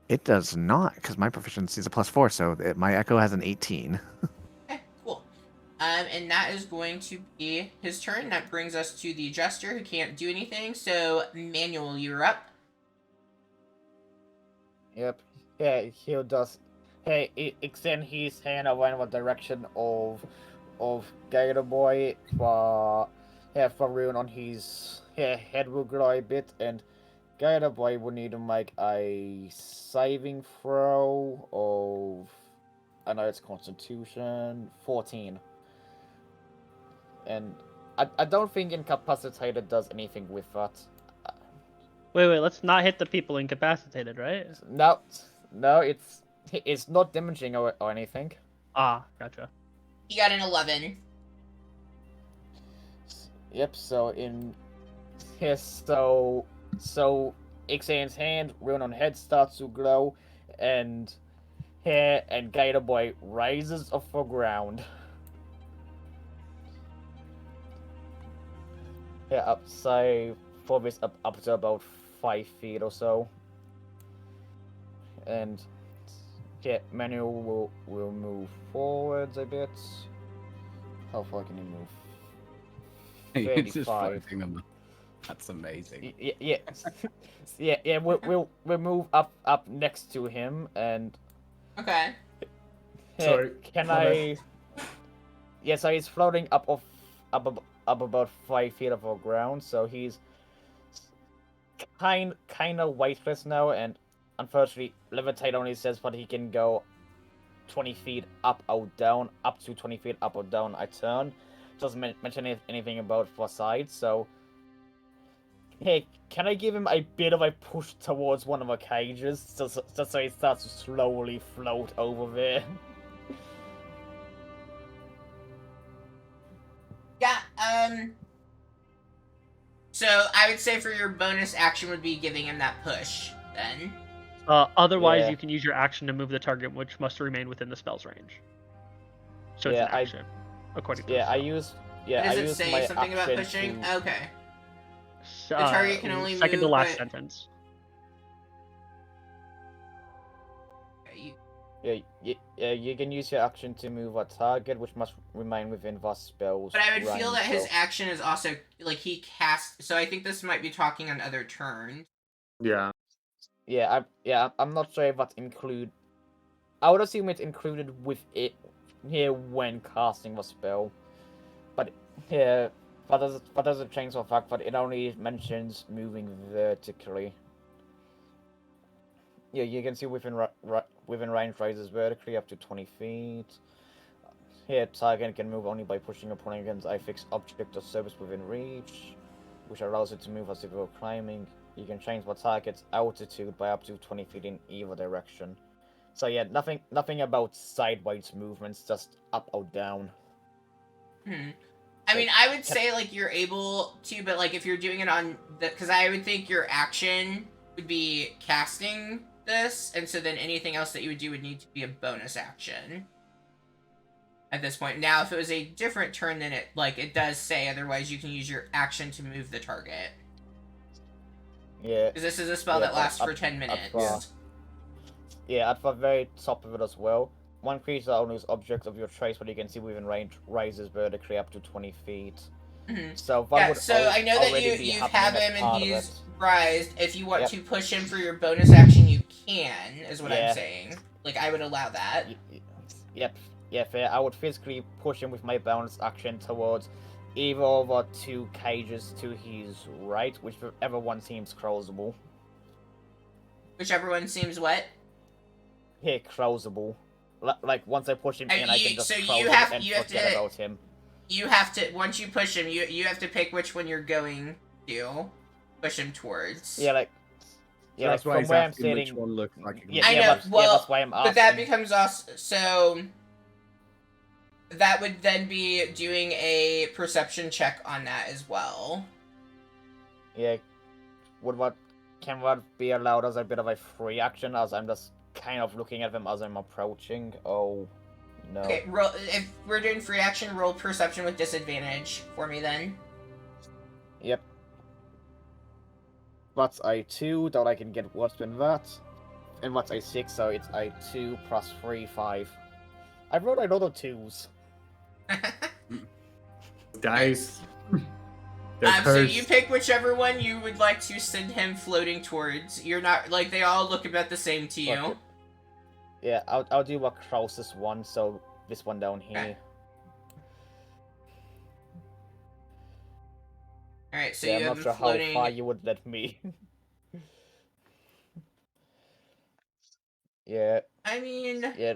It does not, because my proficiency is a +4, so my Echo has an 18. Okay, cool. And that is going to be his turn. That brings us to the Jester, who can't do anything. So, Manuel, you're up. Yep. Yeah, he does. Hey, extend his hand away in the direction of Gator Boy for Rune on his head will grow a bit, and Gator Boy will need to make a saving throw of, I know it's Constitution 14, and I don't think Incapacitated does anything with that. Wait, let's not hit the people incapacitated, right? No, it's not damaging or anything. Ah, gotcha. He got an 11. Yep. So in his so Ixane's hand, Rune on head starts to glow, and hair and Gator Boy rises off the ground. Yeah, up say for this up to about 5 feet or so. And yeah, Manuel will move forwards a bit. How far can you move? You're just 35. floating them. That's amazing. Yeah. Yeah. We'll move up next to him, and Okay. Sorry, can my bad. I? Yeah, so he's floating up about 5 feet above ground, so he's kind of weightless now, and unfortunately, levitate only says that he can go 20 feet up or down, up to 20 feet up or down a turn. Doesn't mention anything about for sides, so. Hey, can I give him a bit of a push towards one of the cages, just so he starts to slowly float over there? Yeah. So I would say for your bonus action would be giving him that push. Then. Otherwise, Yeah. you can use your action to move the target, which must remain within the spell's range. So it's Yeah, an action, according to Yeah, the I spell. use. Yeah, Does I it use say my something about action pushing? to- Okay. So, The target can only second to move, last but- sentence. Yeah, you can use your action to move a target, which must remain within the spell's But I would feel range, that his so- action is also like he casts. So I think this might be talking on other turns. Yeah. I'm not sure if that's include. I would assume it's included with it here when casting the spell, but yeah, that doesn't change the fact that it only mentions moving vertically. Yeah, you can see within range raises vertically up to 20 feet. Here, target can move only by pushing upon against a fixed object or surface within reach, which allows it to move as if it were climbing. You can change the target's altitude by up to 20 feet in either direction. So yeah, nothing about sideways movements, just up or down. I mean, I would say like you're able to, but like if you're doing it on the, because I would think your action would be casting this, and so then anything else that you would do would need to be a bonus action at this point. Now, if it was a different turn, then it does say otherwise you can use your action to move the target. Yeah. Because this is a spell that lasts for 10 minutes. Yeah, at the very top of it as well. One creature that owns objects of your choice, but you can see within range, rises vertically up to 20 feet. Mm-hmm. So that would I know that already be you have happening him as and part of he's it. rised. If you want to push him for your bonus action, you can, is what I'm saying. Like, I would allow that. Yep. Yeah, fair. I would physically push him with my bonus action towards either of the two cages to his right, whichever one seems closable. Whichever one seems what? Here, closable. Like, once I push him in, I can just so close you him have- and you have forget to- about him. You have to, once you push him, you have to pick which one you're going to push him towards. Yeah, like That's why from he's where I'm asking which sitting. one looks like it. I know, that's why I'm asking. But that becomes also, so that would then be doing a perception check on that as well. Yeah, can that be allowed as a bit of a free action, as I'm just kind of looking at them as I'm approaching? Oh, no. Okay, roll, if we're doing free action, roll perception with disadvantage for me then. Yep. That's a 2, that I can get worse than that. And that's a 6, so it's a 2 plus 3, 5. I rolled a lot of 2s. Dice. So you pick whichever one you would like to send him floating towards. You're not, like, they all look about the same to you. Okay. Yeah, I'll do the closest one, so this one down here. Okay. Alright, so yeah, you I'm have not sure him floating. how far you would let me. Yeah. I mean... Yeah.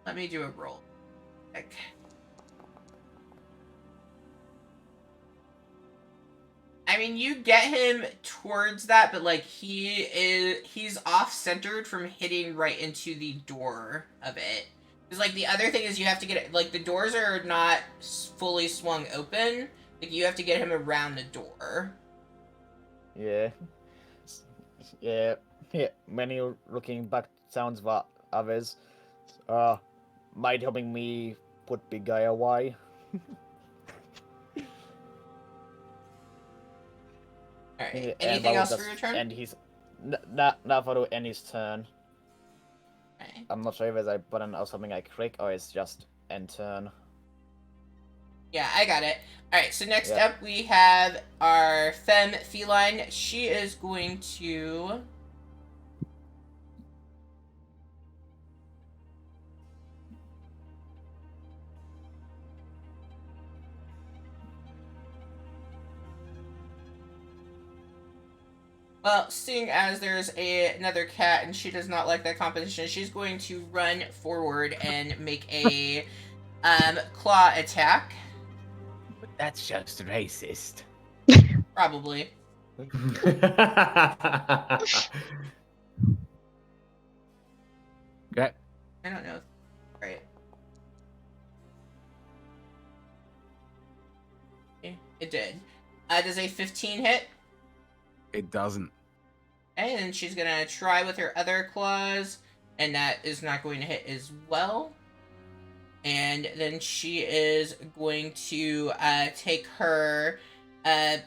Let me do a roll. Okay. I mean, you get him towards that, but like he's off-centered from hitting right into the door of it. Because like the other thing is you have to get it, like the doors are not fully swung open. Like you have to get him around the door. Yeah. Yeah. Yeah. Many looking back sounds that others might helping me put big guy away. Alright. And Anything that else will for your just turn? end his. Not for end his turn. Okay. I'm not sure if there's a button or something I click or it's just end turn. Yeah, I got it. Alright, so next Yeah. up we have our femme feline. She is going to... Well, seeing as there's another cat and she does not like that competition, she's going to run forward and make a claw attack. But that's just racist. Probably. Okay. I don't know. Right. It did. Does a 15 hit? It doesn't. And she's gonna try with her other claws, and that is not going to hit as well. And then she is going to take her,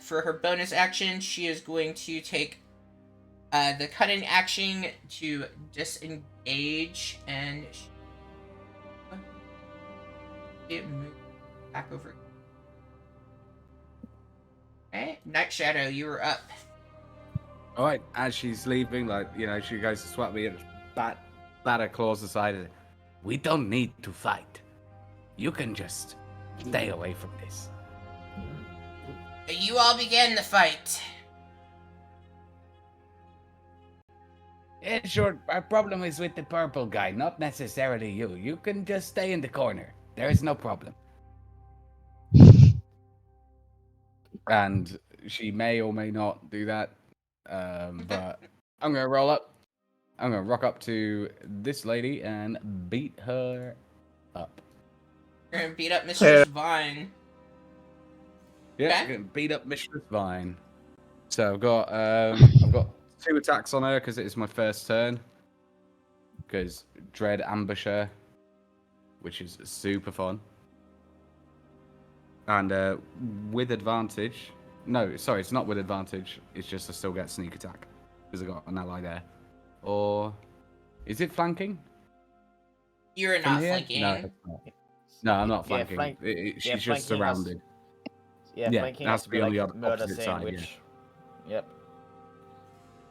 for her bonus action, she is going to take the cutting action to disengage, and it moves back over. Okay, Night Shadow, you were up. All right, as she's leaving, like, you know, she goes to swat me and bat her claws aside. We don't need to fight. You can just stay away from this. You all began the fight. Yeah, sure. Our problem is with the purple guy, not necessarily you. You can just stay in the corner. There is no problem. And she may or may not do that. But I'm gonna roll up. I'm gonna rock up to this lady and beat her up. You're gonna beat up Mistress Vine. Yeah, Okay. I'm gonna beat up Mistress Vine. So I've got 2 attacks on her because it is my first turn. Because Dread Ambusher, which is super fun. And with advantage. No, sorry, it's not with advantage. It's just I still get sneak attack because I got an ally there. Or is it flanking? You're From not here? flanking. No, it's not. No, I'm not Yeah, flanking. She's just flanking has- surrounded. Yeah, Yeah, flanking it has has to to be be on the like other murder opposite side, yeah. sandwich. Yep.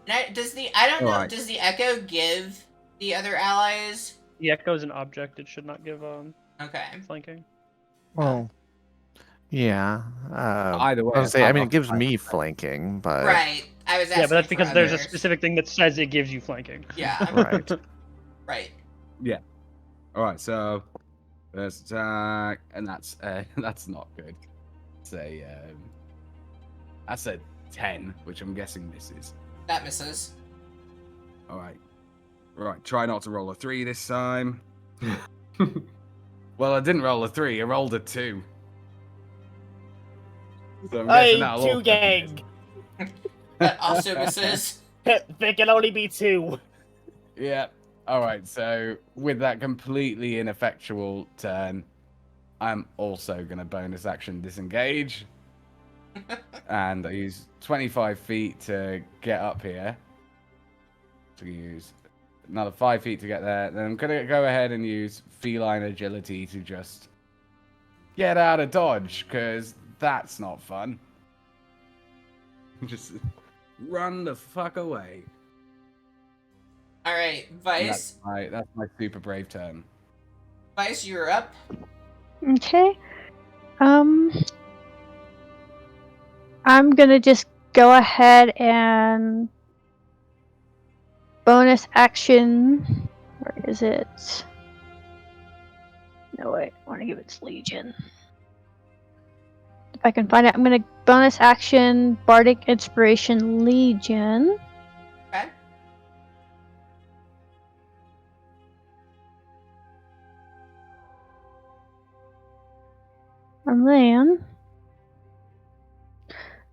Now, I don't know, Alright. does the Echo give the other allies? The echo's an object. It should not give Okay. flanking. Well, yeah. Either way, I was say, I mean, I'll it gives fight. me flanking, but Right. I was asking Yeah, but that's for because there's a others. specific thing that says it gives you flanking. Yeah. right. Right. All right, so first attack, and that's not good. That's a 10, which I'm guessing misses. That misses. All right, try not to roll a 3 this time. Well, I didn't roll a 3. I rolled a 2. So I'm guessing Hey, that'll two also gang! That also misses. There can only be 2. Yeah. All right. So with that completely ineffectual turn, I'm also gonna bonus action disengage, and I use 25 feet to get up here. To use another 5 feet to get there. Then I'm gonna go ahead and use feline agility to just get out of dodge, because that's not fun. Just run the fuck away. All right, And Vice. that's my super brave turn. Vice, you're up. Okay. I'm gonna just go ahead and bonus action. Where is it? No, wait. I want to give it to Legion. If I can find it, I'm gonna bonus action Bardic Inspiration Legion. Okay. And then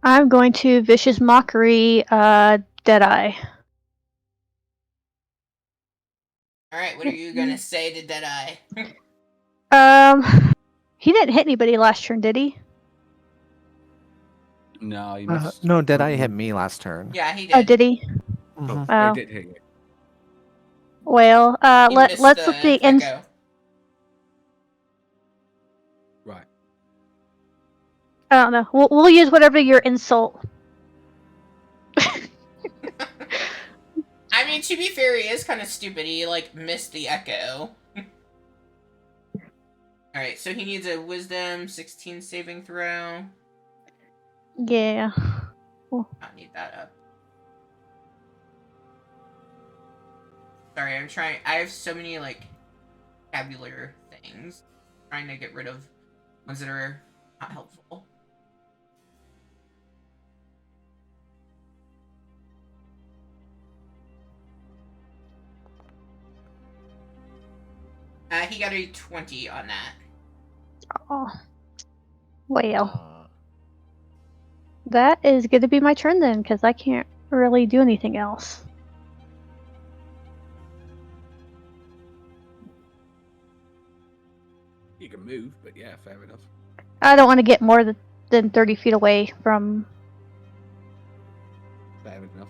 I'm going to Vicious Mockery Deadeye. All right, what are you gonna say to Deadeye? He didn't hit anybody last turn, did he? No, you missed. No, Deadeye hit me last turn. Yeah, he did. Oh, did he? Oh, Mhm. Wow. I did hit you. Well, You let's missed let the the ins. echo. Right. I don't know. We'll use whatever your insult. I mean, to be fair, he is kind of stupid. He like missed the echo. All right, so he needs a Wisdom 16 saving throw. Yeah. Not need that up. Sorry, I'm trying. I have so many like vocabulary things. I'm trying to get rid of ones that are not helpful. He got a 20 on that. Oh. Well, that is going to be my turn then, because I can't really do anything else. You can move, but yeah, fair enough. I don't want to get more than 30 feet away from. Fair enough.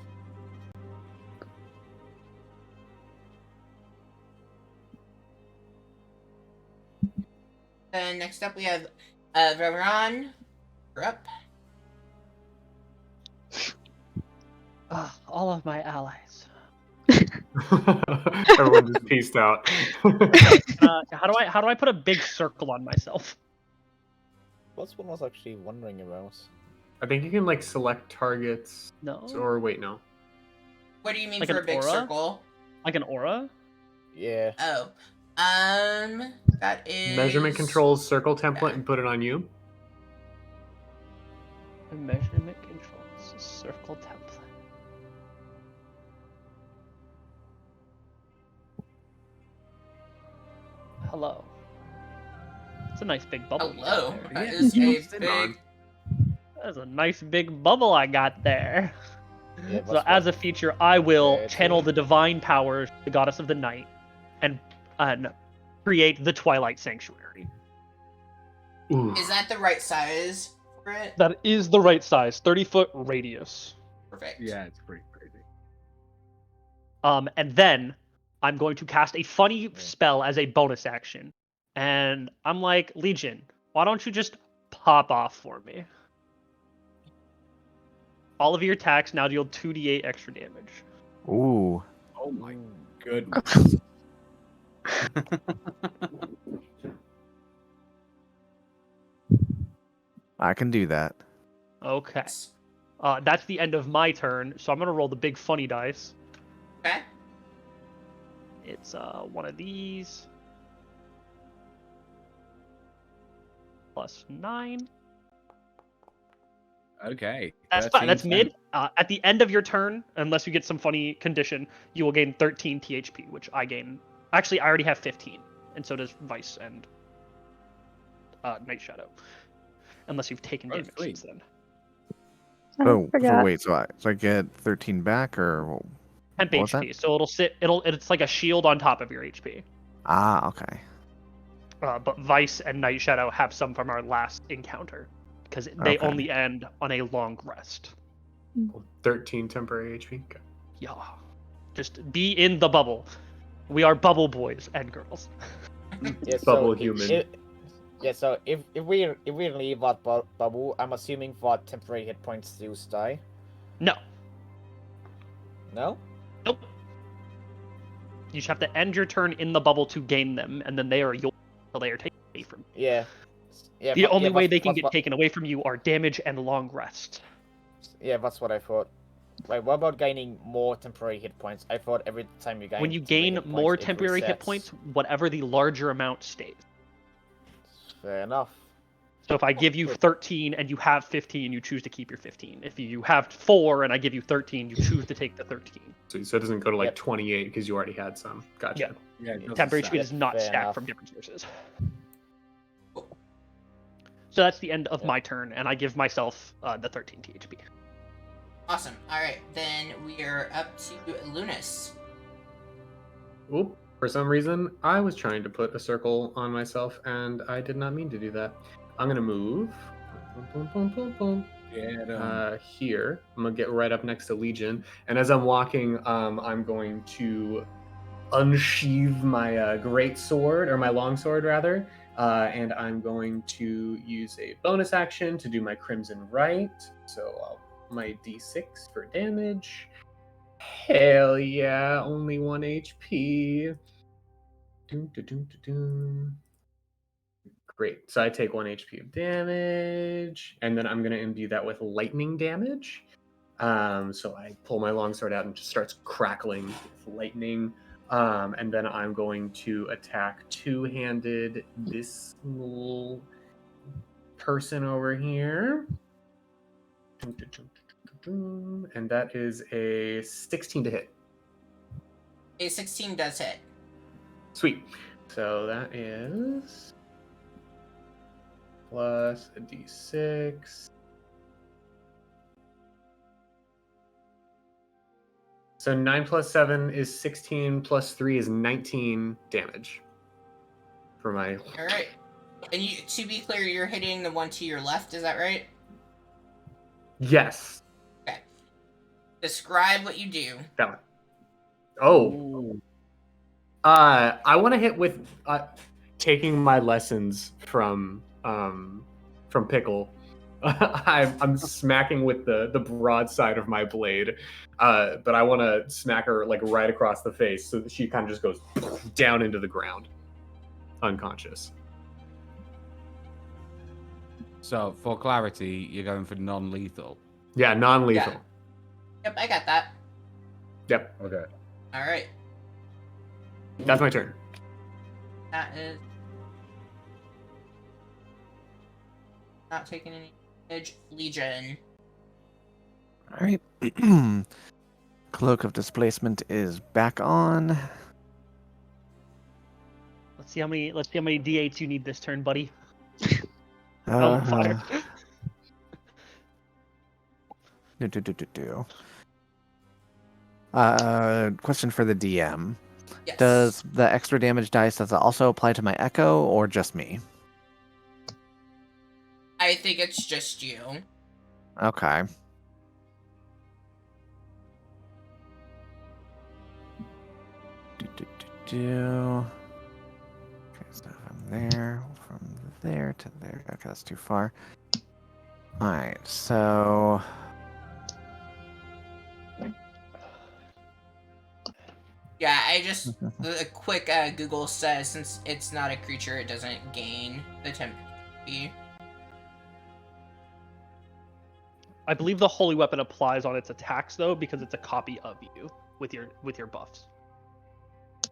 And next up we have Varan. You're up. All of my allies. Everyone just pieced out. How do I put a big circle on myself? That's what I was actually wondering about. I think you can like select targets. No. Or wait, no. What do you mean Like for an a big aura? circle? Like an aura? Yeah. Oh, that is Measurement controls circle template and put it on you. Measurement controls circle template. Hello. It's a nice big bubble. you got Hello. there. That Yeah, is you a moved in big. on. That's a nice big bubble I got there. Yeah, So that's as a what- feature, I will Yeah, channel too. the divine powers, the goddess of the night, and create the Twilight Sanctuary. Ooh. Is that the right size for it? That is the right size, 30-foot radius. Perfect. Yeah, it's pretty crazy. And then I'm going to cast a funny spell as a bonus action. And I'm like, Legion, why don't you just pop off for me? All of your attacks now deal 2d8 extra damage. Ooh. Oh my Mm. goodness. I can do that. Okay. That's the end of my turn, so I'm going to roll the big funny dice. Okay. It's one of these. Plus 9. Okay. That's fine. 13 That's cents. mid. At the end of your turn, unless you get some funny condition, you will gain 13 THP, which I gain. Actually, I already have 15, and so does Vice and Night Shadow. Unless you've taken Oh, damage sweet. since then. I Oh, so forgot. wait, so I get 13 back or? Temp What was that? HP, so it's like a shield on top of your HP. Ah, okay. But Vice and Night Shadow have some from our last encounter, because they Okay. only end on a long rest. 13 temporary HP. Okay. Yeah. Just be in the bubble. We are bubble boys and girls. Yeah, Bubble so human. so if we leave that bubble, I'm assuming that temporary hit points do die. No. No? Nope. You just have to end your turn in the bubble to gain them, and then they are yours until they are taken away from you. Yeah. Yeah. The but- only yeah, way that's- they can that's get what- taken away from you are damage and long rest. Yeah, that's what I thought. Wait, what about gaining more temporary hit points? I thought every time you gain When you temporary gain hit points, more it temporary hit resets. points, whatever the larger amount stays. Fair enough. So if I give you 13 and you have 15, you choose to keep your 15. If you have 4 and I give you 13, you choose to take the 13. So it doesn't go to like Yep. 28 because you already had some. Gotcha. Yeah. Yeah, it doesn't Temporary stack. HP does not Fair stack enough. from different sources. So that's the end of Yep. my turn, and I give myself the 13 THP. Awesome. All right, then we are up to Lunas. Oop. For some reason, I was trying to put a circle on myself, and I did not mean to do that. I'm gonna move. Boom, boom, boom, boom, Yeah, here. I'm gonna get right up next to Legion, and as I'm walking, I'm going to unsheathe my great sword, or my long sword rather, and I'm going to use a bonus action to do my Crimson Right. So my D6 for damage. Hell yeah, only 1 HP. Doom, doom, doom, doom. Great. So I take 1 HP of damage, and then I'm going to imbue that with lightning damage. So I pull my longsword out and just starts crackling with lightning. And then I'm going to attack two-handed this little person over here. And that is a 16 to hit. A 16 does hit. Sweet. So that is plus a d6. So 9 plus 7 is 16, plus 3 is 19 damage. For my... All right. And you, to be clear, you're hitting the one to your left, is that right? Yes. Okay. Describe what you do. That one. Oh. I want to hit with taking my lessons from Pickle. I'm smacking with the broadside of my blade, but I want to smack her like right across the face so that she kind of just goes down into the ground, unconscious. So, for clarity, you're going for non-lethal. Yeah, non-lethal. Yeah. Yep, I got that. Yep. Okay. All right. That's my turn. That is not taking any damage. Legion. All right. Cloak of Displacement is back on. Let's see how many D8s you need this turn, buddy. Oh, fire. Question for the DM. Yes. Does the extra damage dice, does it also apply to my Echo or just me? I think it's just you. Okay. Okay, so from there to there. Okay, that's too far. Alright, so... Yeah, I just a quick Google says since it's not a creature, it doesn't gain the temp HP. I believe the holy weapon applies on its attacks though, because it's a copy of you with your buffs.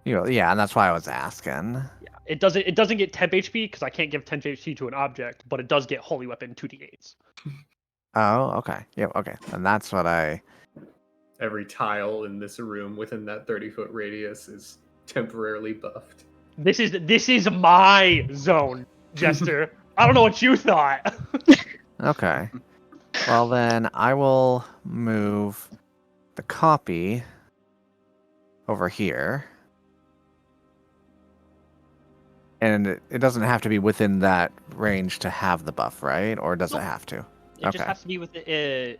Yeah, and that's why I was asking. Yeah, it doesn't get temp HP because I can't give temp HP to an object, but it does get holy weapon 2d8s. Oh, okay. Yep, okay. And that's what I... Every tile in this room within that 30-foot radius is temporarily buffed. This is my zone, Jester. I don't know what you thought. Okay. Well, then I will move the copy over here. And it doesn't have to be within that range to have the buff, right? Or does it have to? It just has to be with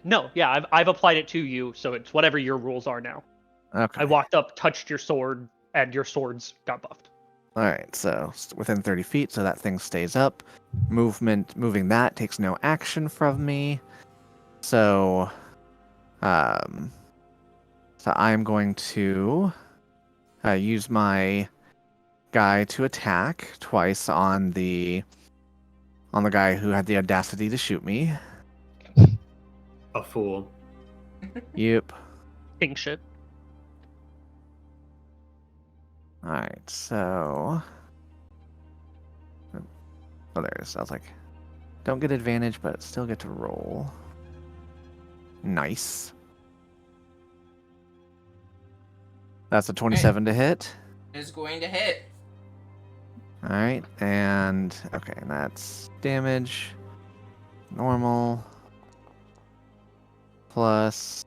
no, yeah, I've applied it to you, so it's whatever your rules are now. Okay. I walked up, touched your sword, and your swords got buffed. Alright, so within 30 feet, so that thing stays up. Moving that takes no action from me. So, so I'm going to use my guy to attack twice on the guy who had the audacity to shoot me. A fool. Yep. King shit. Alright, so... Oh, there it is. I was like, don't get advantage, but still get to roll. Nice. That's a 27 to hit. Is going to hit. Alright, and... Okay, that's damage. Normal. Plus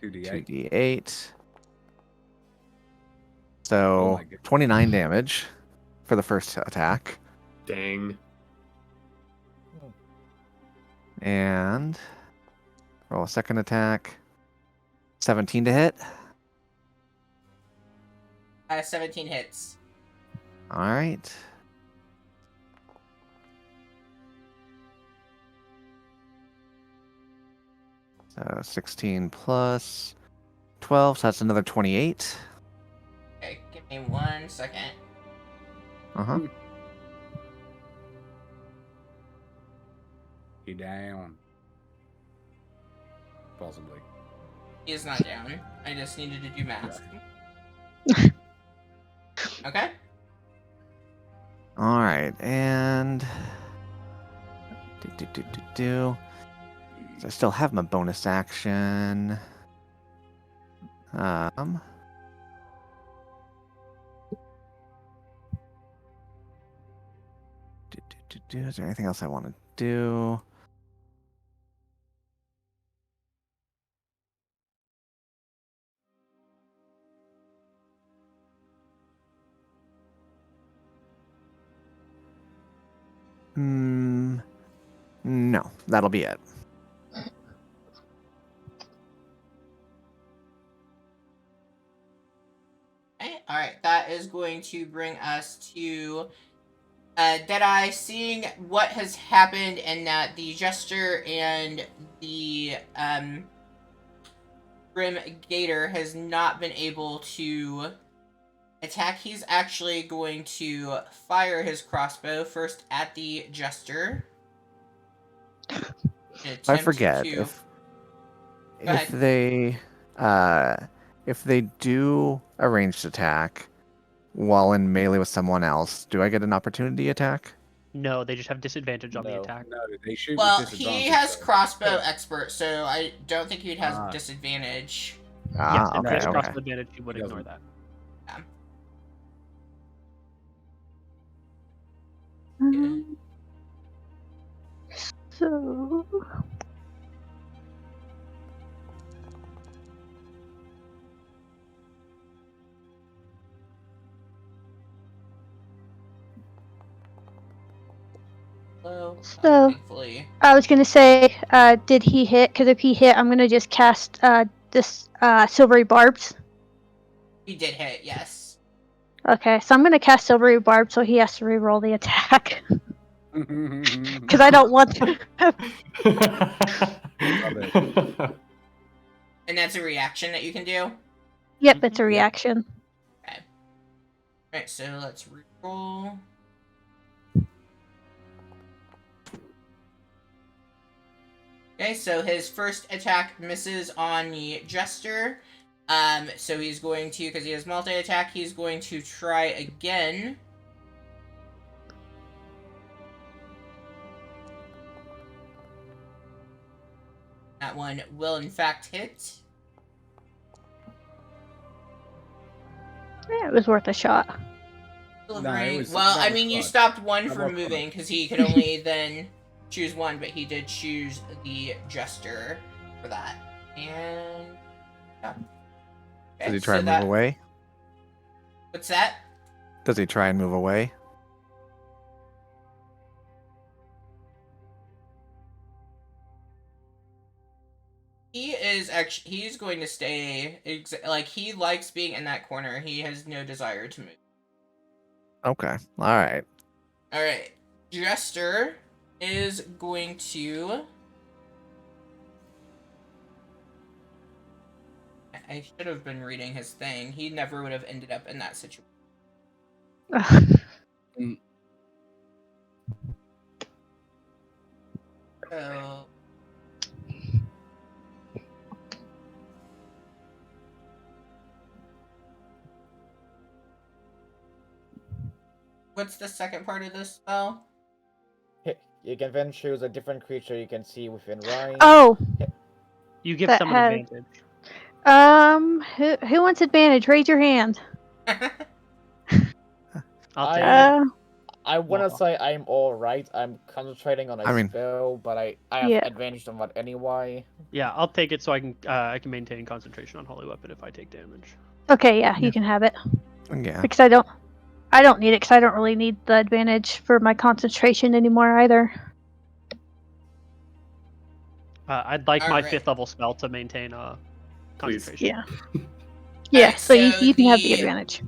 2d8. 2d8. Oh So, my goodness. 29 damage for the first attack. Dang. And roll a second attack. 17 to hit. 17 hits. All right. So 16 plus 12, so that's another 28. Okay, give me 1 second. Uh-huh. He down. Possibly. He is not down. I just needed to do math. Okay. All right, and So I still have my bonus action. Is there anything else I want to do? No, that'll be it. Okay, alright, that is going to bring us to Deadeye seeing what has happened and that the Jester and the Grim Gator has not been able to attack. He's actually going to fire his crossbow first at the Jester. I forget if they do a ranged attack while in melee with someone else, do I get an opportunity attack? No, they just have disadvantage on the No. attack. No, they shoot Well, with he disadvantage. has though. crossbow expert, so I don't think he'd have Ah. disadvantage. Yes, if Okay, there's okay. crossbow advantage, you would He ignore doesn't. that. So So, So- thankfully. I was gonna say, did he hit? Because if he hit, I'm gonna just cast this silvery barbs. He did hit, yes. Okay, so I'm gonna cast silvery barb, so he has to re-roll the attack because I don't want to. And that's a reaction that you can do. Yep, it's a reaction. Alright, so let's reroll. Okay, so his first attack misses on the Jester. So he's going to, because he has multi-attack, he's going to try again. That one will in fact hit. Yeah, it was worth a shot. Delivering. was- Well, that I was mean, you fun. stopped one That from was fun. moving because he could only then choose one, but he did choose the Jester for that. And yeah. Does Okay, he try so and that- move away? What's that? Does he try and move away? He is actually, he's going to stay, like, he likes being in that corner. He has no desire to move. Okay, all right. Alright, Jester is going to... I should have been reading his thing. He never would have ended up in that situation. So... What's the second part of this spell? You can then choose a different creature you can see within range. Oh, You give That someone had- advantage. who wants advantage? Raise your hand. I'll I- take it. I want to Well. say I'm alright. I'm concentrating on a I mean- spell, but I have Yeah. advantage on that anyway. Yeah, I'll take it so I can maintain concentration on holy weapon if I take damage. Okay, yeah, you can have it Yeah. because I don't need it because I don't really need the advantage for my concentration anymore either. I'd like my Alright. 5th level spell to maintain Please. concentration. Yeah. Yeah, Alright, so you so can have the the- advantage.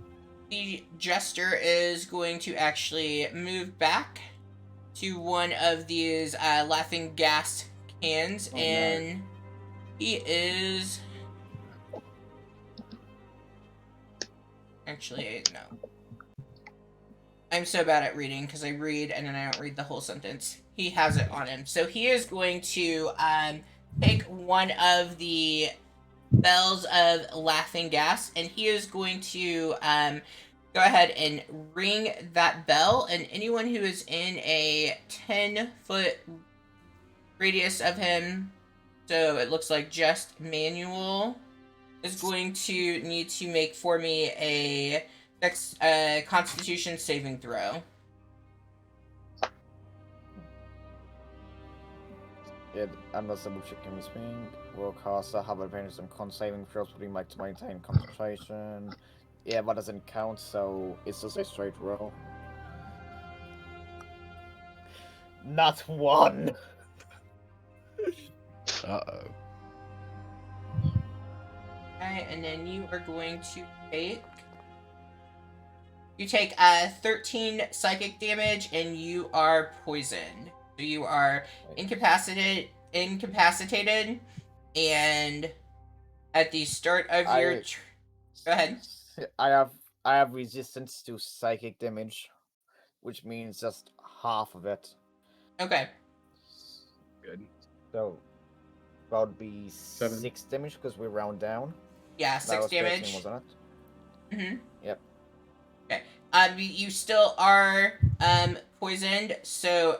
the Jester is going to actually move back to one of these laughing gas cans, Oh, no. and he is. Actually, no. I'm so bad at reading because I read and then I don't read the whole sentence. He has it on him. So he is going to take one of the bells of laughing gas, and he is going to go ahead and ring that bell, and anyone who is in a 10-foot radius of him, so it looks like just Manuel, is going to need to make for me a Constitution saving throw. Yeah, I'm not double checking this thing. Will caster have advantage on con saving throws, but he might to maintain concentration. Yeah, that doesn't count, so it's just a straight roll. Not one! Uh-oh. Okay, and then you are going to take... You take 13 psychic damage, and you are poisoned. So you are incapacitated, and at the start of your... Go ahead. I have resistance to psychic damage, which means just half of it. Okay. Good. So that would be 7. 6 damage because we round down. Yeah, That 6 was 13, damage. wasn't it? Mm-hmm. Yep. Okay. You still are poisoned. So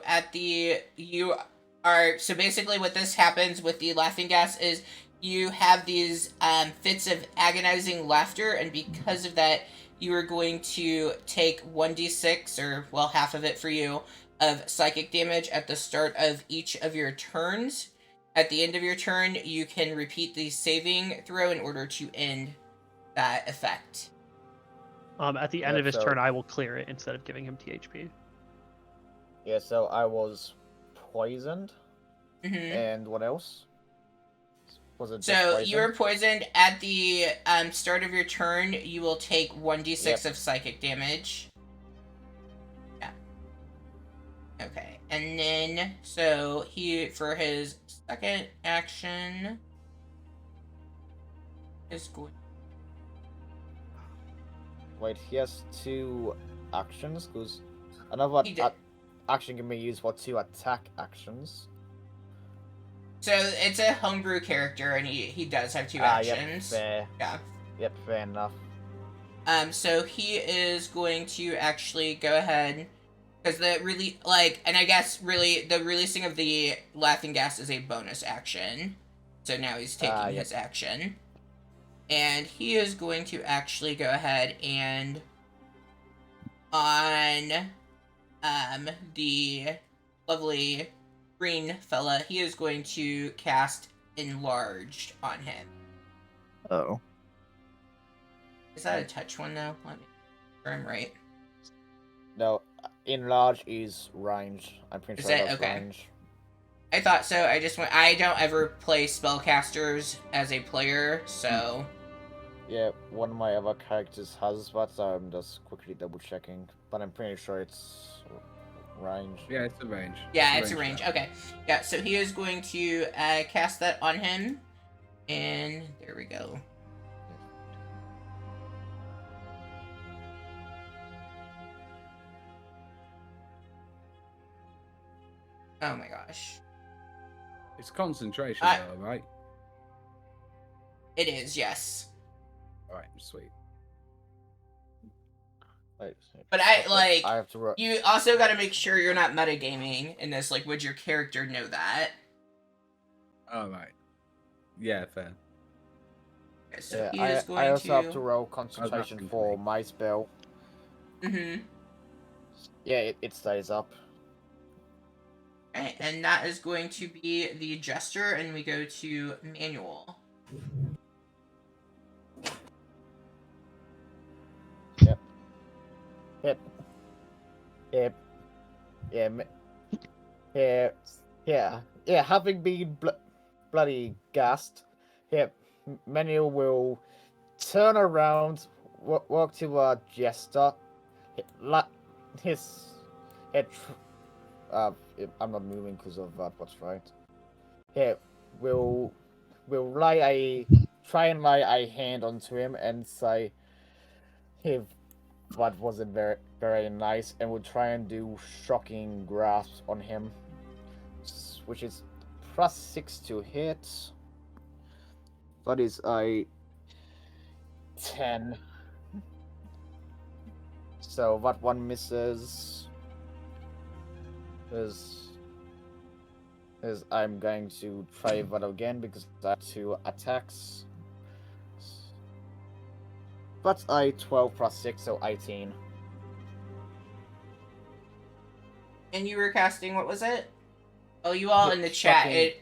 so basically what this happens with the laughing gas is you have these fits of agonizing laughter, and because of that, you are going to take 1d6, or well, half of it for you, of psychic damage at the start of each of your turns. At the end of your turn, you can repeat the saving throw in order to end that effect. At the end Yep, of his so- turn, I will clear it instead of giving him THP. Yeah, so I was poisoned, Mm-hmm. and what else? Was it just So poison? you were poisoned at the start of your turn. You will take 1d6 Yep. of psychic damage. Yeah. Okay, and then so he for his second action is going. Wait, he has 2 actions, because another He did. action can be used for 2 attack actions. So it's a homebrew character, and he does have 2 Yep, actions. fair. Yeah. Yep, fair enough. So he is going to actually go ahead, because and I guess really the releasing of the laughing gas is a bonus action. So now he's taking Yep. his action, and he is going to actually go ahead and on the lovely green fella, he is going to cast Enlarged on him. Oh. Is that a touch one though? Let me confirm right. No, enlarge is range. I'm pretty Is sure it? that's Okay. range. I thought so. I don't ever play spellcasters as a player, so Yeah, one of my other characters has that, so I'm just quickly double checking. But I'm pretty sure it's range. Yeah, it's a range. yeah, it's a range. shot. Okay, yeah. So he is going to cast that on him, and there we go. Oh my gosh, It's concentration, I- though, right? it is, yes. All right, sweet. Wait, But I like. I have to. You also got to make sure you're not metagaming in this. Like, would your character know that? All right. Yeah, fair. Okay, so Yeah, he is going I also have to to. roll concentration thinking. for my spell. Mm-hmm. Yeah, it stays up. Okay, and that is going to be the Jester, and we go to Manuel. Yeah. Having been bloody gassed, Manuel will turn around walk to Jester. His head. I'm not moving because of what's right. Here, we'll try and lay a hand onto him and say, "Hey, that wasn't very nice," and we'll try and do shocking grasp on him, which is +6 to hit. That is a 10. So that one misses. Is I'm going to try that again because I have 2 attacks. That's a 12 +6, so 18. And you were casting, what was it? Oh, you all Yeah, in the chat. fucking-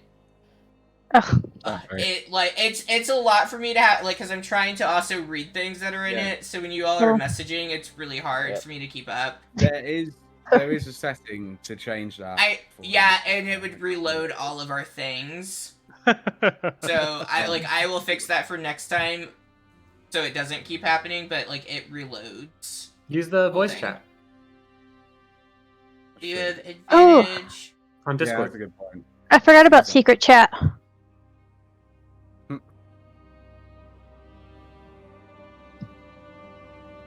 It's a lot for me to have, like, because I'm trying to also read things that are in Yeah. it. So when you all are Oh. messaging, it's really hard Yeah. for me to keep up. There is a setting to change that. Yeah, and it would reload all of our things. So I will fix that for next time, so it doesn't keep happening. But like it reloads. Use the voice thing. chat Do you have Oh. advantage? on Yeah, Discord. that's a good point. I forgot about secret chat.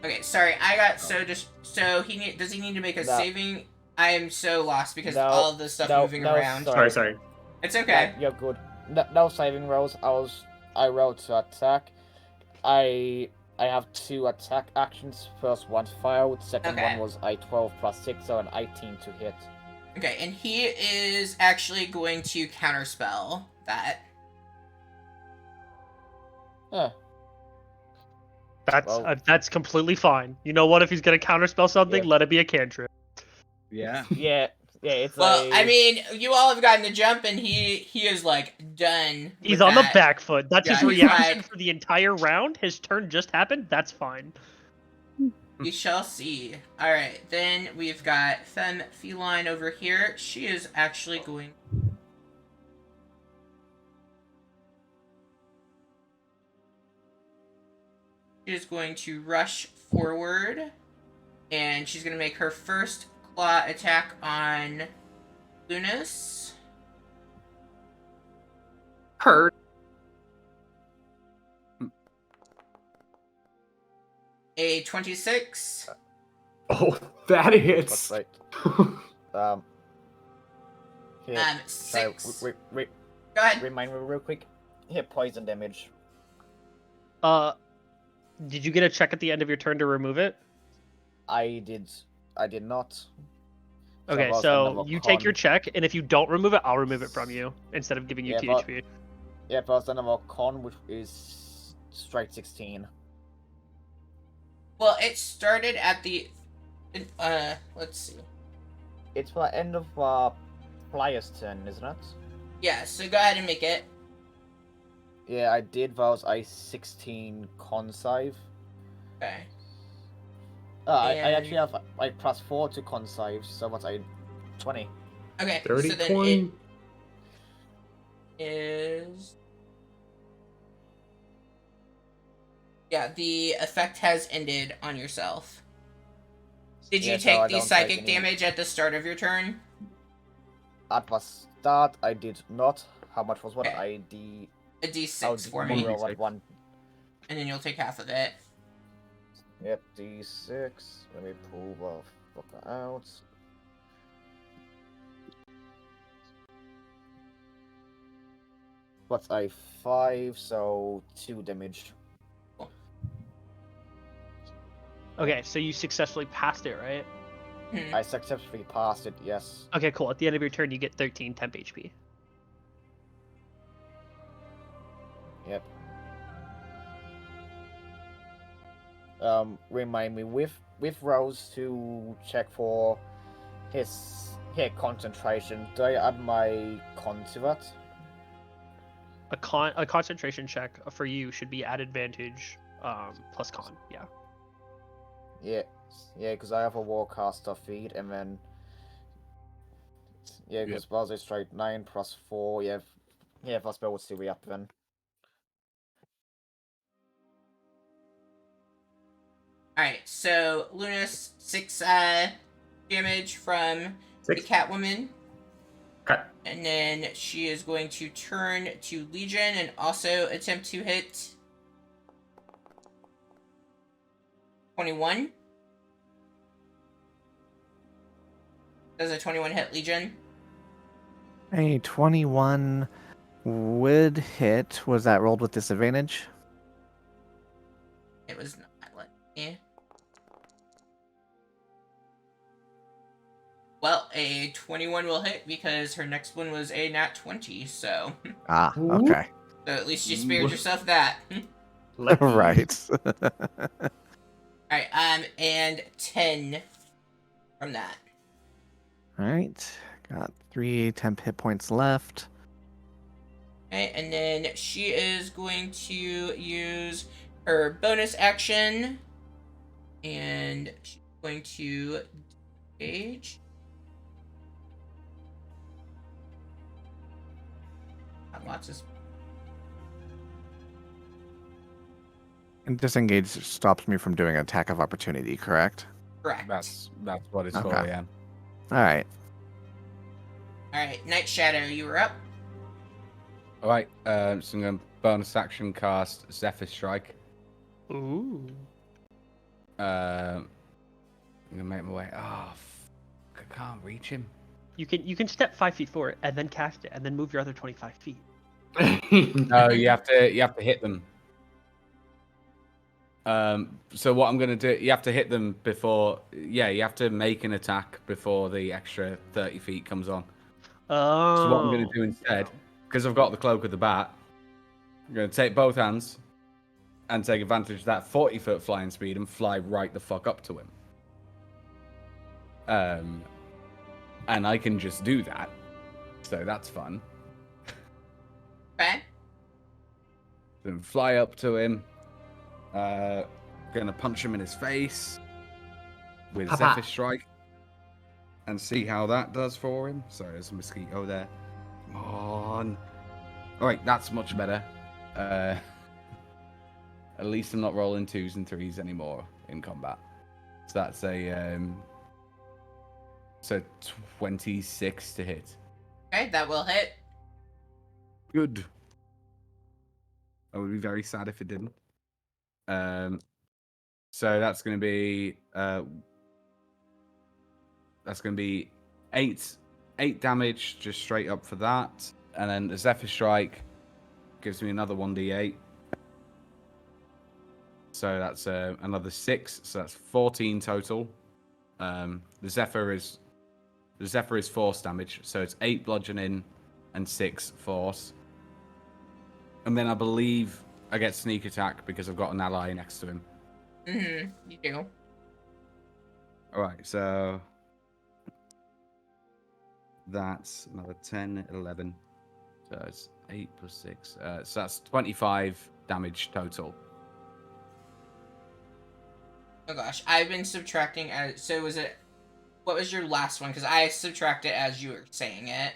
Okay, sorry, I got so does he need to make a No. saving? I am so lost because No, all of this stuff no, moving no, around. Sorry. It's okay. You're good. No saving rolls. I rolled to attack. I have 2 attack actions. First one failed. Second Okay. one was a 12 +6, so an 18 to hit. Okay, and he is actually going to counterspell that. Yeah. Well- That's completely fine. You know what? If he's gonna counterspell something, Yeah. let it be a cantrip. Yeah. Yeah. It's Well, I mean, you all have gotten the jump, and he is like done. He's with on that. the back foot. That's Yeah, his he's reaction like- for the entire round. His turn just happened. That's fine. We shall see. Alright, then we've got Femme Feline over here. She is actually going... She is going to rush forward. And she's going to make her first claw attack on Lunas. Hurt. A 26. Oh, that hits. That's right. Here, sorry, 6. Go ahead. Remind me real quick. Hit poison damage. Did you get a check at the end of your turn to remove it? I did not. Okay, was so another you take con. your check, and if you don't remove it, I'll remove it from you instead of giving you Yeah, but- THP. Yeah, plus another con, which is straight 16. Well, it started at the... let's see. It's the end of player's turn, isn't it? Yeah, so go ahead and make it. Yeah, I did. That was a 16 con save. Okay. I And- actually have like +4 to con saves, so that's a 20. Okay, 30, so then 20. it is... Yeah, the effect has ended on yourself. Did you Yeah, so I take the don't take psychic any- damage at the start of your turn? At the start, I did not. How much was what? Okay. A Oh, d6 for did me, roll at one. and then you'll take half of it. Yep, D6. Let me pull the fucker out. What's a 5? So 2 damage. Okay, so you successfully passed it, right? Hmm. I successfully passed it. Yes. Okay, cool. At the end of your turn, you get 13 temp HP. Yep. Remind me with Rose to check for his concentration. Do I add my con to that? A concentration check for you should be at advantage plus con. Yeah. Yeah, because I have a Warcaster feed, and then because Buzz is straight 9 + 4. Yeah, that spell would still be up then. Alright, so Lunas 6 damage from the 6. Catwoman. Okay. And then she is going to turn to Legion and also attempt to hit 21. Does a 21 hit Legion? A 21 would hit. Was that rolled with disadvantage? It was not. Let me. Well, a 21 will hit because her next one was a nat 20, so. Ah, Ooh. okay. So at least you spared yourself that. Lucky. Right. Alright, and 10 from that. Alright. Got 3 temp hit points left. Okay, and then she is going to use her bonus action. And she's going to engage. Got lots of. And disengage stops me from doing attack of opportunity, correct? Correct. That's what it's for, Okay. yeah. Alright. Alright, Night Shadow, you were up. Alright, so I'm going to bonus action cast Zephyr Strike. Ooh. I'm gonna make my way. Oh, I can't reach him. You can step 5 feet forward and then cast it and then move your other 25 feet. No, you have to hit them. So what I'm gonna do, you have to hit them before. Yeah, you have to make an attack before the extra 30 feet comes on. Oh. So what I'm gonna do instead, because I've got the cloak of the bat, I'm gonna take both hands and take advantage of that 40-foot flying speed and fly right the fuck up to him. And I can just do that, so that's fun. Okay. Then fly up to him. Gonna punch him in his face with Papa. Zephyr Strike and see how that does for him. Sorry, there's a mosquito there. Come on. Alright, that's much better. At least I'm not rolling 2s and 3s anymore in combat. So that's a 26 to hit. Okay, that will hit. Good. I would be very sad if it didn't. So that's going to be 8 damage just straight up for that, and then the Zephyr Strike gives me another 1d8. So that's another 6. So that's 14 total. The Zephyr is force damage, so it's 8 bludgeoning and 6 force. And then I believe I get sneak attack because I've got an ally next to him. Mm-hmm, you do. Alright, so that's another 10, 11. So it's 8 plus 6. So that's 25 damage total. Oh gosh, I've been subtracting as. So was it. What was your last one? Because I subtracted as you were saying it.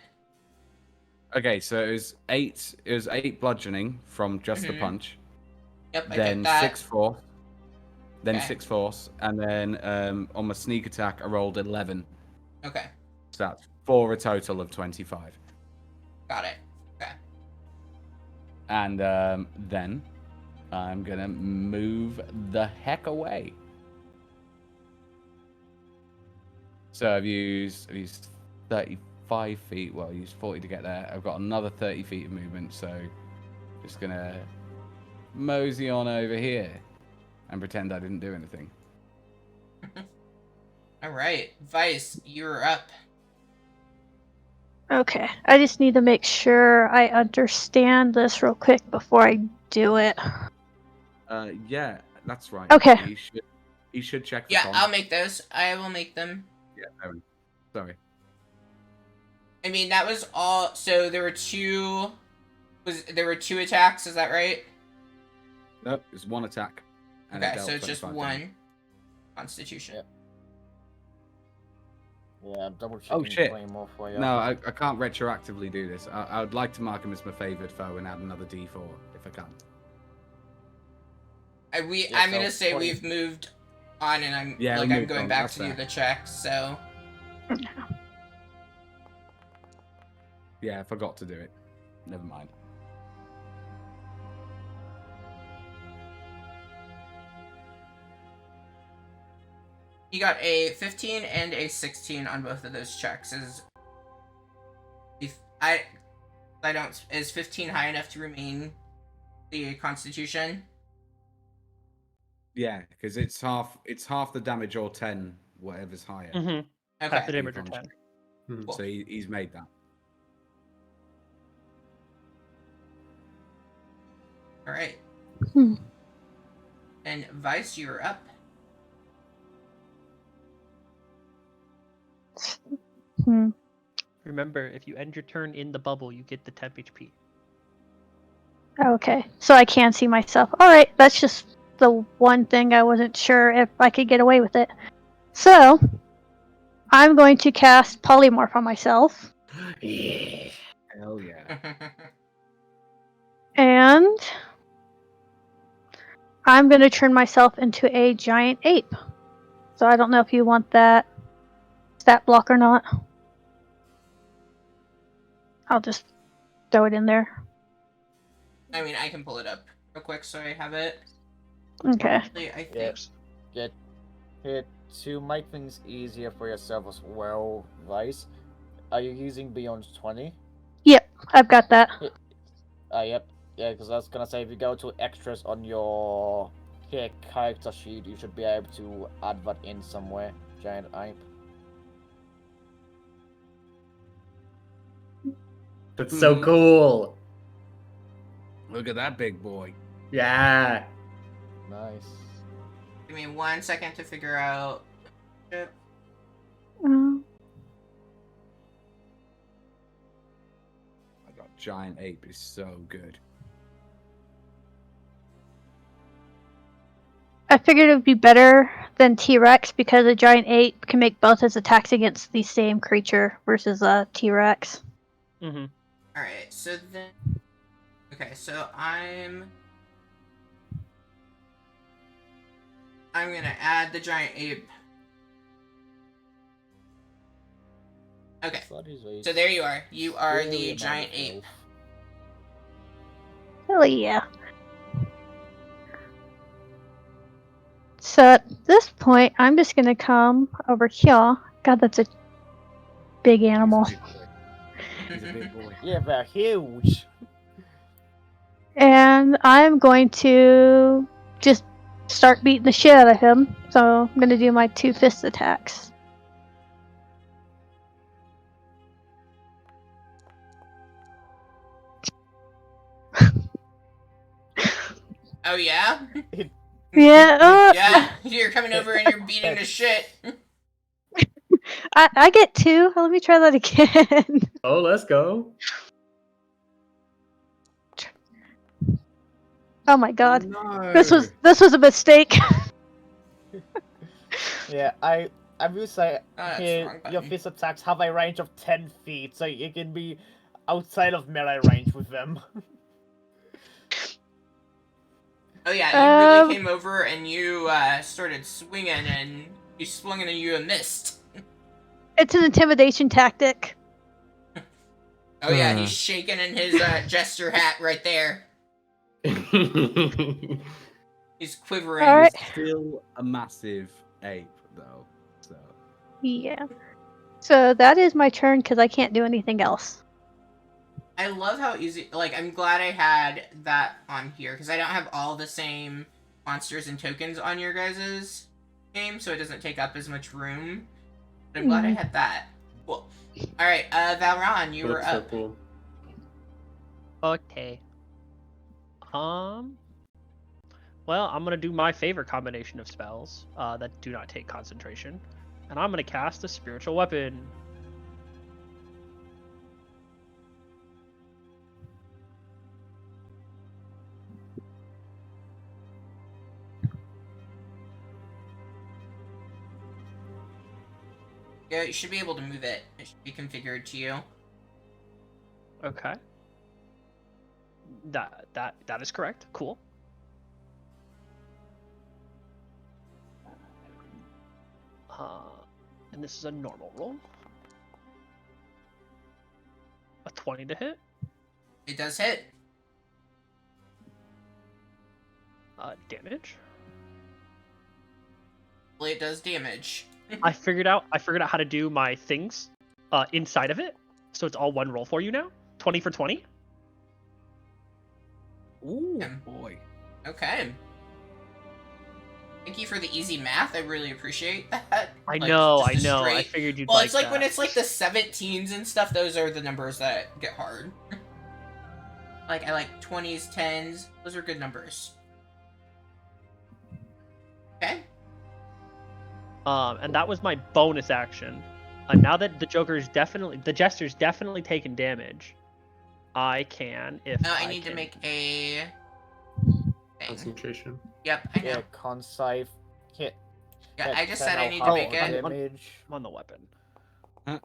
Okay, so it was 8 bludgeoning from just the Mhm. punch. Yep, I Then get that. 6 force. Then Okay. 6 force. And then on my sneak attack, I rolled 11. Okay, So that's for a total of 25. got it. Okay. And then I'm going to move the heck away. So I've used 35 feet. Well, I used 40 to get there. I've got another 30 feet of movement. So just going to mosey on over here and pretend I didn't do anything. All right, Vice, you're up. Okay, I just need to make sure I understand this real quick before I do it. Yeah, that's right. Okay. He should check for Yeah, Tom. I'll make those. I will make them. Yeah, sorry. I mean, that was all. So there were two. There were 2 attacks? Is that right? Nope, it's 1 attack. and it Okay, dealt so it's just 25 1 damage. Constitution. Yep. Yeah, I'm double Oh, checking shit. Claymore for you. No, I can't retroactively do this. I would like to mark him as my favored foe and add another D4 if I can. I'm Yeah, gonna so say 20. we've moved on, and I'm Yeah, like we I'm moved going on, back that's to do fair. the check. So Yeah, I forgot to do it. Never mind. you got a 15 and a 16 on both of those checks. If I don't, is 15 high enough to remain the Constitution? Yeah, because it's half the damage or 10, whatever's higher. Mm-hmm. Okay. Half the damage or Con 10. check. Hmm. Cool. So he's made that. All right. Hmm. And Vice, you're up. Hmm. Remember, if you end your turn in the bubble, you get the temp HP. Okay, so I can see myself. Alright, that's just the one thing I wasn't sure if I could get away with it. So, I'm going to cast Polymorph on myself. Yeah. Hell yeah. And I'm going to turn myself into a giant ape. So I don't know if you want that stat block or not. I'll just throw it in there. I mean, I can pull it up real quick so I have it. Okay. Actually, I think. To make things easier for yourself as well, Vice, are you using Beyond 20? Yep, I've got that. Yep. Yeah, because I was gonna say, if you go to extras on your character sheet, you should be able to add that in somewhere. Giant ape. That's so cool. Look at that big boy. Yeah. Nice. Give me 1 second to figure out. Um, I got giant ape is so good. I figured it would be better than T-Rex because a giant ape can make both his attacks against the same creature versus a T-Rex. Mm-hmm. All right. So then. Okay. So I'm gonna add the giant ape. Okay. So there you are. You are the giant ape. Hell yeah. So at this point, I'm just gonna come over here. God, that's a big animal. He's a big boy. Yeah, they're huge. And I'm going to just start beating the shit out of him. So I'm gonna do my 2 fist attacks. Oh yeah. Yeah, Yeah. You're coming over and you're beating the shit. I get 2. Let me try that again. Oh, let's go. Oh my god. No. This was a mistake. Yeah, I will say that's the here wrong your button. fist attacks have a range of 10 feet, so you can be outside of melee range with them. Oh yeah, you really came over and you started swinging and you swung and you missed. It's an intimidation tactic. Oh yeah, he's shaking in his jester hat right there. He's quivering. All right. He's still a massive ape, though. So Yeah. So that is my turn because I can't do anything else. I love how easy. Like, I'm glad I had that on here because I don't have all the same monsters and tokens on your guys' game, so it doesn't take up as much room. But I'm glad I had that. Cool. All right, Valron, you were That's so up. cool. Okay. Well, I'm gonna do my favorite combination of spells that do not take concentration, and I'm gonna cast a spiritual weapon. Yeah, you should be able to move it. It should be configured to you. Okay. That is correct. Cool. And this is a normal roll. A 20 to hit. It does hit. Damage. Well, it does damage. I figured out how to do my things inside of it, so it's all one roll for you now. 20 for 20. Ooh, Yeah. boy. Okay. Thank you for the easy math. I really appreciate that. I Like, know. just a I straight- figured you'd Well, like it's like that. when it's like the 17s and stuff, those are the numbers that get hard. Like, I like 20s, 10s. Those are good numbers. Okay. And that was my bonus action. Now that the Jester's definitely taken damage, I can, if Now I need to can- make a thing. Concentration. Yep, I know. Yeah, con save. Hit. Yeah, hit I just 10 said I or need to higher make it. damage. I'm on the weapon. Huh?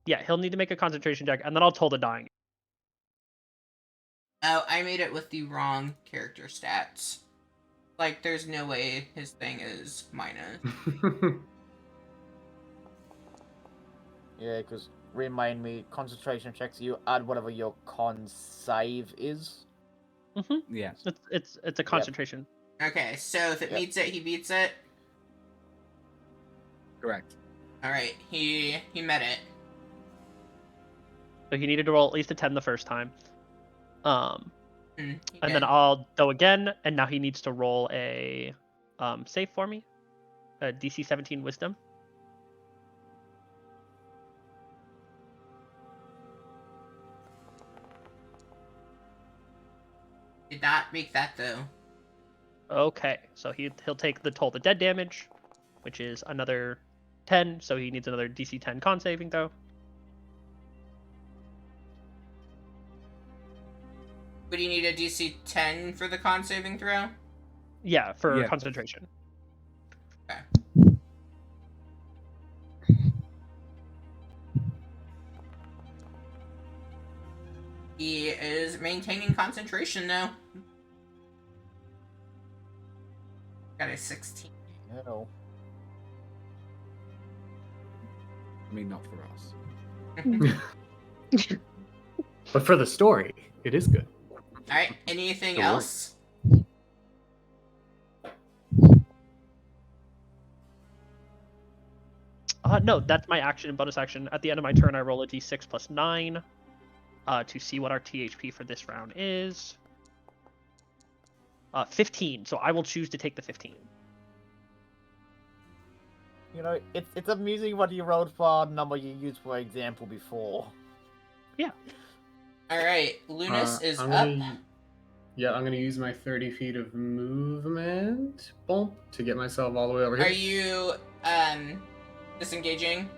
Yeah, he'll need to make a concentration check, and then I'll toll the dying. Oh, I made it with the wrong character stats. Like, there's no way his thing is minus. Yeah, because remind me, concentration checks, you add whatever your con save is. Yes. It's a concentration. Okay, so if it Yep. meets it, he beats it. Correct. Alright, he met it. So he needed to roll at least a 10 the first time. He And did. then I'll go again, and now he needs to roll a save for me. A DC 17 Wisdom. Did not make that though. Okay, so he'll take the toll the dead damage, which is another 10, so he needs another DC 10 con saving throw. Would you need a DC 10 for the con saving throw? Yeah, for Yeah. concentration. He is maintaining concentration though. Got a 16. No. I mean, not for us. But for the story, it is good. Alright, anything Don't worry. else? No, that's my action and bonus action. At the end of my turn, I roll a d6 plus 9 to see what our THP for this round is. 15, so I will choose to take the 15. You know, it's amusing what you rolled for number you used for example before. Alright, Lunas is I'm up. I'm gonna use my 30 feet of movement, boom, to get myself all the way over here. Are you disengaging?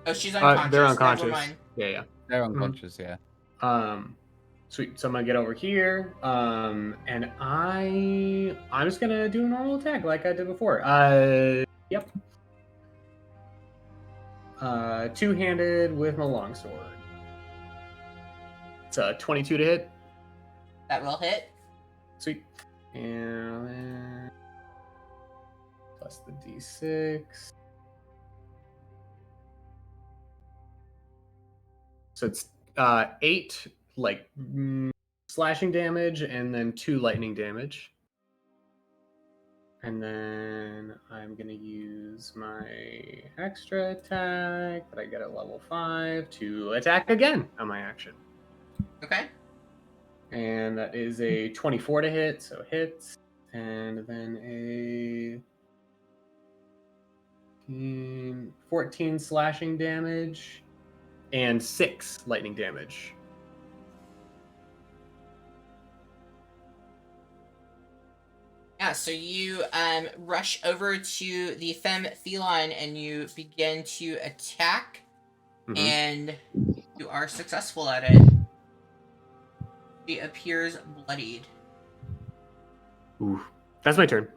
Oh, she's unconscious. They're Never unconscious. mind. Yeah. They're unconscious, yeah. Sweet. So I'm gonna get over here, and I'm just gonna do a normal attack like I did before. Yep. Two-handed with my longsword. It's a 22 to hit. That will hit. Sweet. And then plus the d6. So it's 8 like slashing damage and then 2 lightning damage. And then I'm gonna use my extra attack that I get at level 5 to attack again on my action. Okay. And that is a 24 to hit, so hits. And then a 14 slashing damage and 6 lightning damage. Yeah, so you rush over to the femme feline and you begin to attack, Mhm. and you are successful at it. She appears bloodied. Ooh. That's my turn.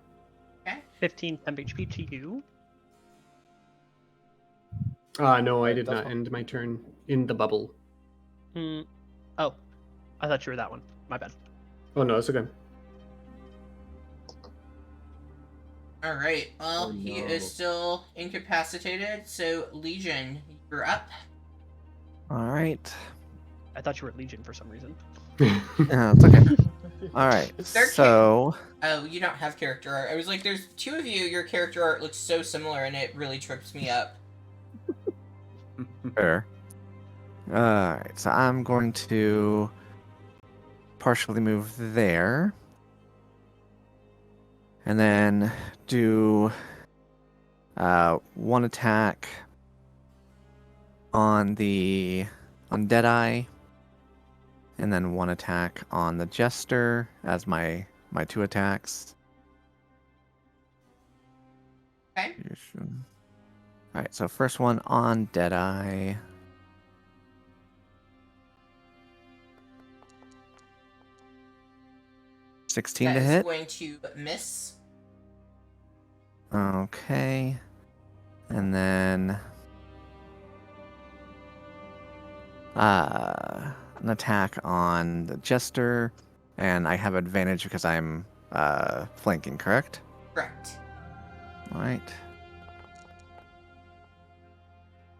15 temp HP to you. No, I did That's not fine. end my turn in the bubble. Oh, I thought you were that one. My bad. Oh no, it's okay. All right. Well, Oh, he no. is still incapacitated. So Legion, you're up. All right. I thought you were Legion for some reason. It's okay. All right. They're So Oh, you don't have character art. I was like, there's two of you. Your character art looks so similar, and it really trips me up. sure. All right. So I'm going to partially move there, and then do one attack on Deadeye, and then one attack on the Jester as my two attacks. Okay. All right. So first one on Deadeye. $16 That to is hit. going to miss. Okay. And then an attack on the Jester, and I have advantage because I'm flanking, correct? Correct. All right.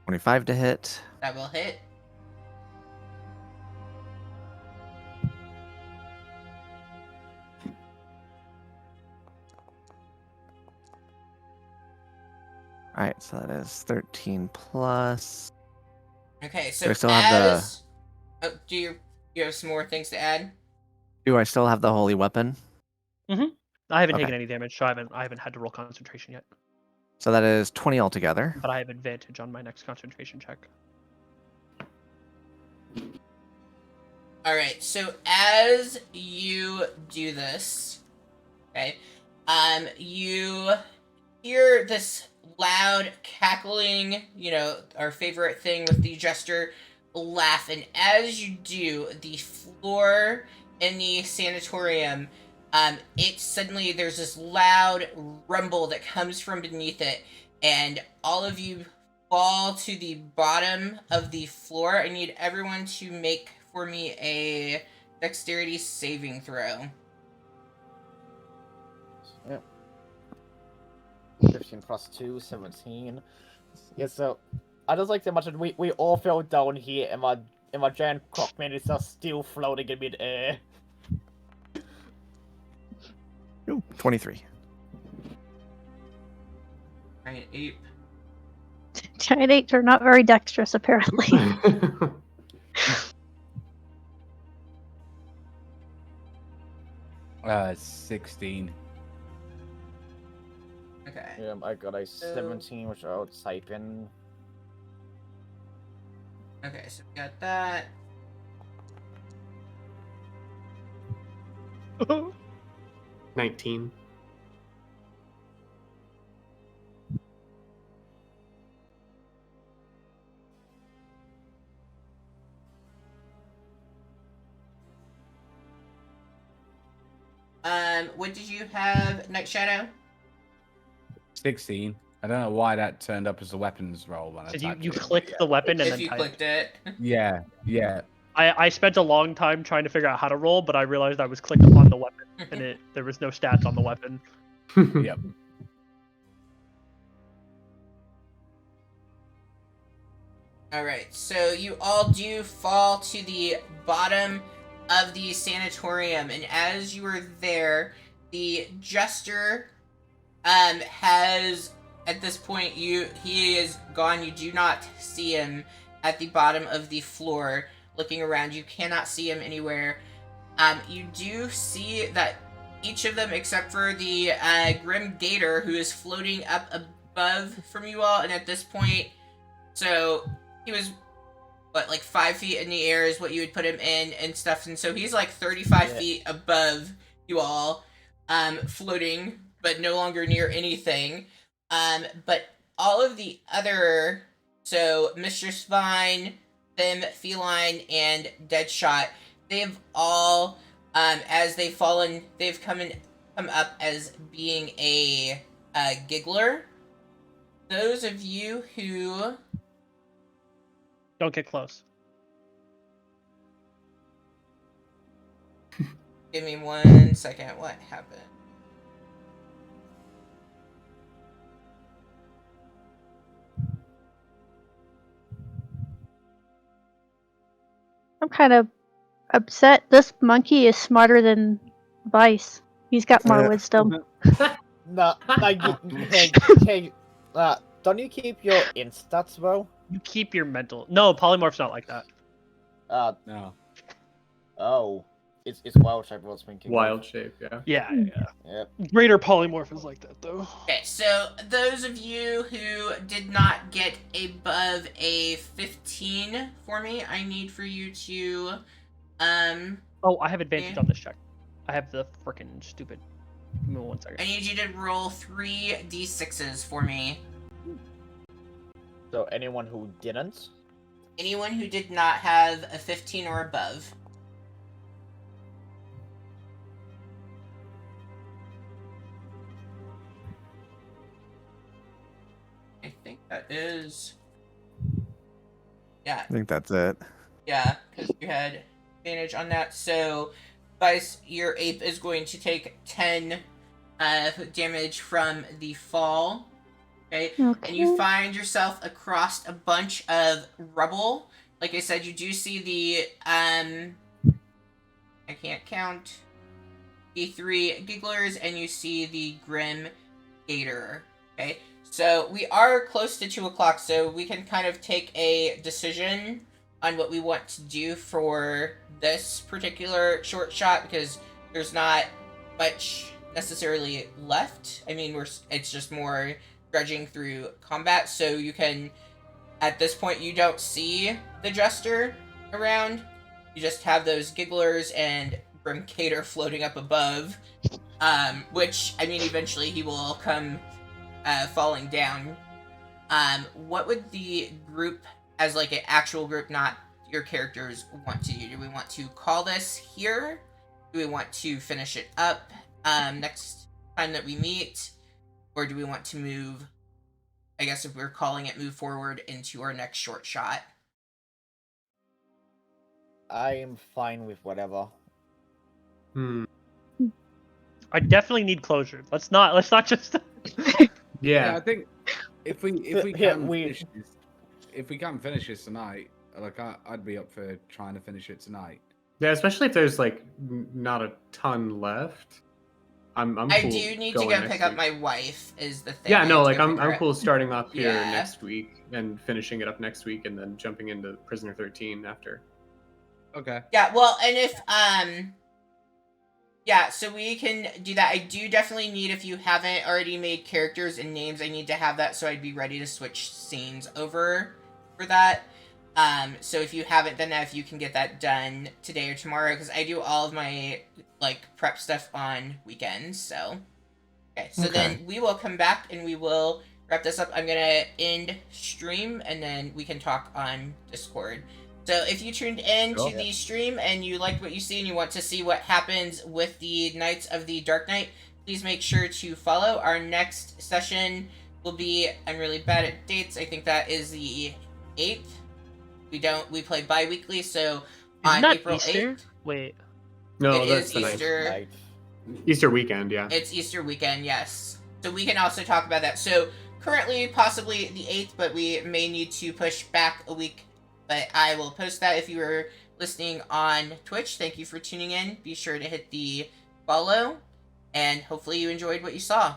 25 to hit. That will hit. All right, so that is 13 plus. Okay, so Do I still have oh, do you have some more things to add? Do I still have the holy weapon? I haven't Okay. taken any damage, so I haven't had to roll concentration yet. So that is 20 altogether. But I have advantage on my next concentration check. All right, so as you do this, okay, you hear this loud cackling, our favorite thing with the Jester, laugh, and as you do, the floor in the sanatorium, there's this loud rumble that comes from beneath it, and all of you fall to the bottom of the floor. I need everyone to make for me a dexterity saving throw. Yep. 15 plus 2, 17. Yeah, so I just like to imagine we all fell down here and my giant cockman is just still floating in mid-air. Ooh, 23. Right, 8. Giant apes are not very dexterous, apparently. 16. Okay. Yeah, I got a 17, which I'll type in. Okay, so we got that. Oh, 19. What did you have, Night Shadow? 16. I don't know why that turned up as a weapons roll when I Did typed you it in. clicked the weapon and If then you typed. clicked it. Yeah, yeah. I spent a long time trying to figure out how to roll, but I realized I was clicked upon the weapon and there was no stats on the weapon. Yep. Alright, so you all do fall to the bottom of the sanatorium, and as you are there, the Jester has, at this point, he is gone. You do not see him at the bottom of the floor. Looking around, you cannot see him anywhere. You do see that each of them, except for the Grim Gator, who is floating up above from you all, and at this point, so he was, like 5 feet in the air is what you would put him in and stuff, and so he's like 35 feet above you all, floating, but no longer near anything. But all of the other, so Mistress Vine, Fem, Feline, and Deadshot, they've all, as they've fallen, they've come up as being a giggler. Those of you who... Don't get close. Give me 1 second. What happened? I'm kind of upset. This monkey is smarter than Vice. He's got more wisdom. No, like, hey, don't you keep your instats, bro? You keep your mental. No, polymorph's not like that. No. Oh, it's wild shape. I was thinking. Wild shape, yeah. Yeah. Yep. Greater polymorph is like that though. Okay, so those of you who did not get above a 15 for me, I need for you to, Oh, I have advantage Yeah. on this check. I have the frickin' stupid. Give me 1 second. I need you to roll 3 d6s for me. So anyone who didn't. Anyone who did not have a 15 or above. I think that is... Yeah, I think that's it. yeah, because you had advantage on that. So, Vice, your ape is going to take 10 damage from the fall. Okay? And you find yourself across a bunch of rubble. Like I said, you do see the, I can't count, the 3 gigglers, and you see the Grim Gator. Okay? So we are close to 2 o'clock, so we can kind of take a decision on what we want to do for this particular short shot, because there's not much necessarily left. I mean, it's just more dredging through combat, so you can, at this point, you don't see the Jester around. You just have those gigglers and Grimcator floating up above, which, I mean, eventually he will come falling down. What would the group, as like an actual group, not your characters, want to do? Do we want to call this here? Do we want to finish it up next time that we meet? Or do we want to move, I guess if we're calling it, move forward into our next short shot? I'm fine with whatever. I definitely need closure. Let's not just. Yeah, I think if we Yeah, can finish this tonight, like I'd be up for trying to finish it tonight. Yeah, especially if there's like not a ton left. I'm I cool do need to going go next pick up week. my wife, is the thing. Yeah, I no, have to like go I'm pick her cool up. starting off here Yeah. next week and finishing it up next week and then jumping into Prisoner 13 after. Okay. Yeah, well, and if, yeah, so we can do that. I do definitely need, if you haven't already made characters and names, I need to have that so I'd be ready to switch scenes over for that. So if you haven't done that, if you can get that done today or tomorrow, because I do all of my, like, prep stuff on weekends, so. Okay, so then we will come back and we will wrap this up. I'm gonna end stream and then we can talk on Discord. So if you tuned in to the stream and you liked what you see and you want to see what happens with the Knights of the Dark Knight, please make sure to follow. Our next session will be, I'm really bad at dates, I think that is the 8th. We play bi-weekly, so on Isn't that April Easter? 8th. Wait. No, It that's is the ninth. Easter. Easter weekend, yeah. It's Easter weekend, yes. So we can also talk about that. So currently, possibly the 8th, but we may need to push back a week. But I will post that if you were listening on Twitch. Thank you for tuning in. Be sure to hit the follow, and hopefully you enjoyed what you saw.